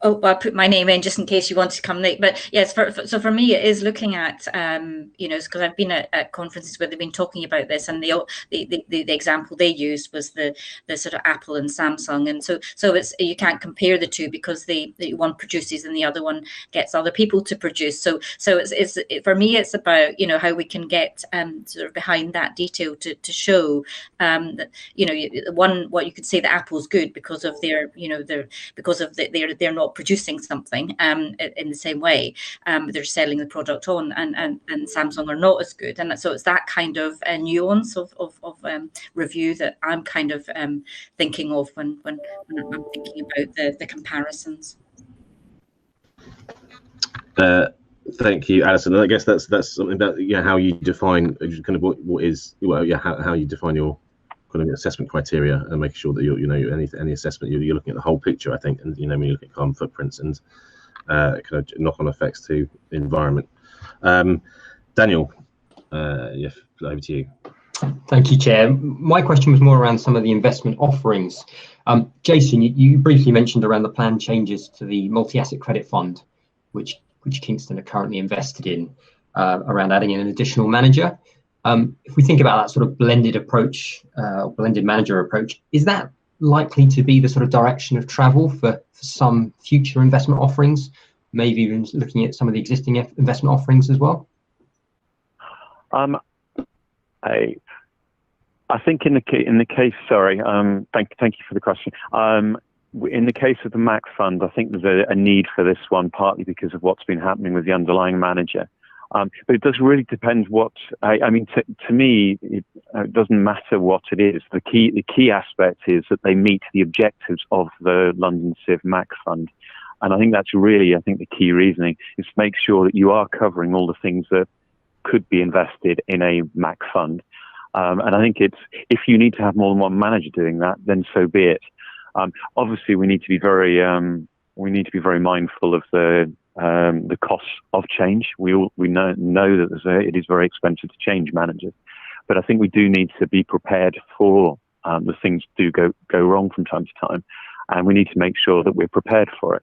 Oh, I put my name in just in case you want to come late. But yes, so for me, it is looking at, because I've been at conferences where they've been talking about this, and the example they used was the sort of Apple and Samsung, and so it's, you can't compare the two because the one produces and the other one gets other people to produce. So it's for me, it's about how we can get sort of behind that detail to show that what you could say that Apple's good because of their they're not producing something in the same way, they're selling the product on, and Samsung are not as good, and so it's that kind of nuance of review that I'm kind of thinking of when I'm thinking about the comparisons. Thank you, Alison. And I guess that's something about how you define kind of what is how you define your kind of assessment criteria, and making sure that any assessment you're looking at the whole picture, I think, and when you look at carbon footprints and kind of knock-on effects to the environment. Daniel, over to you. Thank you, Chair. My question was more around some of the investment offerings. Jason, you briefly mentioned around the planned changes to the multi-asset credit fund, which Kingston are currently invested in, around adding in an additional manager. If we think about that sort of blended approach, blended manager approach, is that likely to be the sort of direction of travel for some future investment offerings, maybe even looking at some of the existing investment offerings as well? I think in the case, sorry, thank you for the question. In the case of the Max Fund, I think there's a need for this one, partly because of what's been happening with the underlying manager. But it does really depend what, I mean, to me, it doesn't matter what it is. The key aspect is that they meet the objectives of the London Civ Max Fund. And I think that's really, the key reasoning is to make sure that you are covering all the things that could be invested in a Max Fund. And I think if you need to have more than one manager doing that, then so be it. Obviously, we need to be very mindful of the costs of change. We know that it is very expensive to change managers, but I think we do need to be prepared for the things do go wrong from time to time, and we need to make sure that we're prepared for it.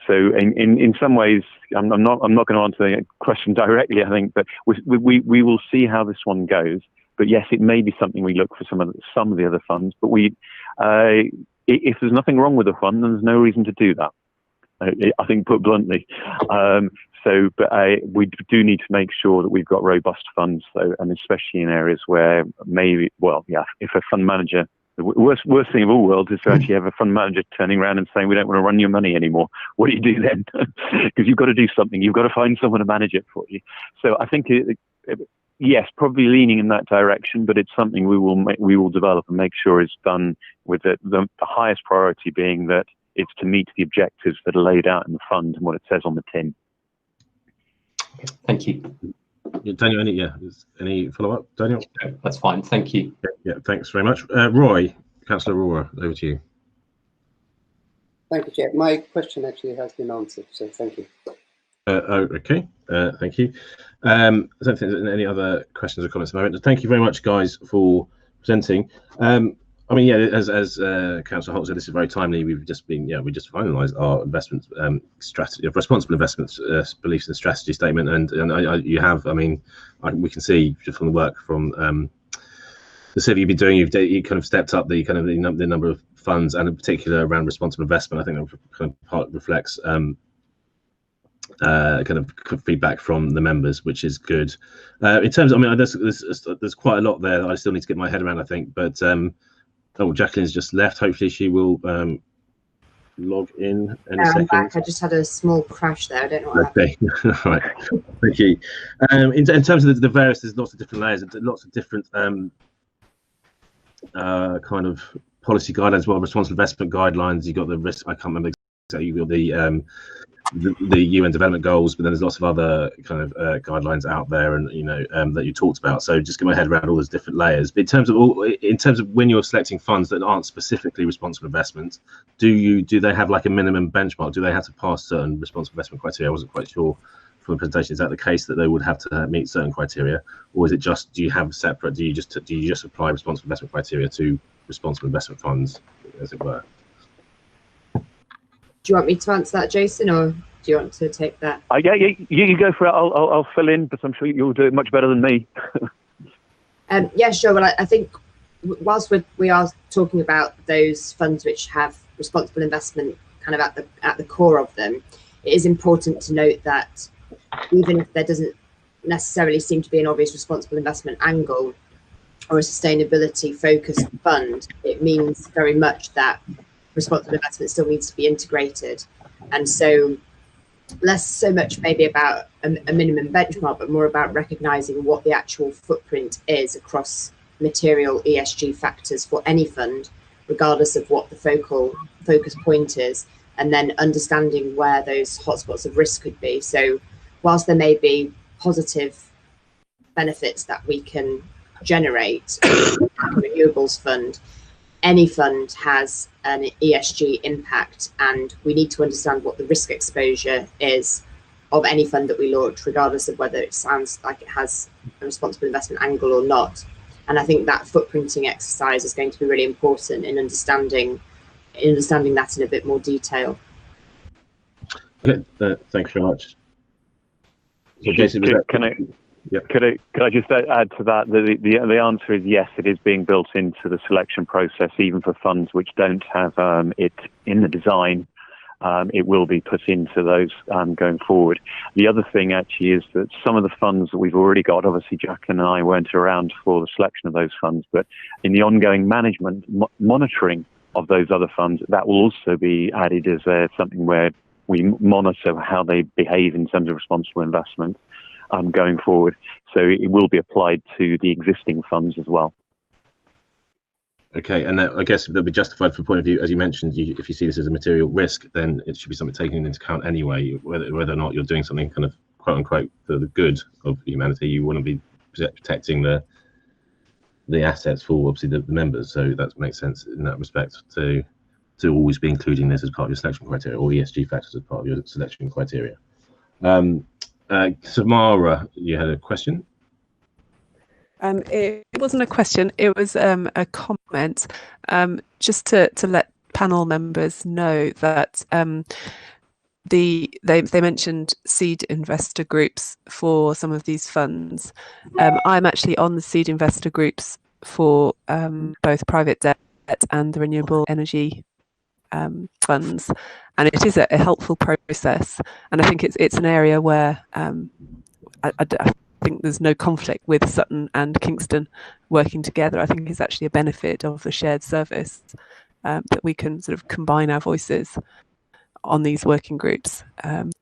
So in some ways, I'm not going to answer the question directly, I think, but we will see how this one goes. But yes, it may be something we look for some of the other funds, but if there's nothing wrong with the fund, then there's no reason to do that. I think, put bluntly. But we do need to make sure that we've got robust funds, though, and especially in areas where maybe, if a fund manager, the worst thing of all worlds is to actually have a fund manager turning around and saying, we don't want to run your money anymore. What do you do then? Because you've got to do something. You've got to find someone to manage it for you. So I think, yes, probably leaning in that direction, but it's something we will develop and make sure is done with the highest priority being that it's to meet the objectives that are laid out in the fund and what it says on the tin. Thank you. Daniel, any follow-up, Daniel? No, that's fine, thank you. Yeah, thanks very much. Roy, Councillor Aurora, over to you. Thank you, Chair. My question actually has been answered, so thank you. Okay, thank you. I don't think there's any other questions or comments at the moment. Thank you very much, guys, for presenting. I mean, as Councillor Holt said, this is very timely. We just finalised our investment strategy, responsible investments beliefs and strategy statement, and you have. I mean, we can see just from the work from the civ you've been doing, you kind of stepped up the number of funds, and in particular around responsible investment. I think that kind of part reflects kind of feedback from the members, which is good. In terms of, I mean, there's quite a lot there that I still need to get my head around, I think, but. Jacqueline's just left. Hopefully she will log in any second. Back. I just had a small crash there. I don't know what happened. All right. Thank you. In terms of the various, there's lots of different layers, lots of different kind of policy guidelines. Well, responsible investment guidelines. You got the risk. I can't remember exactly. You got the UN development goals, but then there's lots of other kind of guidelines out there, and that you talked about. So just get my head around all those different layers. But in terms of when you're selecting funds that aren't specifically responsible investments, do they have like a minimum benchmark? Do they have to pass certain responsible investment criteria? I wasn't quite sure from the presentation. Is that the case that they would have to meet certain criteria, or is it just do you just apply responsible investment criteria to responsible investment funds, as it were? you want me to answer that, Jason, or do you want to take that? Yeah, you go for it. I'll fill in, but I'm sure you'll do it much better than me. Yeah, sure. Well, I think whilst we are talking about those funds which have responsible investment kind of at the core of them, it is important to note that even if there doesn't necessarily seem to be an obvious responsible investment angle or a sustainability focused fund, it means very much that responsible investment still needs to be integrated. And so less so much maybe about a minimum benchmark, but more about recognizing what the actual footprint is across material ESG factors for any fund, regardless of what the focus point is, and then understanding where those hotspots of risk could be. So whilst there may be positive benefits that we can generate from the Renewables Fund, any fund has an ESG impact, and we need to understand what the risk exposure is of any fund that we launch, regardless of whether it sounds like it has a responsible investment angle or not. And I think that footprinting exercise is going to be really important in understanding that in a bit more detail. Okay, thanks very much. So Jason, could I just add to that? The answer is yes, it is being built into the selection process, even for funds which don't have it in the design. It will be put into those going forward. The other thing actually is that some of the funds that we've already got, obviously Jacqueline and I weren't around for the selection of those funds, but in the ongoing management monitoring of those other funds, that will also be added as something where we monitor how they behave in terms of responsible investment going forward. So it will be applied to the existing funds as well. Okay, and I guess that'll be justified from the point of view, as you mentioned, if you see this as a material risk, then it should be something taken into account anyway, whether or not you're doing something kind of quote unquote for the good of humanity. You want to be protecting the assets for obviously the members, so that makes sense in that respect to always be including this as part of your selection criteria, or ESG factors as part of your selection criteria. Samara, you had a question? It wasn't a question, it was a comment, just to let panel members know that they mentioned seed investor groups for some of these funds. I'm actually on the seed investor groups for both private debt and the renewable energy funds, and it is a helpful process, and I think it's an area where I think there's no conflict with Sutton and Kingston working together. I think it's actually a benefit of the shared service that we can sort of combine our voices on these working groups and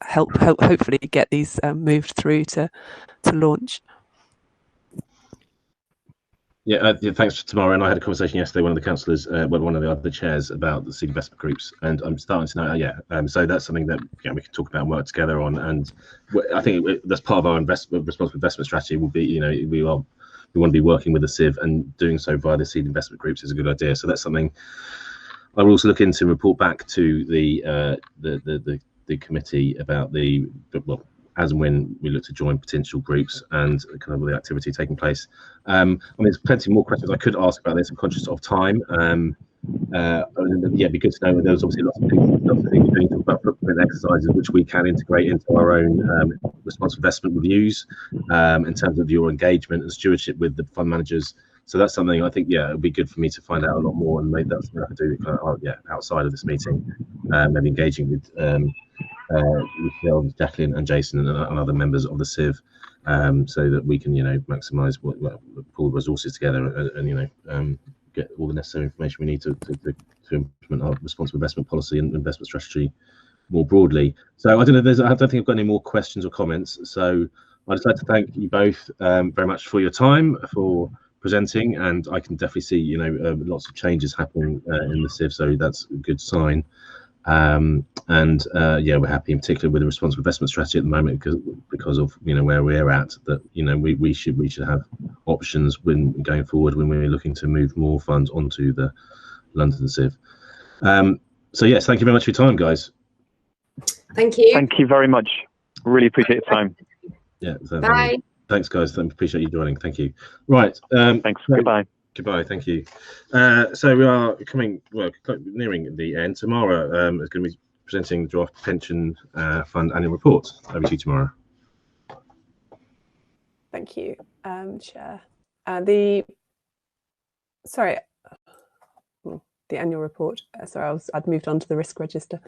hopefully get these moved through to launch. Yeah, thanks, Tamara. And I had a conversation yesterday, one of the councillors, one of the other chairs, about the seed investment groups, and I'm starting to know, so that's something that we can talk about and work together on. And I think that's part of our responsible investment strategy. Will be, we want to be working with the CIV, and doing so via the seed investment groups is a good idea. So that's something I will also look into and report back to the committee about as and when we look to join potential groups and kind of the activity taking place. I mean, there's plenty more questions I could ask about this. I'm conscious of time. It'd be good to know. There's obviously lots of things we're doing about footprint exercises, which we can integrate into our own responsible investment reviews in terms of your engagement and stewardship with the fund managers. So that's something I think, it would be good for me to find out a lot more, and maybe that's something I could do outside of this meeting, maybe engaging with Jacqueline and Jason and other members of the CIV, so that we can maximise pull the resources together and get all the necessary information we need to implement our responsible investment policy and investment strategy more broadly. So I don't know, I don't think I've got any more questions or comments, so I'd just like to thank you both very much for your time, for presenting, and I can definitely see lots of changes happening in the CIV, so that's a good sign. We're happy, in particular with the responsible investment strategy at the moment, because of where we're at, that we should have options when going forward when we're looking to move more funds onto the London CIV. So yes, thank you very much for your time, guys. Thank you. Thank you very much. Really appreciate your time. Yeah. Bye. Thanks, guys. Appreciate you joining. Thank you. Right. Thanks. Goodbye. Goodbye. Thank you. So we are nearing the end. Tamara is going to be presenting the draft pension fund annual report. Over to you, Tamara. Thank you, Chair. The annual report. Sorry, I'd moved on to the risk register.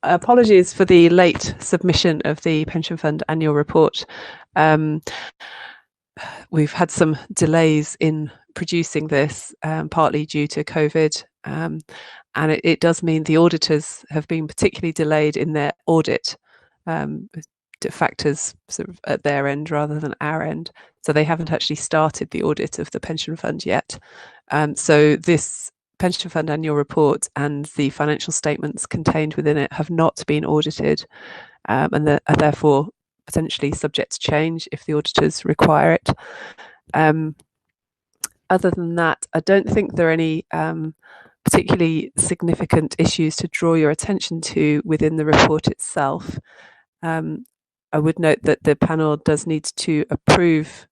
Apologies for the late submission of the pension fund annual report. We've had some delays in producing this, partly due to COVID, and it does mean the auditors have been particularly delayed in their audit. Factors sort of at their end rather than our end, so they haven't actually started the audit of the pension fund yet. So this pension fund annual report and the financial statements contained within it have not been audited, and are therefore potentially subject to change if the auditors require it. Other than that, I don't think there are any particularly significant issues to draw your attention to within the report itself. I would note that the panel does need to approve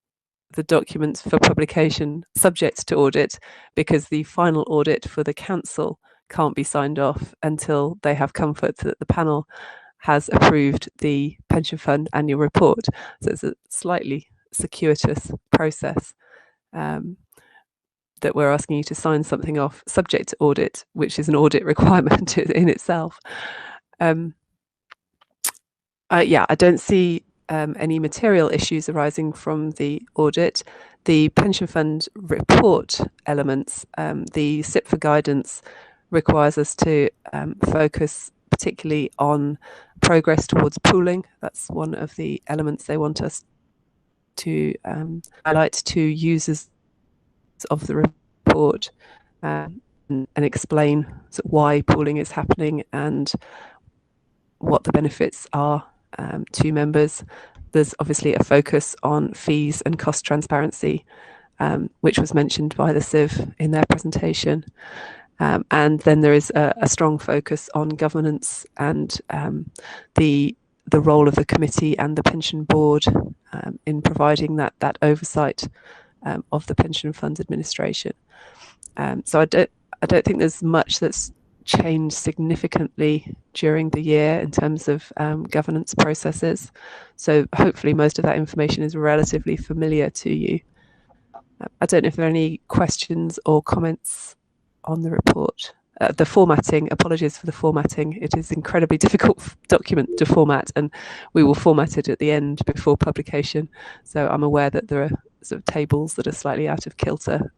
the documents for publication subject to audit, because the final audit for the council can't be signed off until they have comfort that the panel has approved the pension fund annual report. So it's a slightly circuitous process that we're asking you to sign something off subject to audit, which is an audit requirement in itself. Yeah, I don't see any material issues arising from the audit. The pension fund report elements, the SIP for guidance requires us to focus particularly on progress towards pooling. That's one of the elements they want us to highlight to users of the report, and explain sort of why pooling is happening and what the benefits are to members. There's obviously a focus on fees and cost transparency, which was mentioned by the Civ in their presentation. And then there is a strong focus on governance and the role of the committee and the pension board in providing that oversight of the pension fund administration. So I don't think there's much that's changed significantly during the year in terms of governance processes. So hopefully most of that information is relatively familiar to you. I don't know if there are any questions or comments on the report. The formatting, apologies for the formatting. It is incredibly difficult document to format, and we will format it at the end before publication. So I'm aware that there are sort of tables that are slightly out of kilter.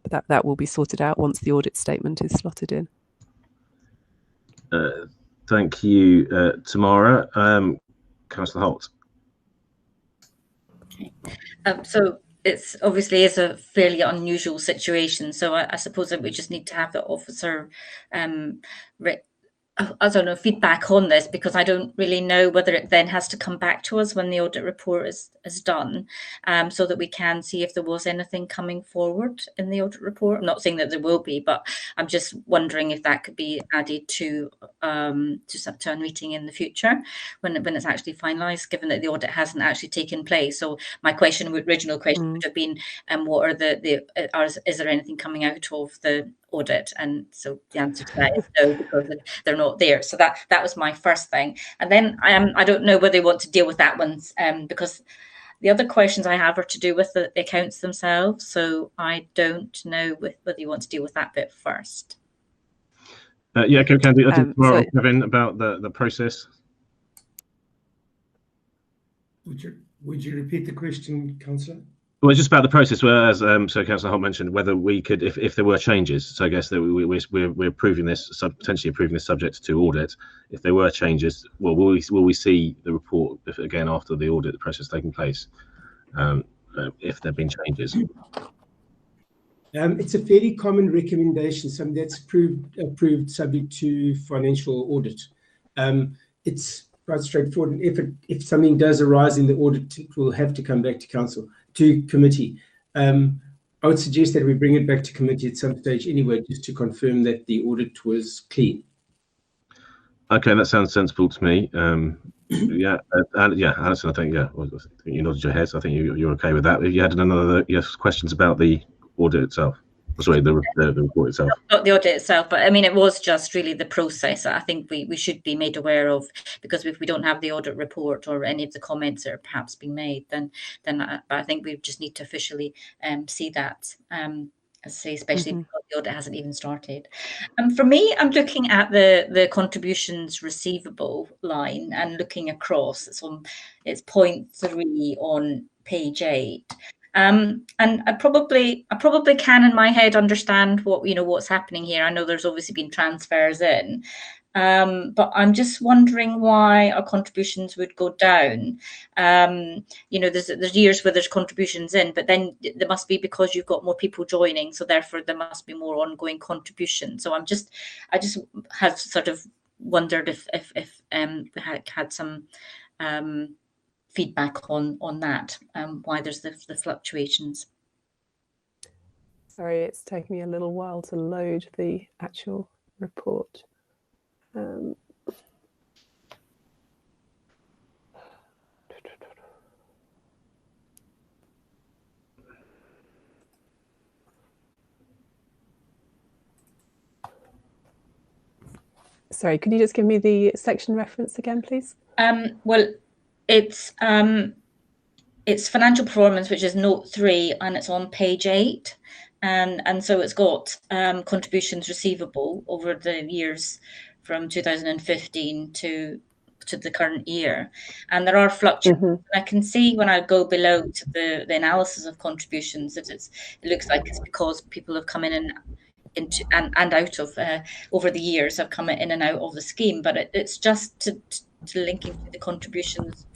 But that will be sorted out once the audit statement is slotted in. Thank you, Tamara. Councillor Holt. Okay. So it's obviously is a fairly unusual situation. So I suppose that we just need to have the officer I don't know, feedback on this, because I don't really know whether it then has to come back to us when the audit report is done, so that we can see if there was anything coming forward in the audit report. I'm not saying that there will be, but I'm just wondering if that could be added to a meeting in the future when it's actually finalised, given that the audit hasn't actually taken place. So my original question would have been, what are is there anything coming out of the audit? And so the answer to that is no, because they're not there. So that was my first thing. And then I don't know whether they want to deal with that one, because the other questions I have are to do with the accounts themselves. So I don't know whether you want to deal with that bit first. Yeah, can do. I think tomorrow, Kevin, about the process. Would you repeat the question, Councillor? Well, it's just about the process, whereas so Councillor Holt mentioned whether we could, if there were changes. So I guess that we're approving this, potentially approving this subject to audit. If there were changes, well, will we see the report again after the audit process taking place? If there've been changes. It's a fairly common recommendation, something that's approved subject to financial audit. It's quite straightforward. If something does arise in the audit, it will have to come back to committee. I would suggest that we bring it back to committee at some stage anyway, just to confirm that the audit was clean. Okay, that sounds sensible to me. Yeah, Alison, I think you nodded your head. So I think you're okay with that. If you had another questions about the audit itself, sorry, the report itself. Not the audit itself, but I mean, it was just really the process. I think we should be made aware of, because if we don't have the audit report or any of the comments that are perhaps being made, then I think we just need to officially see that. Especially because the audit hasn't even started. For me, I'm looking at the contributions receivable line and looking across. It's point 3 on page 8. And I probably can in my head understand what's happening here. I know there's obviously been transfers in, but I'm just wondering why our contributions would go down. There's years where there's contributions in, but then there must be because you've got more people joining, so therefore there must be more ongoing contribution. So I just have sort of wondered if we had some feedback on that, why there's the fluctuations. Sorry, it's taking me a little while to load the actual report. Sorry, could you just give me the section reference again, please? Well, it's financial performance, which is note 3, and it's on page 8. And so it's got contributions receivable over the years from 2015 to the current year, and there are fluctuations. I can see when I go below to the analysis of contributions that it looks like it's because people have come in and out of over the years, have come in and out of the scheme, but it's just to linking to the contributions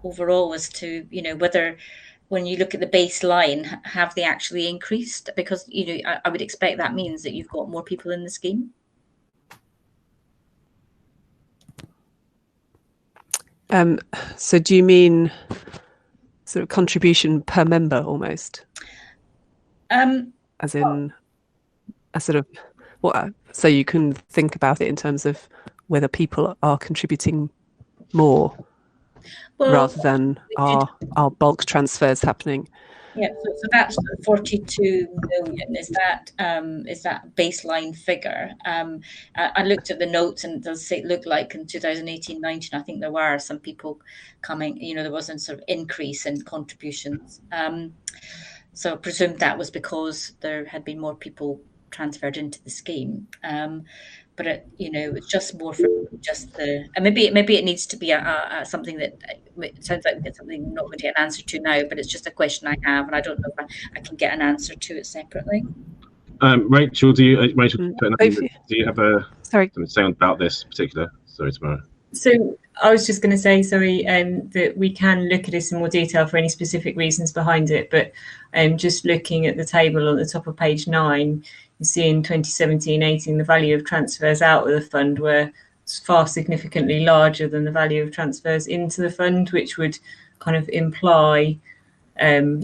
overall as to whether, when you look at the baseline, have they actually increased? Because I would expect that means that you've got more people in the scheme. So do you mean sort of contribution per member almost? As in a sort of so you can think about it in terms of whether people are contributing more rather than our bulk transfers happening. Yeah, so that's 42 million. Is that baseline figure? I looked at the notes, and it does look like in 2018-19, I think there were some people coming. There wasn't sort of increase in contributions. So I presume that was because there had been more people transferred into the scheme. But it's just more for just the, and maybe it needs to be something that it sounds like it's something I'm not going to get an answer to now, but it's just a question I have, and I don't know if I can get an answer to it separately. Rachel, do you have something to say about this particular? Sorry, Tamara. So I was just going to say, sorry, that we can look at this in more detail for any specific reasons behind it, but just looking at the table on the top of page 9, you see in 2017-18 the value of transfers out of the fund were far significantly larger than the value of transfers into the fund, which would kind of imply,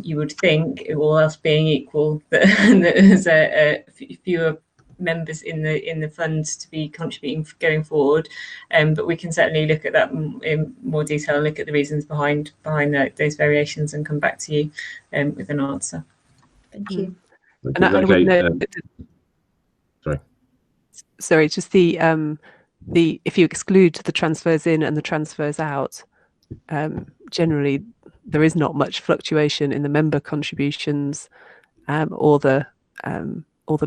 you would think, all else being equal, that there's fewer members in the fund to be contributing going forward. But we can certainly look at that in more detail, look at the reasons behind those variations, and come back to you with an answer. Thank you. Sorry, just the if you exclude the transfers in and the transfers out, generally there is not much fluctuation in the member contributions or the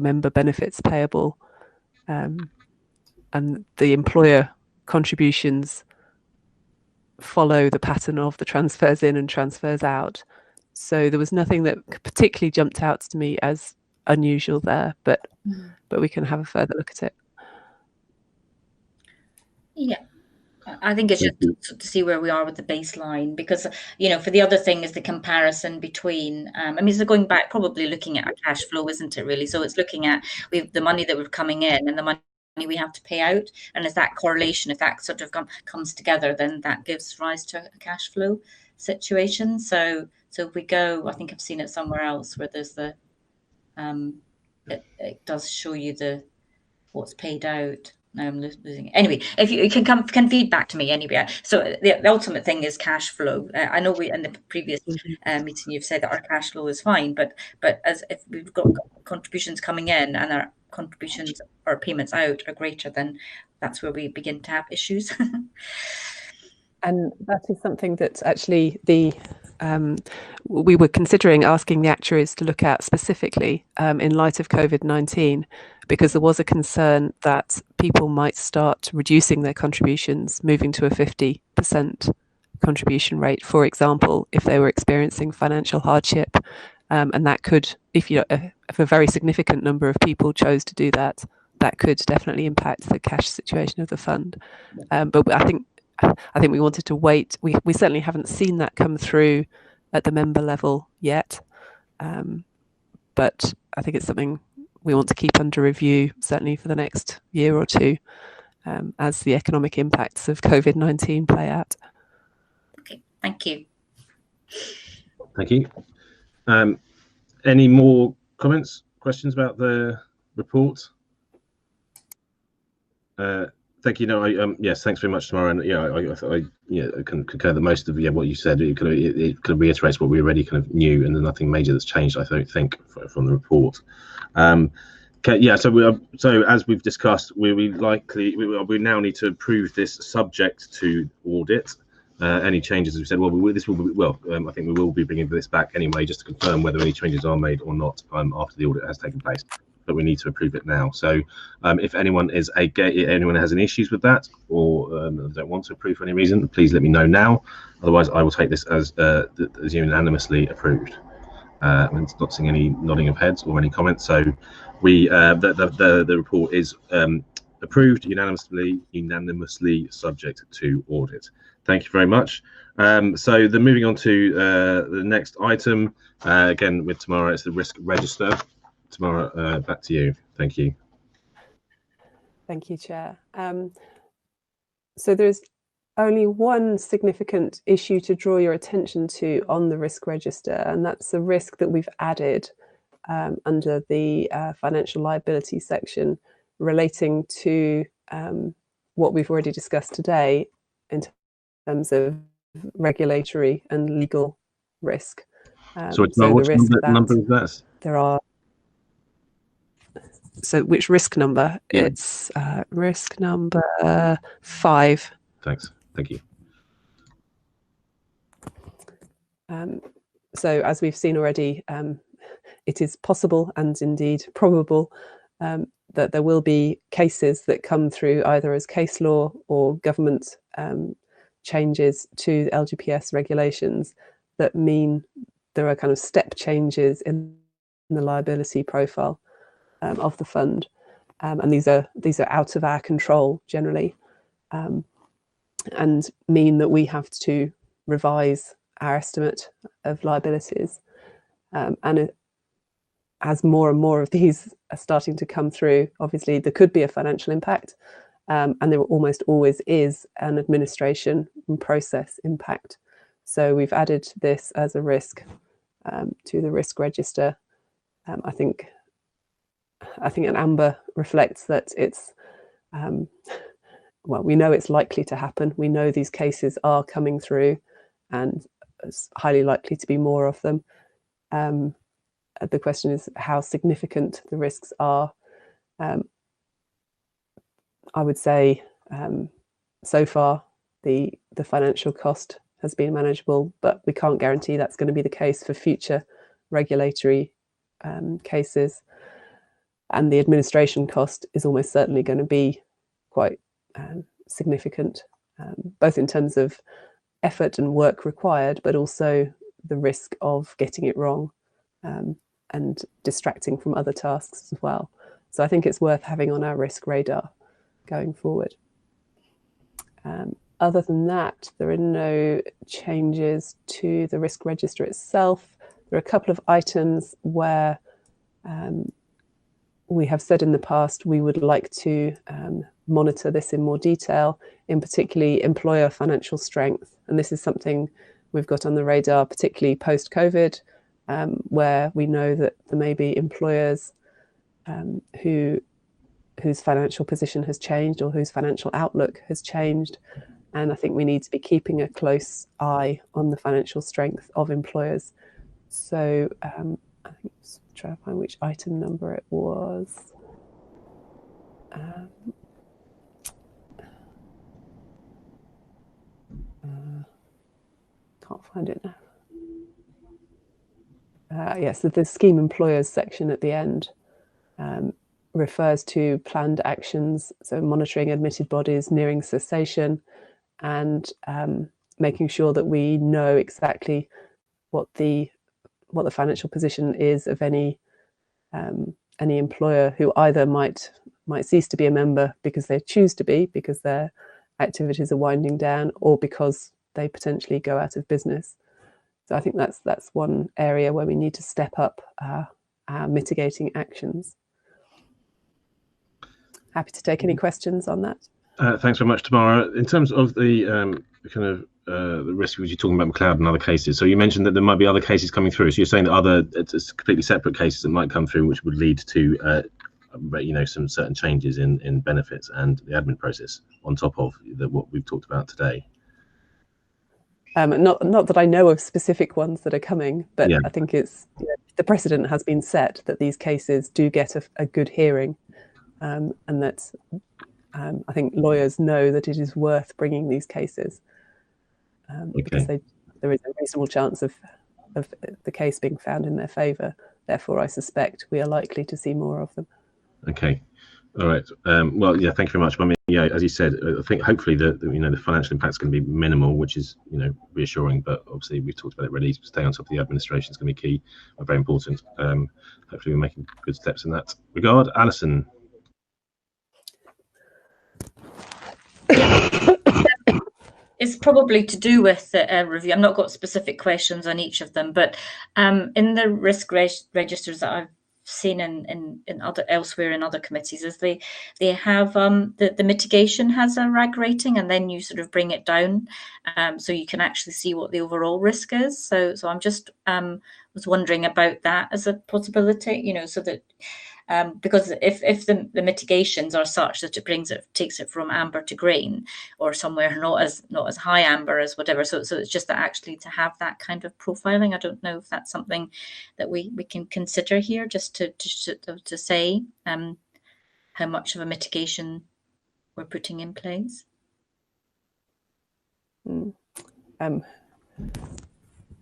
member benefits payable, and the employer contributions follow the pattern of the transfers in and transfers out. So there was nothing that particularly jumped out to me as unusual there, but we can have a further look at it. Yeah, I think it's just to see where we are with the baseline, because for the other thing is the comparison between so going back, probably looking at our cash flow, isn't it, really? So it's looking at the money that we're coming in and the money we have to pay out, and if that correlation, if that sort of comes together, then that gives rise to a cash flow situation. So if we go, I think I've seen it somewhere else where there's it does show you what's paid out. I'm losing. Anyway, if you can feed back to me anyway. So the ultimate thing is cash flow. I know we in the previous meeting you've said that our cash flow is fine, but as if we've got contributions coming in and our contributions or payments out are greater, then that's where we begin to have issues. And that is something that actually we were considering asking the actuaries to look at specifically in light of COVID-19, because there was a concern that people might start reducing their contributions, moving to a 50% contribution rate, for example, if they were experiencing financial hardship. And that could, if a very significant number of people chose to do that, that could definitely impact the cash situation of the fund. But I think we wanted to wait. We certainly haven't seen that come through at the member level yet, but I think it's something we want to keep under review, certainly for the next year or two, as the economic impacts of COVID-19 play out. Okay, thank you. Thank you. Any more comments, questions about the report? Thank you. No, yes, thanks very much, Tamara. And I can concur that most of what you said it kind of reiterates what we already kind of knew, and there's nothing major that's changed, I don't think, from the report. So as we've discussed, we now need to approve this subject to audit. Any changes, as we said, I think we will be bringing this back anyway, just to confirm whether any changes are made or not after the audit has taken place. But we need to approve it now. So if anyone has any issues with that, or don't want to approve for any reason, please let me know now. Otherwise, I will take this as unanimously approved. I'm not seeing any nodding of heads or any comments. So the report is approved unanimously, subject to audit. Thank you very much. So moving on to the next item, again with Tamara, it's the risk register. Tamara, back to you. Thank you. Thank you, Chair. So there's only one significant issue to draw your attention to on the risk register, and that's the risk that we've added under the financial liability section relating to what we've already discussed today in terms of regulatory and legal risk. So which number is that? There are. So which risk number? Yeah. It's risk number 5. Thanks. Thank you. So as we've seen already, it is possible and indeed probable that there will be cases that come through either as case law or government changes to LGPS regulations that mean there are kind of step changes in the liability profile of the fund, and these are out of our control generally, and mean that we have to revise our estimate of liabilities. And as more and more of these are starting to come through, obviously there could be a financial impact, and there almost always is an administration and process impact. So we've added this as a risk to the risk register. I think an amber reflects that it's, we know it's likely to happen. We know these cases are coming through, and it's highly likely to be more of them. The question is how significant the risks are. I would say so far the financial cost has been manageable, but we can't guarantee that's going to be the case for future regulatory cases. And the administration cost is almost certainly going to be quite significant, both in terms of effort and work required, but also the risk of getting it wrong and distracting from other tasks as well. So I think it's worth having on our risk radar going forward. Other than that, there are no changes to the risk register itself. There are a couple of items where we have said in the past we would like to monitor this in more detail, in particularly employer financial strength. And this is something we've got on the radar, particularly post-COVID, where we know that there may be employers who whose financial position has changed or whose financial outlook has changed. And I think we need to be keeping a close eye on the financial strength of employers. So I think let's try to find which item number it was. Can't find it now. Yes, the scheme employers section at the end refers to planned actions, so monitoring admitted bodies nearing cessation, and making sure that we know exactly what the financial position is of any employer who either might cease to be a member because they choose to be, because their activities are winding down, or because they potentially go out of business. So I think that's one area where we need to step up our mitigating actions. Happy to take any questions on that. Thanks very much, Tamara. In terms of the kind of the risk, you're talking about McLeod and other cases. So you mentioned that there might be other cases coming through. So you're saying that it's completely separate cases that might come through, which would lead to some certain changes in benefits and the admin process on top of what we've talked about today. Not that I know of specific ones that are coming, but yeah. I think it's the precedent has been set that these cases do get a good hearing, and that I think lawyers know that it is worth bringing these cases because there is a reasonable chance of the case being found in their favour. Therefore, I suspect we are likely to see more of them. Okay. All right. Well, yeah. Thank you very much. I mean, yeah, as you said, I think hopefully the financial impact is going to be minimal, which is reassuring. But obviously, we've talked about it already. Staying on top of the administration is going to be key and very important. Hopefully, we're making good steps in that regard. Alison. It's probably to do with the review. I've not got specific questions on each of them, but in the risk registers that I've seen in elsewhere in other committees, is they have the mitigation has a RAG rating, and then you sort of bring it down, so you can actually see what the overall risk is. So I'm just was wondering about that as a possibility, so that. Because if the mitigations are such that takes it from amber to green, or somewhere not as high amber as whatever, so it's just that actually to have that kind of profiling. I don't know if that's something that we can consider here, just to say how much of a mitigation we're putting in place.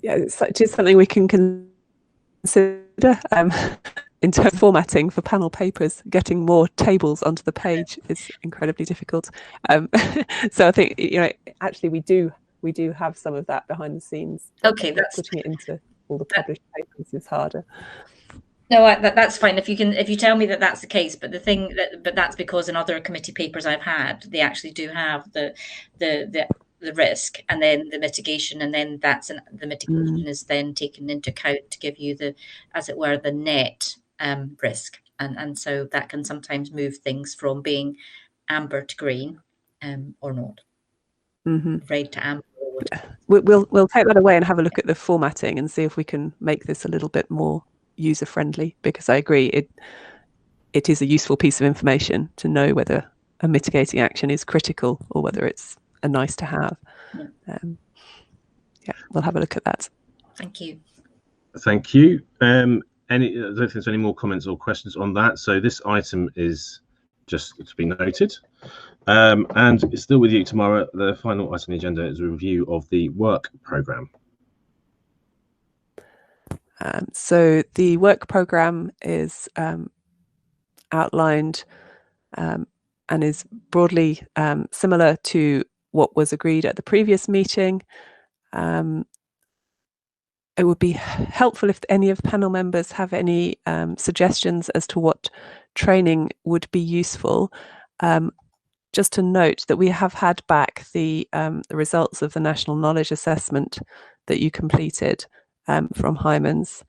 Yeah, it is something we can consider. In terms of formatting for panel papers, getting more tables onto the page is incredibly difficult. So I think actually we do have some of that behind the scenes. Okay, that's putting it into all the published papers is harder. No, that's fine. If you tell me that that's the case, but that's because in other committee papers I've had, they actually do have the risk and then the mitigation, and then the mitigation is then taken into account to give you as it were, the net risk, and so that can sometimes move things from being amber to green, or not. Red to amber. We'll take that away and have a look at the formatting and see if we can make this a little bit more user friendly, because I agree it is a useful piece of information to know whether a mitigating action is critical or whether it's a nice to have. We'll have a look at that. Thank you. Thank you. I don't think there's any more comments or questions on that. So this item is just to be noted. And it's still with you tomorrow. The final item on the agenda is a review of the work programme. So the work programme is outlined and is broadly similar to what was agreed at the previous meeting. It would be helpful if any of the panel members have any suggestions as to what training would be useful. Just to note that we have had back the results of the National Knowledge Assessment that you completed from Hyman's.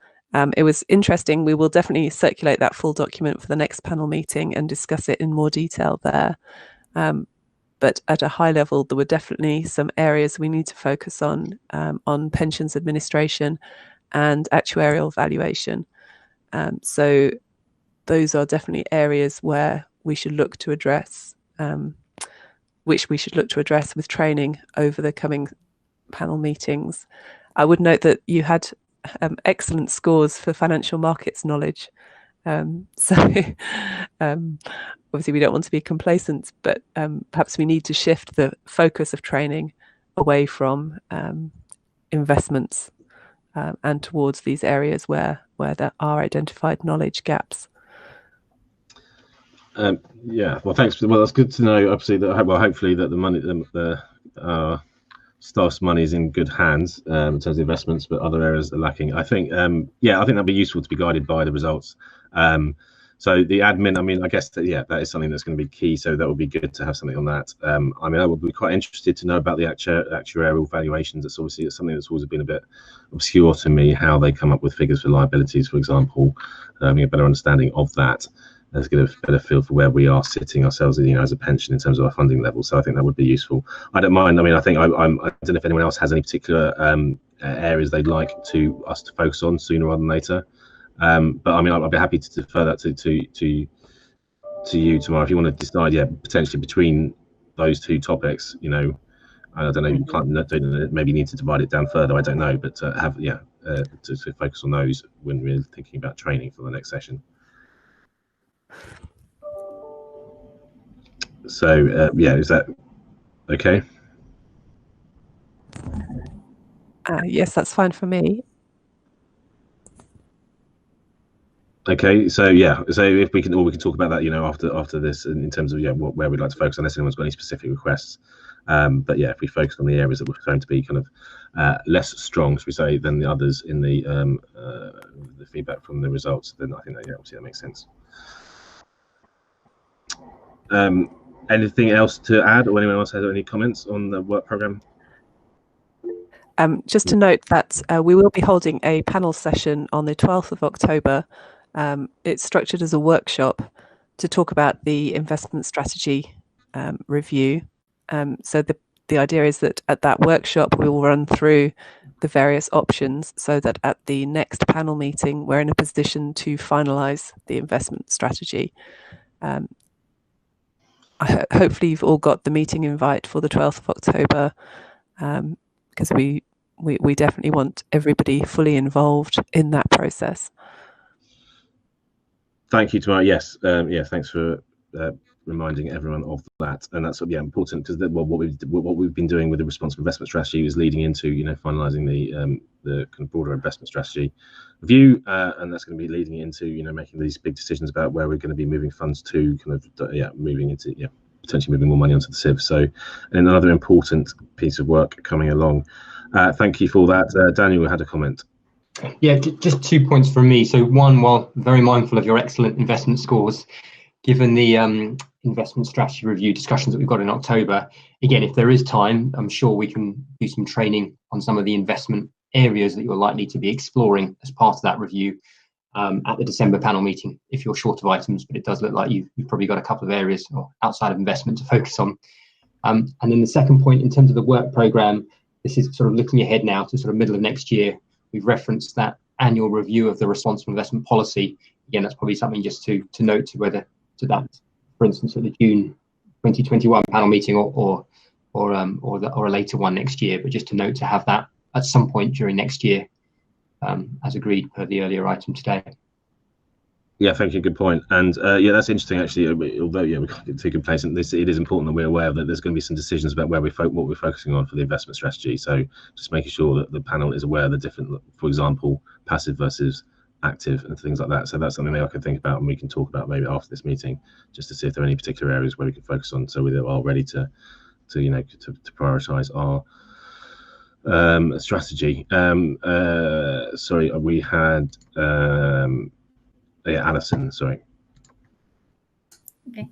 It was interesting. We will definitely circulate that full document for the next panel meeting and discuss it in more detail there. But at a high level, there were definitely some areas we need to focus on pensions administration and actuarial valuation. So those are definitely areas where we should look to address, with training over the coming panel meetings. I would note that you had excellent scores for financial markets knowledge. So obviously we don't want to be complacent, but perhaps we need to shift the focus of training away from investments and towards these areas where there are identified knowledge gaps. Yeah, well, thanks. Well, that's good to know. Obviously, that hopefully that the money, the staff's money is in good hands in terms of investments, but other areas are lacking. I think, yeah, I think that'd be useful to be guided by the results. So the admin, I mean, I guess that, yeah, that is something that's going to be key. So that would be good to have something on that. I mean, I would be quite interested to know about the actuarial valuations. It's obviously something that's always been a bit obscure to me, how they come up with figures for liabilities, for example, having a better understanding of that. Let's get a better feel for where we are sitting ourselves, you know, as a pension in terms of our funding level. So I think that would be useful. I don't mind. I mean, I think I don't know if anyone else has any particular areas they'd like us to focus on sooner rather than later. But I mean, I'd be happy to defer that to you tomorrow if you want to decide. Yeah, potentially between those two topics. You know, I don't know. You can't maybe need to divide it down further. I don't know, but to focus on those when we're thinking about training for the next session. So yeah, is that okay? Yes, that's fine for me. Okay, so yeah, so if we can talk about that, you know, after this in terms of where we'd like to focus, unless anyone's got any specific requests. But yeah, if we focus on the areas that we're going to be kind of less strong, should we say, than the others in the feedback from the results, then I think that obviously that makes sense. Anything else to add, or anyone else has any comments on the work programme? Just to note that we will be holding a panel session on the 12th of October. It's structured as a workshop to talk about the investment strategy review. So the idea is that at that workshop we will run through the various options so that at the next panel meeting we're in a position to finalise the investment strategy. Hopefully you've all got the meeting invite for the 12th of October, because we definitely want everybody fully involved in that process. Thank you, Tamara. Yes, yeah, thanks for reminding everyone of that, and that's important, because what we've been doing with the responsible investment strategy is leading into finalising the kind of broader investment strategy review, and that's going to be leading into making these big decisions about where we're going to be moving funds to, kind of moving into potentially moving more money onto the CIV. So, and another important piece of work coming along. Thank you for that. Daniel had a comment. Yeah, just 2 points from me. So one, while very mindful of your excellent investment scores, given the investment strategy review discussions that we've got in October, again, if there is time, I'm sure we can do some training on some of the investment areas that you're likely to be exploring as part of that review at the December panel meeting, if you're short of items. But it does look like you've probably got a couple of areas outside of investment to focus on. And then the second point, in terms of the work programme, this is sort of looking ahead now to sort of middle of next year. We've referenced that annual review of the responsible investment policy. Again, that's probably something just to note to whether to that, for instance, at the June 2021 panel meeting or a later one next year. But just to note to have that at some point during next year, as agreed per the earlier item today. Yeah, thank you. Good point. And yeah, that's interesting actually. Although we can't get too complacent, it is important that we're aware that there's going to be some decisions about what we're focusing on for the investment strategy. So just making sure that the panel is aware of the different, for example, passive versus active and things like that. So that's something maybe I can think about, and we can talk about maybe after this meeting, just to see if there are any particular areas where we can focus on, so we are ready to prioritise our strategy. Sorry, we had. Yeah, Alison, sorry. Okay.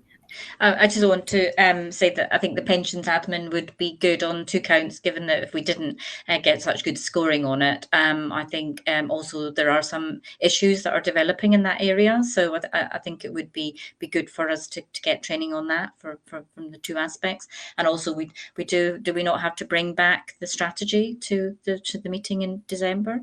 I just want to say that I think the pensions admin would be good on 2 counts, given that if we didn't get such good scoring on it. I think also there are some issues that are developing in that area. So I think it would be good for us to get training on that from the 2 aspects. And also do we not have to bring back the strategy to the meeting in December?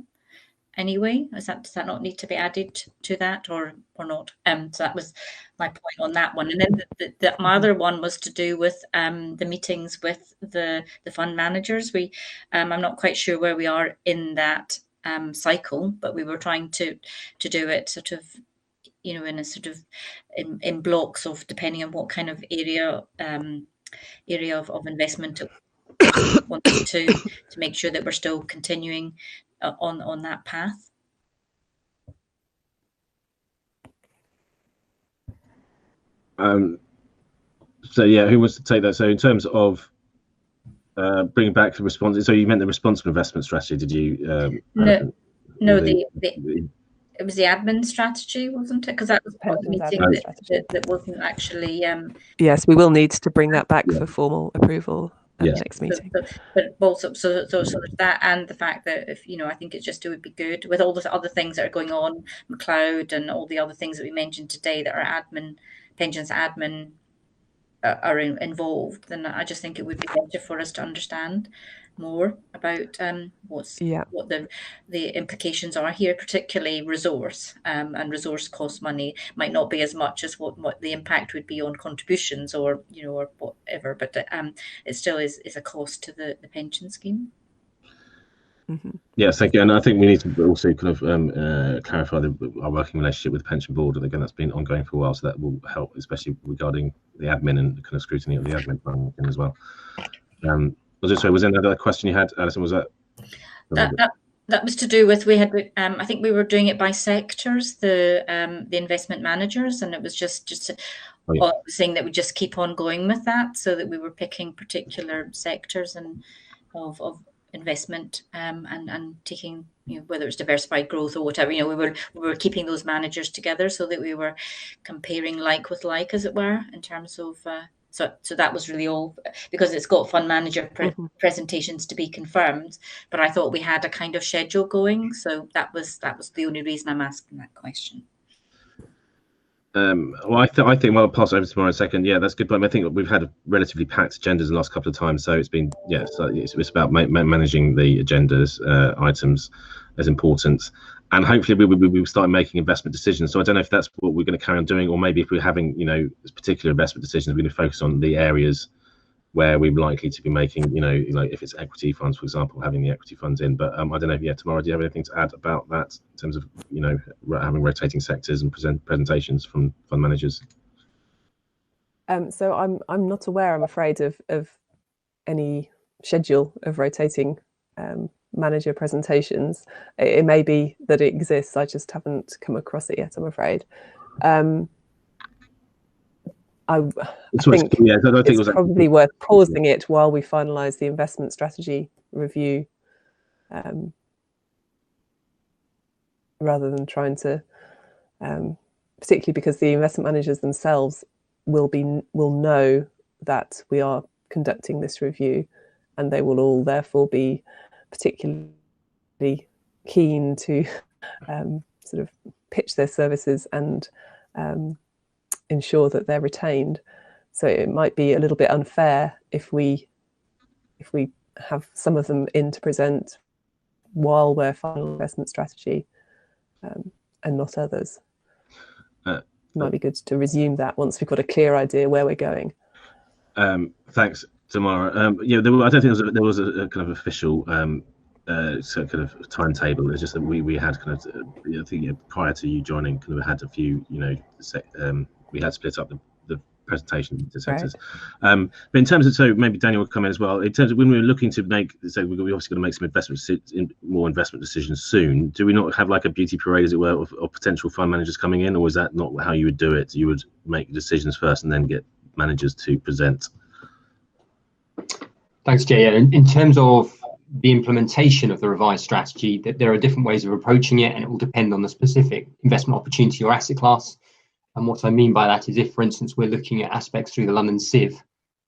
anyway? Does that not need to be added to that, or not? So that was my point on that one. And then my other one was to do with the meetings with the fund managers. I'm not quite sure where we are in that cycle, but we were trying to do it sort of, you know, in a sort of in blocks of depending on what kind of area of investment wanted to make sure that we're still continuing on that path. So yeah, who wants to take that? So in terms of bringing back the response, so you meant the responsible investment strategy, did you? No, it was the admin strategy, wasn't it? Because that was part of the meeting that wasn't actually. Yes, we will need to bring that back for formal approval at the next meeting. But also, so that, and the fact that if I think it would be good with all the other things that are going on, McLeod and all the other things that we mentioned today that are pensions admin are involved. Then I just think it would be better for us to understand more about what the implications are here, particularly resource, and resource costs money might not be as much as what the impact would be on contributions or or whatever, but it still is a cost to the pension scheme. Yes, thank you. And I think we need to also kind of clarify our working relationship with the pension board, and again that's been ongoing for a while, so that will help, especially regarding the admin and the kind of scrutiny of the admin function as well. Was there another question you had, Alison? Was that was to do with, we had I think we were doing it by sectors, the investment managers, and it was just saying that we just keep on going with that, so that we were picking particular sectors and of investment and taking whether it's diversified growth or whatever, we were keeping those managers together so that we were comparing like with like, as it were, in terms of so that was really all, because it's got fund manager presentations to be confirmed, but I thought we had a kind of schedule going, so that was the only reason I'm asking that question. Well, I think I'll pass over to Tamara in a second. Yeah, that's a good point. I think we've had a relatively packed agendas the last couple of times, so it's been so it's about managing the agendas items as important, and hopefully we will start making investment decisions. So I don't know if that's what we're going to carry on doing, or maybe if we're having particular investment decisions, we're going to focus on the areas where we're likely to be making, like if it's equity funds, for example, having the equity funds in. But I don't know. Yeah, Tamara, do you have anything to add about that in terms of, having rotating sectors and presentations from fund managers? So I'm not aware, I'm afraid, of any schedule of rotating manager presentations. It may be that it exists. I just haven't come across it yet, I'm afraid. I think it's probably worth pausing it while we finalise the investment strategy review, rather than trying to, particularly because the investment managers themselves will know that we are conducting this review, and they will all therefore be particularly keen to sort of pitch their services and ensure that they're retained. So it might be a little bit unfair if we have some of them in to present while we're final investment strategy, and not others. It might be good to resume that once we've got a clear idea where we're going. Thanks, Tamara. I don't think there was a kind of official so kind of timetable. It's just that we had kind of I think prior to you joining, kind of had a few we had split up the presentation into sectors. Right. But in terms of, so maybe Daniel will come in as well. In terms of when we were looking to make, so we're obviously going to make some more investment decisions soon. Do we not have like a beauty parade, as it were, of potential fund managers coming in, or is that not how you would do it? You would make decisions first and then get managers to present. Thanks, Jay. In terms of the implementation of the revised strategy, that there are different ways of approaching it, and it will depend on the specific investment opportunity or asset class. And what I mean by that is, if, for instance, we're looking at aspects through the London Civ,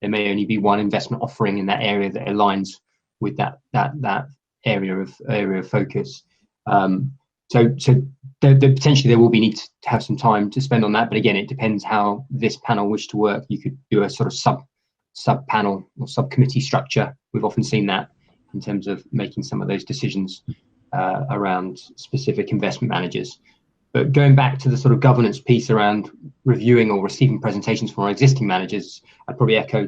there may only be one investment offering in that area that aligns with that area of focus. So potentially there will be need to have some time to spend on that. But again, it depends how this panel wish to work. You could do a sort of sub panel or subcommittee structure. We've often seen that in terms of making some of those decisions. around specific investment managers. But going back to the sort of governance piece around reviewing or receiving presentations from our existing managers, I'd probably echo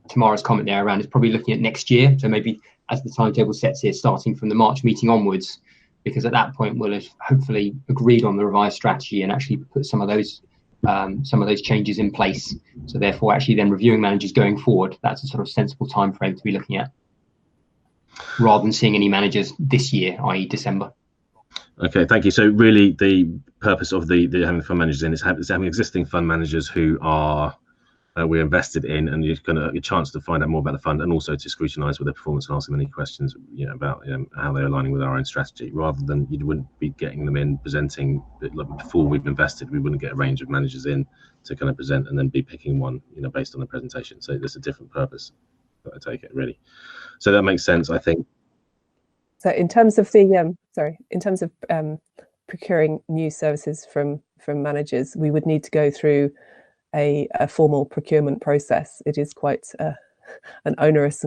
Tamara's comment there around it's probably looking at next year. So maybe as the timetable sets here, starting from the March meeting onwards, because at that point we'll have hopefully agreed on the revised strategy and actually put some of those changes in place. So therefore, actually then reviewing managers going forward, that's a sort of sensible time frame to be looking at, rather than seeing any managers this year, i.e. December. Okay, thank you. So really the purpose of the having fund managers in is having existing fund managers who are we're invested in, and you're going to get a chance to find out more about the fund, and also to scrutinise with their performance and ask them any questions, about how they're aligning with our own strategy, rather than you wouldn't be getting them in presenting before we've invested. We wouldn't get a range of managers in to kind of present and then be picking one, based on the presentation. So there's a different purpose that I take it, really. So that makes sense, I think. So in terms of the procuring new services from managers, we would need to go through a formal procurement process. It is quite an onerous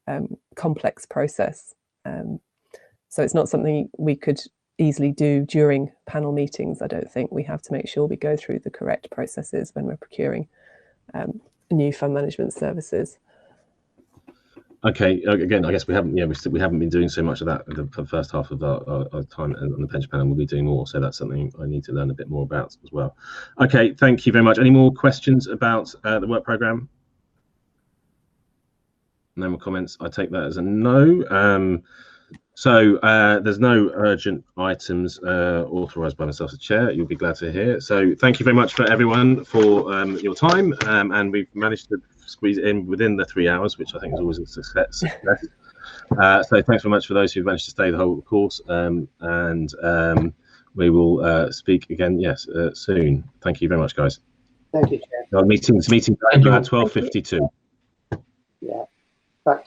and complex process. So it's not something we could easily do during panel meetings. I don't think. We have to make sure we go through the correct processes when we're procuring new fund management services. Okay. Again, I guess we haven't been doing so much of that in the first half of our time on the pension panel. We'll be doing more, so that's something I need to learn a bit more about as well. Okay, thank you very much. Any more questions about the work programme? No more comments. I take that as a no. So there's no urgent items authorised by myself as chair. You'll be glad to hear. So thank you very much for everyone for your time, and we've managed to squeeze it in within the 3 hours, which I think is always a success. So thanks very much for those who've managed to stay the whole course, and we will speak again, soon. Thank you very much, guys. Thank you, Chair. Our meeting at 12:52. Yeah. Back to